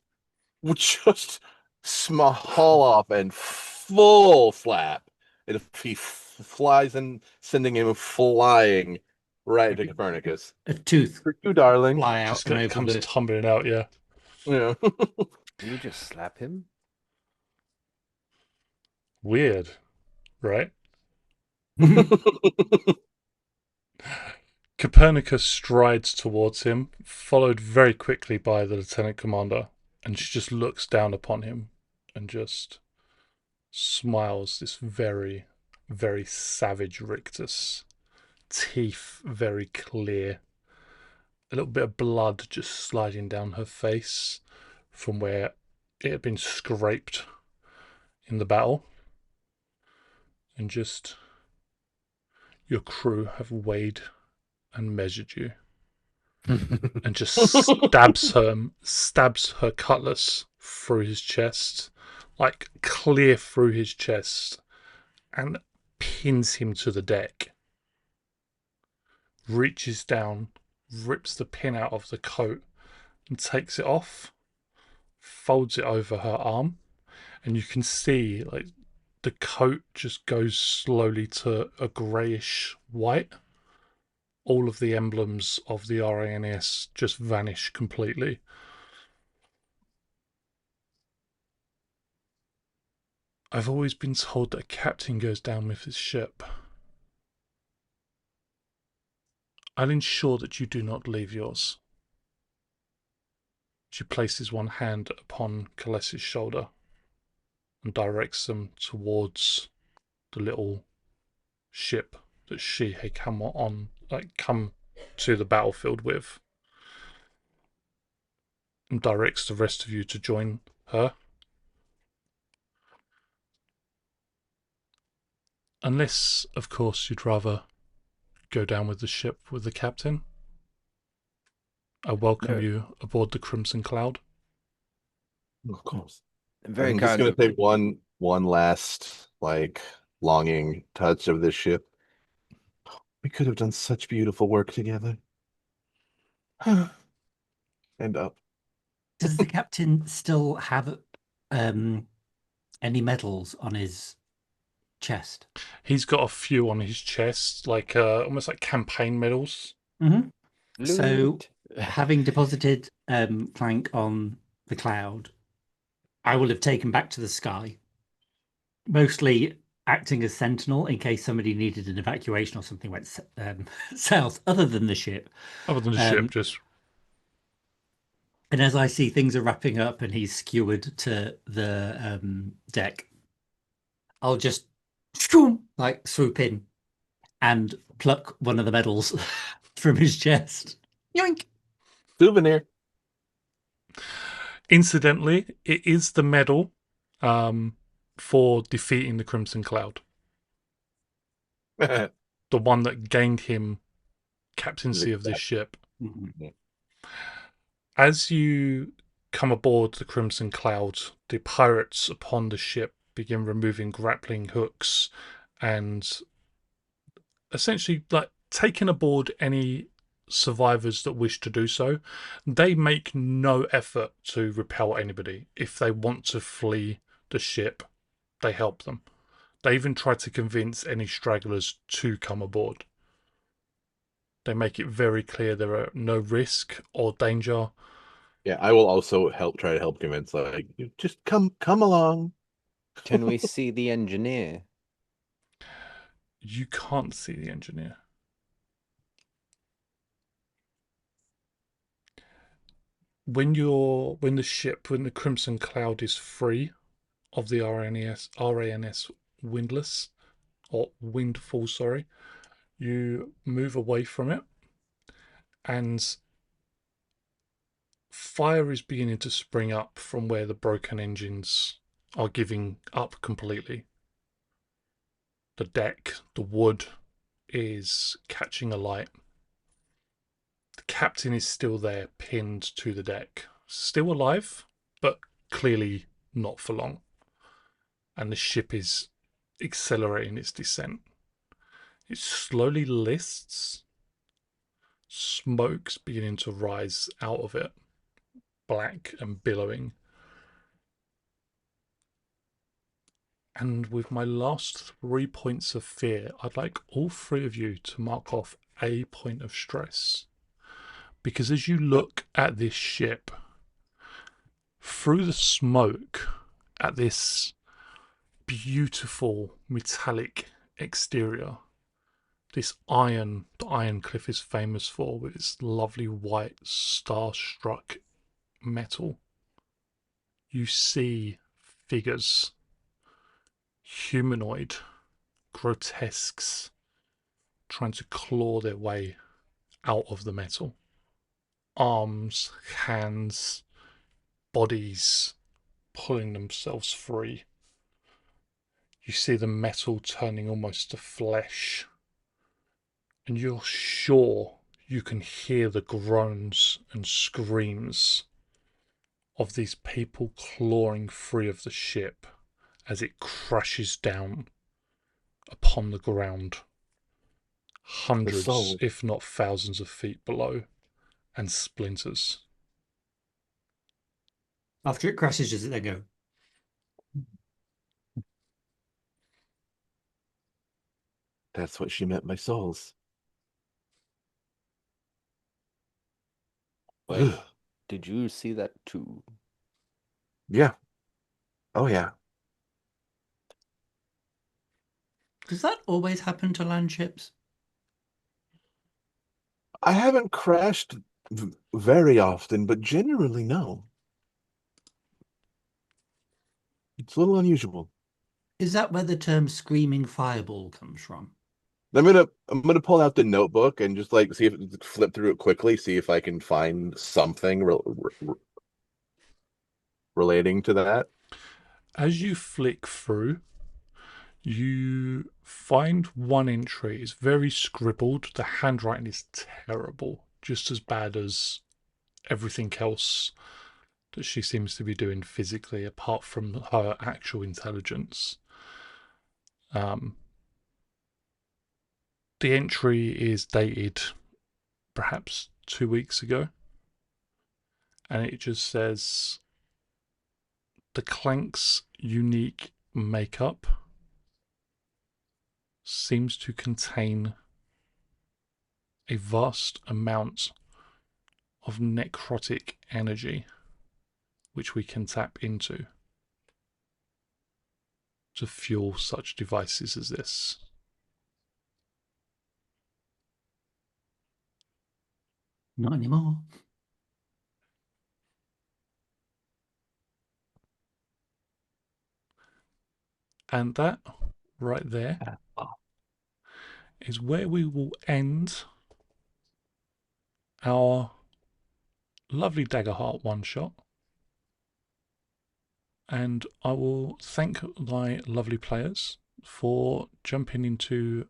haul off and full slap. And if he flies and sending him flying right to Copernicus. A tooth For you, darling. fly out Just from over comes the. tumbling out, yeah. Yeah. You just slap him. Weird, right? Copernicus strides towards him, followed very quickly by the lieutenant commander, and she just looks down upon him and just smiles this very, very savage rictus. Teeth very clear. A little bit of blood just sliding down her face from where it had been scraped in the battle. And just, your crew have weighed and measured you. And just stabs her cutlass through his chest, like clear through his chest, and pins him to the deck. Reaches down, rips the pin out of the coat, and takes it off, folds it over her arm, and you can see like the coat just goes slowly to a greyish white. All of the emblems of the RANS just vanish completely. I've always been told that a captain goes down with his ship. I'll ensure that you do not leave yours. She places one hand upon Kales's shoulder and directs them towards the little ship that she had come to the battlefield with, and directs the rest of you to join her. Unless, of course, you'd rather go down with the ship with the captain. I welcome you aboard the Crimson Cloud. Of course. Very I'm kind. just gonna take one last longing touch of this ship. We could have done such beautiful work together. And up. Does the captain still have any medals on his chest? He's got a few on his chest, almost like campaign medals. Mm-hmm. So, having deposited Clank on the cloud, I will have taken back to the sky, mostly acting as sentinel in case somebody needed an evacuation or something went south, other than the ship. Other than the ship, just. And as I see things are wrapping up and he's skewered to the deck, I'll just swoop in and pluck one of the medals from his chest. Yoink! Souvenir. Incidentally, it is the medal for defeating the Crimson Cloud. The one that gained him captaincy of this ship. Mhm. As you come aboard the Crimson Cloud, the pirates upon the ship begin removing grappling hooks and essentially like taking aboard any survivors that wish to do so. They make no effort to repel anybody. If they want to flee the ship, they help them. They even try to convince any stragglers to come aboard. They make it very clear there are no risk or danger. Yeah, I will also try to help convince, like, just come along. Can we see the engineer? You can't see the engineer. When the Crimson Cloud is free of the RANS windlass or windfall, sorry, you move away from it, and fire is beginning to spring up from where the broken engines are giving up completely. The deck, the wood is catching alight. The captain is still there, pinned to the deck, still alive, but clearly not for long. And the ship is accelerating its descent. It slowly lists, smoke's beginning to rise out of it, black and billowing. And with my last 3 points of fear, I'd like all three of you to mark off a point of stress. Because as you look at this ship, through the smoke, at this beautiful metallic exterior, this iron, the Iron Cliff is famous for, with its lovely white star-struck metal, you see figures, humanoid, grotesques, trying to claw their way out of the metal. Arms, hands, bodies pulling themselves free. You see the metal turning almost to flesh, and you're sure you can hear the groans and screams of these people clawing free of the ship as it crashes down upon the ground, hundreds, soul. if not thousands of feet below, and splinters. After it crashes, does it then go? That's what she meant by souls. Wait, Ugh. did you see that too? Yeah. Oh, yeah. Does that always happen to land ships? I haven't crashed very often, but generally, no. It's a little unusual. Is that where the term screaming fireball comes from? I'm gonna pull out the notebook and just like see if flip through it quickly, see if I can find something relating to that. As you flick through, you find one entry. It's very scribbled. The handwriting is terrible, just as bad as everything else that she seems to be doing physically, apart from her actual intelligence. Um, the entry is dated perhaps 2 weeks ago, and it just says the Clank's unique makeup seems to contain a vast amount of necrotic energy which we can tap into to fuel such devices as this. Not anymore. And that right there is where we will end our lovely Daggerheart one shot. And I will thank my lovely players for jumping into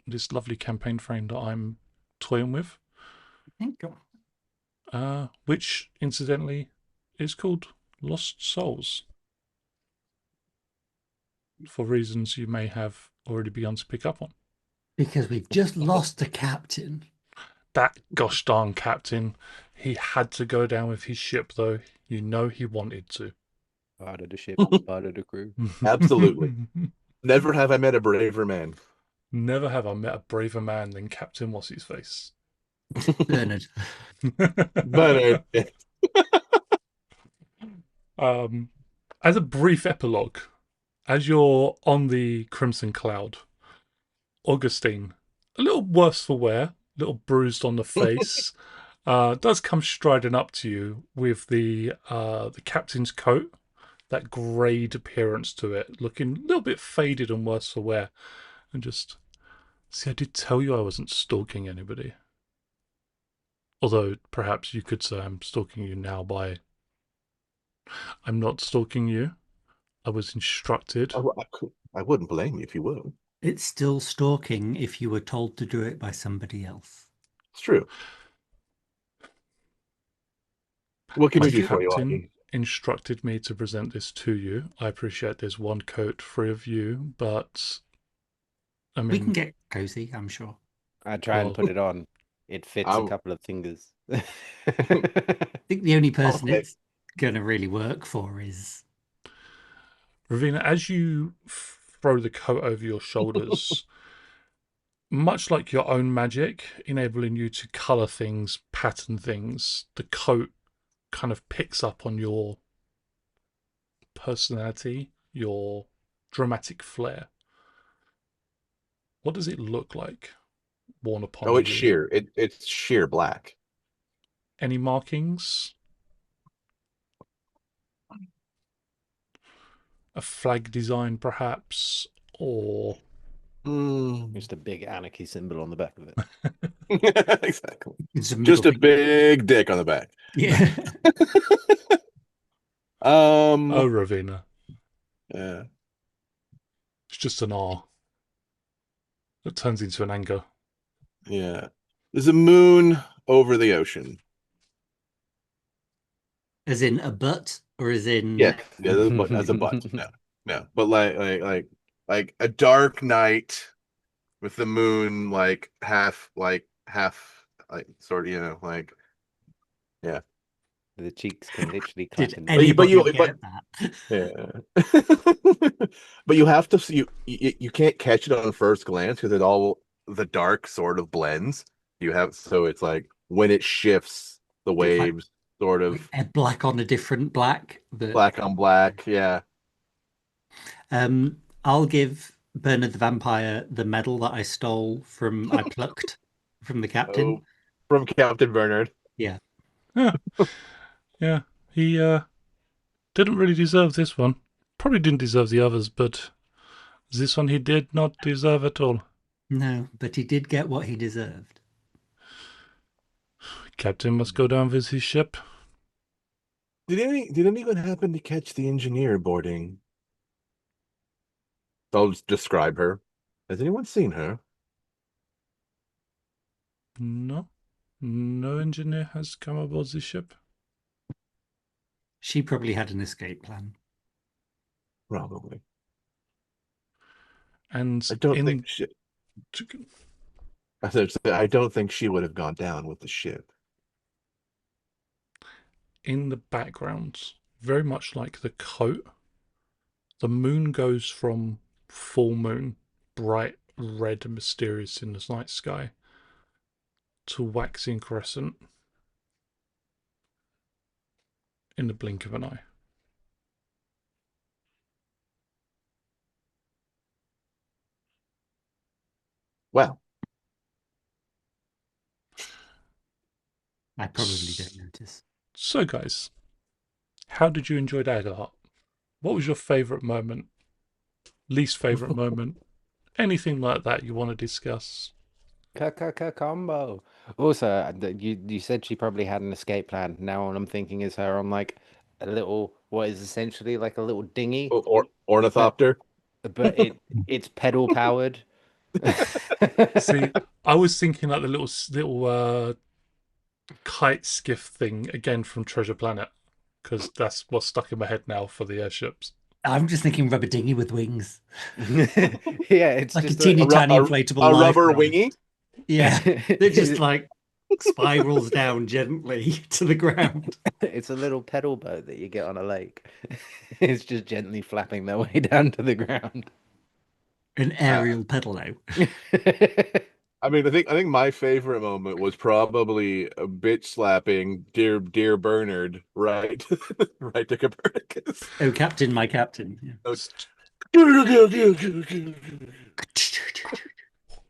this lovely campaign frame that I'm toying with, Thank you. which incidentally is called Lost Souls, for reasons you may have already begun to pick up on. Because we've just lost a captain. That gosh darn captain, he had to go down with his ship, though. You know he wanted to. Part of the ship, part of the crew. Absolutely. Never have I met a braver man. Never have I met a braver man than Captain What's His Face. Bernard. But As a brief epilogue, as you're on the Crimson Cloud, Augustine, a little worse for wear, a little bruised on the face, does come striding up to you with the captain's coat, that greyed appearance to it, looking a little bit faded and worse for wear, and just, see, I did tell you I wasn't stalking anybody. Although perhaps you could say I'm stalking you now by, I'm not stalking you. I was instructed. I wouldn't blame you if you would. It's still stalking if you were told to do it by somebody else. It's true. What can My we do for you, captain Aki? instructed me to present this to you. I appreciate there's one coat free of you, but I We can mean, get cozy, I'm sure. I try and Well- put it on. It fits a I'll- couple of fingers. I think the only person Okay. it's going to really work for is Ravina, as you throw the coat over your shoulders, much like your own magic, enabling you to colour things, pattern things, the coat kind of picks up on your personality, your dramatic flair. What does it look like worn upon Oh, you? it's sheer. It's sheer black. Any markings? A flag design, perhaps? Or Just a big anarchy symbol on the back of it. Exactly. it's a Just a middle big dick on the back. yeah. oh, Ravina, Yeah. it's just an R that turns into an anger. Yeah. There's a moon over the ocean. As in a butt or as in Yeah, there's a butt, as a butt. No. But like a dark night with the moon like half like sort of, like yeah. The cheeks can literally did clap in anybody you- get that? Yeah. But you have to you can't catch it on first glance because the dark sort of blends. So it's like when it shifts, the It's like- waves sort of A black on a different black. But black on black. Yeah. I'll give Bernard the Vampire the medal that I plucked from the captain. Oh, from Captain Bernard. Yeah. Yeah, he didn't really deserve this one. Probably didn't deserve the others, but this one he did not deserve at all. No, but he did get what he deserved. Captain must go down with his ship. Did anyone happen to catch the engineer boarding? I'll just describe her. Has anyone seen her? No, no engineer has come aboard the ship. She probably had an escape plan. Probably. And I don't think I don't think she would have gone down with the ship. in the background, very much like the coat, the moon goes from full moon, bright red and mysterious in the night sky, to waxing crescent in the blink of an eye. Well, I probably don't notice. So, guys, how did you enjoy Daggerheart? What was your favourite moment? Least favourite moment? Anything like that you want to discuss? Combo. Also, you said she probably had an escape plan. Now all I'm thinking is her on like a little, what is essentially like a little dinghy, Or but ornithopter. it's pedal powered. See, I was thinking like the little kite skiff thing again from Treasure Planet, because that's what's stuck in my head now for the airships. I'm just thinking rubber dinghy with wings, Yeah, it's like a just teeny tiny A, inflatable a life rubber raft. wingy. Yeah, that just like spirals down gently to the ground. it's a little pedal boat that you get on a lake. It's just gently flapping their way down to the ground. An Uh, aerial pedalo. I think my favorite moment was probably a bitch slapping dear Bernard, right? Right to Copernicus. Oh, Captain, my Captain. Yeah. Oh,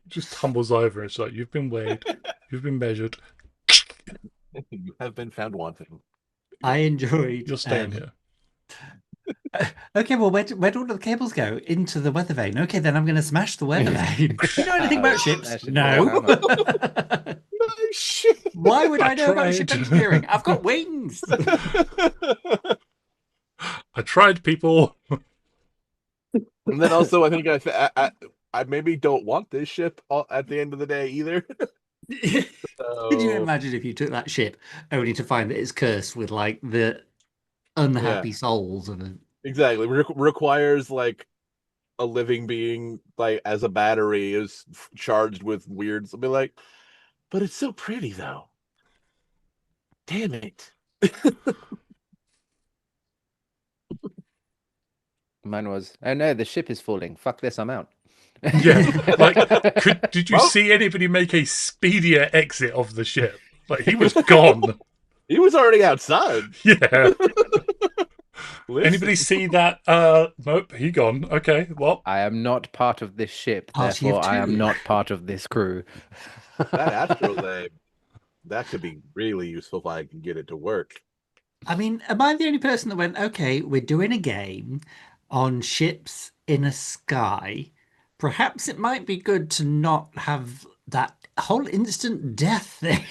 Just tumbles over. It's like, you've been weighed, you've been measured, you have been found wanting. I enjoyed. you're staying here. Okay, well, where do all the cables go? Into the weather vane. Okay, then I'm going to smash the weather vane. You know anything about ships? Smash it with a No. hammer. Oh, shit. Why would I I know about ship tried. engineering? I've got wings. I tried, people. And then also, I think I maybe don't want this ship at the end of the day either. Could you So, imagine if you took that ship only to find that it's cursed with like the yeah, unhappy souls of a exactly. Requires like a living being, like as a battery, is charged with weird. I'll be like, but it's so pretty though. Damn it. Mine was, oh no, the ship is falling. Fuck this, I'm out. Yeah, like, did you Well, see anybody make a speedier exit of the ship? Like, he was gone. he was already outside. Yeah. Listen, Anybody see that? Nope, he gone. Okay, well, I am not part of this ship, party of therefore I am two. not part of this crew. that astrolabe, that could be really useful if I can get it to work. I mean, am I the only person that went, okay, we're doing a game on ships in a sky. Perhaps it might be good to not have that whole instant death thing.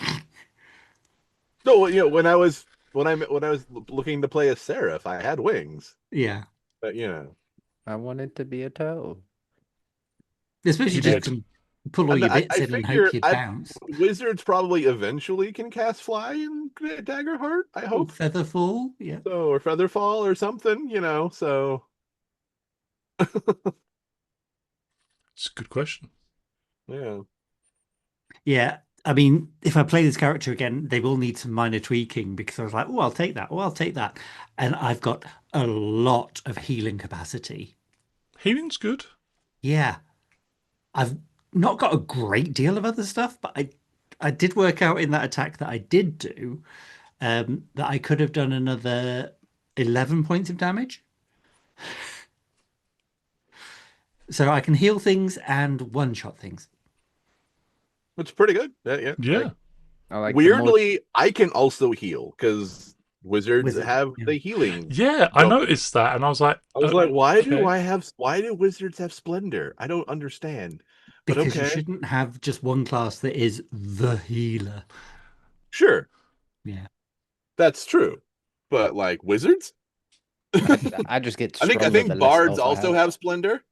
No, when I was looking to play a seraph, I had wings, Yeah. but I wanted to be a toe. I suppose you you just did. can pull all and your I, bits I in and hope figure you bounce. wizards probably eventually can cast fly in Daggerheart. I Or hope feather fall. Yeah. so, or Featherfall or something. So It's a good question. yeah. Yeah. I mean, if I play this character again, they will need some minor tweaking because I was like, oh, I'll take that. Oh, I'll take that. And I've got a lot of healing capacity. Healing's good. Yeah. I've not got a great deal of other stuff, but I did work out in that attack that I did do that I could have done another 11 points of damage. So I can heal things and one-shot things. It's pretty good. Yeah. Yeah. I like the more Weirdly, I can also heal because wizards Wizard. have Yeah. the healing. Yeah, I bonus. noticed that, and I was like, I was like, why okay. do wizards have splendor? I don't understand. But Because you okay, shouldn't have just one class that is the healer. sure, Yeah. that's true. But like wizards, I just get I think I stronger the think less bards health I also have. have splendor.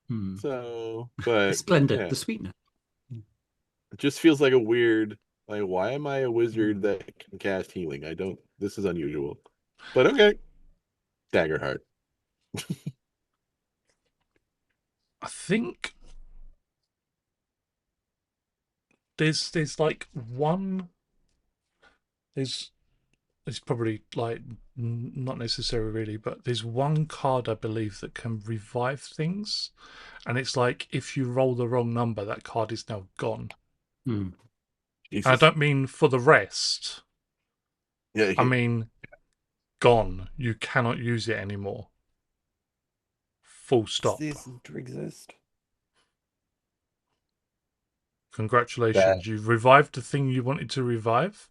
Hmm. So, The but splendor, yeah, the sweetener. it just feels like a weird. Like, why am I a wizard Hmm. that can cast healing? I don't. This is unusual. But okay, Daggerheart. I think there's like one. There's it's probably like not necessary really, but there's one card I believe that can revive things, and it's like if you roll the wrong number, that card is now gone. Hmm. And I Jesus. don't mean for the rest. Yeah. I mean gone. You cannot use it anymore. Full stop. To exist. That. Congratulations, you've revived the thing you wanted to revive.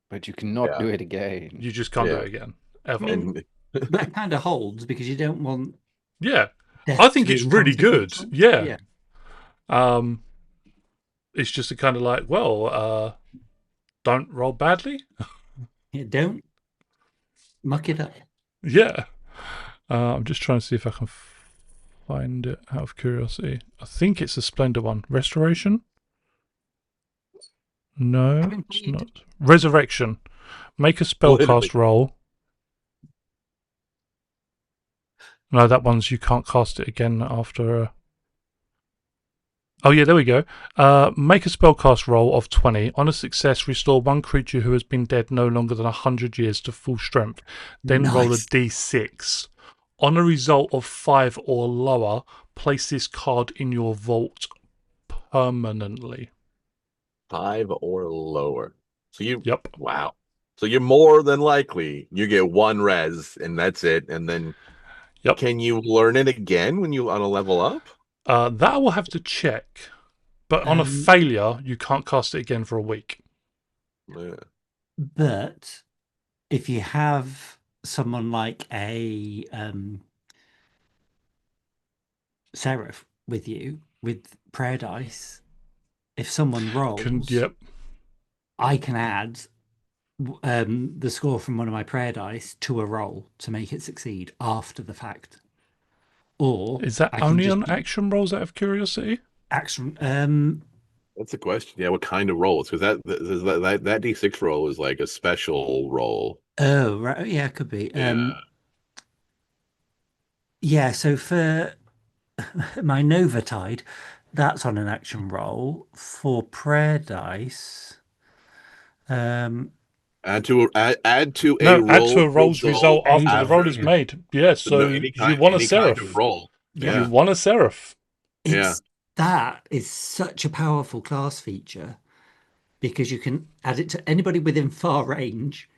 But you cannot Yeah. do it again. You just can't do Yeah. it again. I Ever. mean, And that kind of holds because you don't want Yeah. I death to think be it's really good. inconsequential. Yeah. Yeah. Um it's just a kind of like, well, don't roll badly. Yeah, don't muck it up. Yeah. I'm just trying to see if I can find it out of curiosity. I think it's a Splendor one. Restoration? No, Having it's played, not. Resurrection. Make a Literally. spellcast roll. No, that one's you can't cast it again after. Oh yeah, there we go. Make a spellcast roll of 20. On a success, restore one creature who has been dead no longer than 100 years to full strength. Then roll a nice. d6. On a result of 5 or lower, place this card in your vault permanently. 5 or lower. So Yep. wow. So you're more than likely you get one res and that's it. And then Yep. can you learn it again when you on a level up? That I will have to check. But on a Um, failure, you can't cast it again for a week. Yeah. but if you have someone like a Seraph with you with prayer dice, if someone rolls, Yep. I can add the score from one of my prayer dice to a roll to make it succeed after the fact. Or Is that I can only just on action rolls out of curiosity? action. That's the question. Yeah, what kind of rolls? Because that D6 roll is like a special roll. Oh, right. Yeah, it could be. Yeah. Yeah, so for my Novatide, that's on an action roll. For prayer dice, um, Add to a No, add to roll a roll's result result a after the roll after is roll. made. Yeah, no, so you want a any kind of Seraph. roll. Yeah. You Yeah. want a Seraph. Yeah. It's that is such a powerful class feature because you can add it to anybody within far range,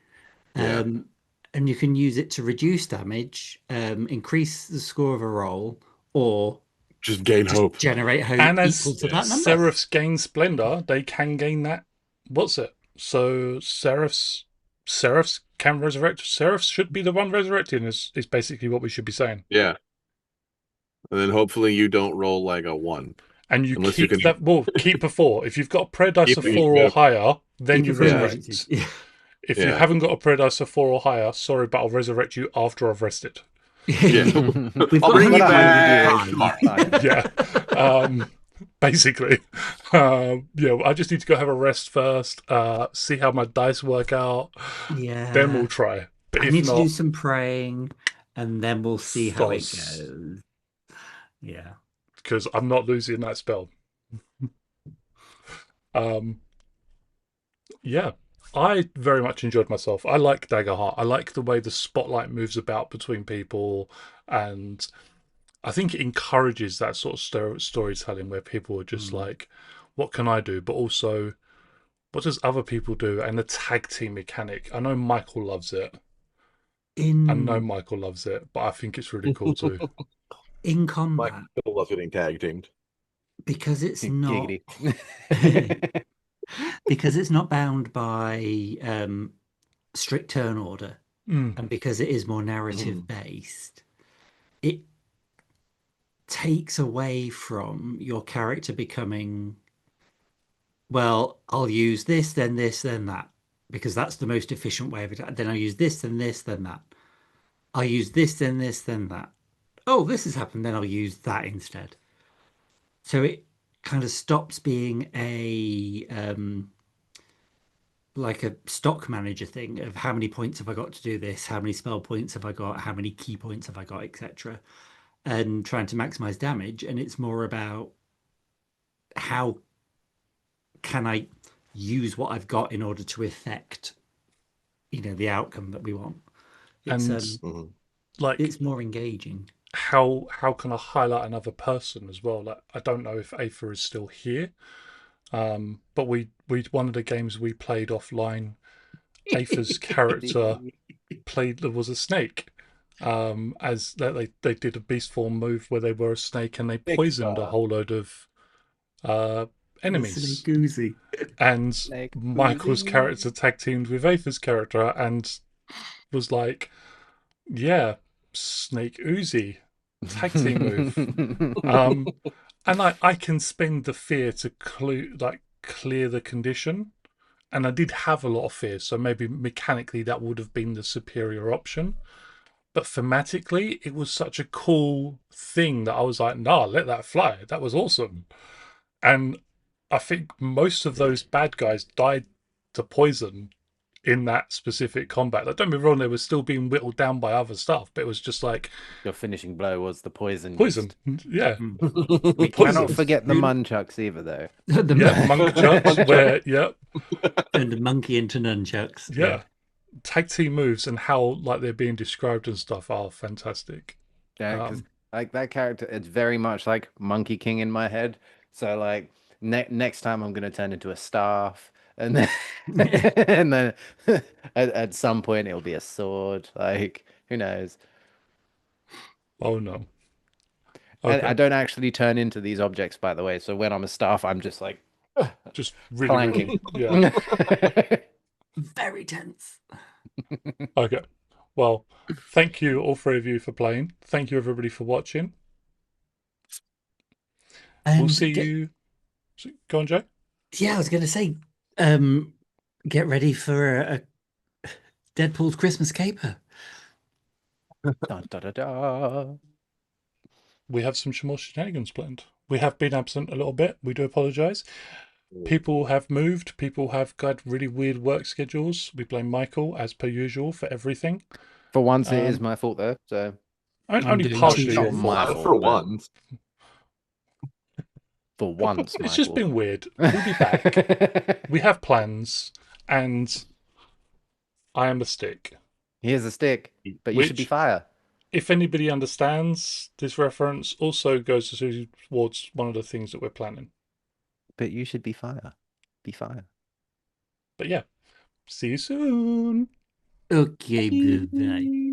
Yeah. um, and you can use it to reduce damage, increase the score of a roll, or Just gain just hope. generate hope And equal as to Yeah. that number. Seraphs gain Splendor, they can gain that. What's it? So Seraphs can resurrect. Seraphs should be the one resurrecting. Is basically what we should be saying. Yeah. And then hopefully you don't roll like a 1. And you Unless you keep can that. Well, keep a 4. If you've got a prayer dice keep of it. 4 or Yeah. higher, then Keep you it for emergencies. resurrect. Yeah. If you Yeah. haven't got a prayer dice of 4 or higher, sorry, but I'll resurrect you after I've rested. Yeah. We've I'll got bring you Hungry Mind in the back time. tomorrow. Fine. Yeah. Basically. Yeah, I just need to go have a rest first, see how my dice work out, then we'll Yeah. try. But I if need to do not, some praying and then we'll see how it Foz, goes. Yeah. because I'm not losing that spell. Um, yeah, I very much enjoyed myself. I like Daggerheart. I like the way the spotlight moves about between people, and I think it encourages that sort of storytelling where people are just Mm. like, what can I do? But also, what does other people do? And the tag team mechanic. I know Michael loves it. I know In Michael loves it, but I think it's really cool too. in Mike combat, still loves getting tag teamed. because it's not Giggity. because it's not bound by strict turn order, Mm. and because it is more narrative based, it takes away from your character becoming, well, I'll use this, then that, because that's the most efficient way of it. Then I'll use this, then that. I'll use this, then that. Oh, this has happened, then I'll use that instead. So it kind of stops being a like a stock manager thing of how many points have I got to do this, how many spell points have I got, how many key points have I got, etc. And trying to maximize damage. And it's more about how can I use what I've got in order to affect, the outcome that we want. It's And um Mhm. like, it's more engaging. how can I highlight another person as well? Like, I don't know if Aether is still here, but we one of the games we played offline, Aether's character played there was a snake. As they did a beast form move where they were a snake and they poisoned a whole load of uh, The enemies. snake oozy. And Like Michael's Uzi. character tag teamed with Aether's character and was like, "Yeah, Snake Uzi tag team move." Um, And I can spend the fear to clear the condition. And I did have a lot of fear, so maybe mechanically that would have been the superior option. But thematically, it was such a cool thing that I was like, nah, let that fly. That was awesome. And I think most of those bad guys died to poison in that specific combat. Like, don't be wrong, they were still being whittled down by other stuff, but it was just like Your finishing blow was the poison poison. used. Yeah, We poison. cannot forget the Really? munchucks either, though. The Yeah, monk chucks. Where turned a monkey into nunchucks. yeah, tag team moves and how like they're being described and stuff are fantastic. Yeah, because like that character, it's very much like Monkey King in my head. So like next time I'm gonna turn into a staff, and then and then at some point it'll be a sword. Like who knows? Oh no. And I Okay. don't actually turn into these objects, by the way. So when I'm a staff, I'm just like Just really, clanking. yeah. Very tense. Okay. Well, thank you all three of you for playing. Thank you everybody for watching. We'll And see you. Go on, Joe. yeah, I was going to say, get ready for a Deadpool's Christmas caper. Da, da, da, da. We have some more shenanigans planned. We have been absent a little bit. We do apologise. People have moved. People have got really weird work schedules. We blame Michael, as per usual, for everything. For once, it is my fault though. So Only doing partially two your things. fault. my Not fault, for but once. for once, It's just Michael. been weird. We'll be back. We have plans, and I am a stick. Here's a stick, but you should be Which, fire. if anybody understands this reference, also goes towards one of the things that we're planning. But you should be fire. Be fire. But yeah, see you soon. Okay, bye.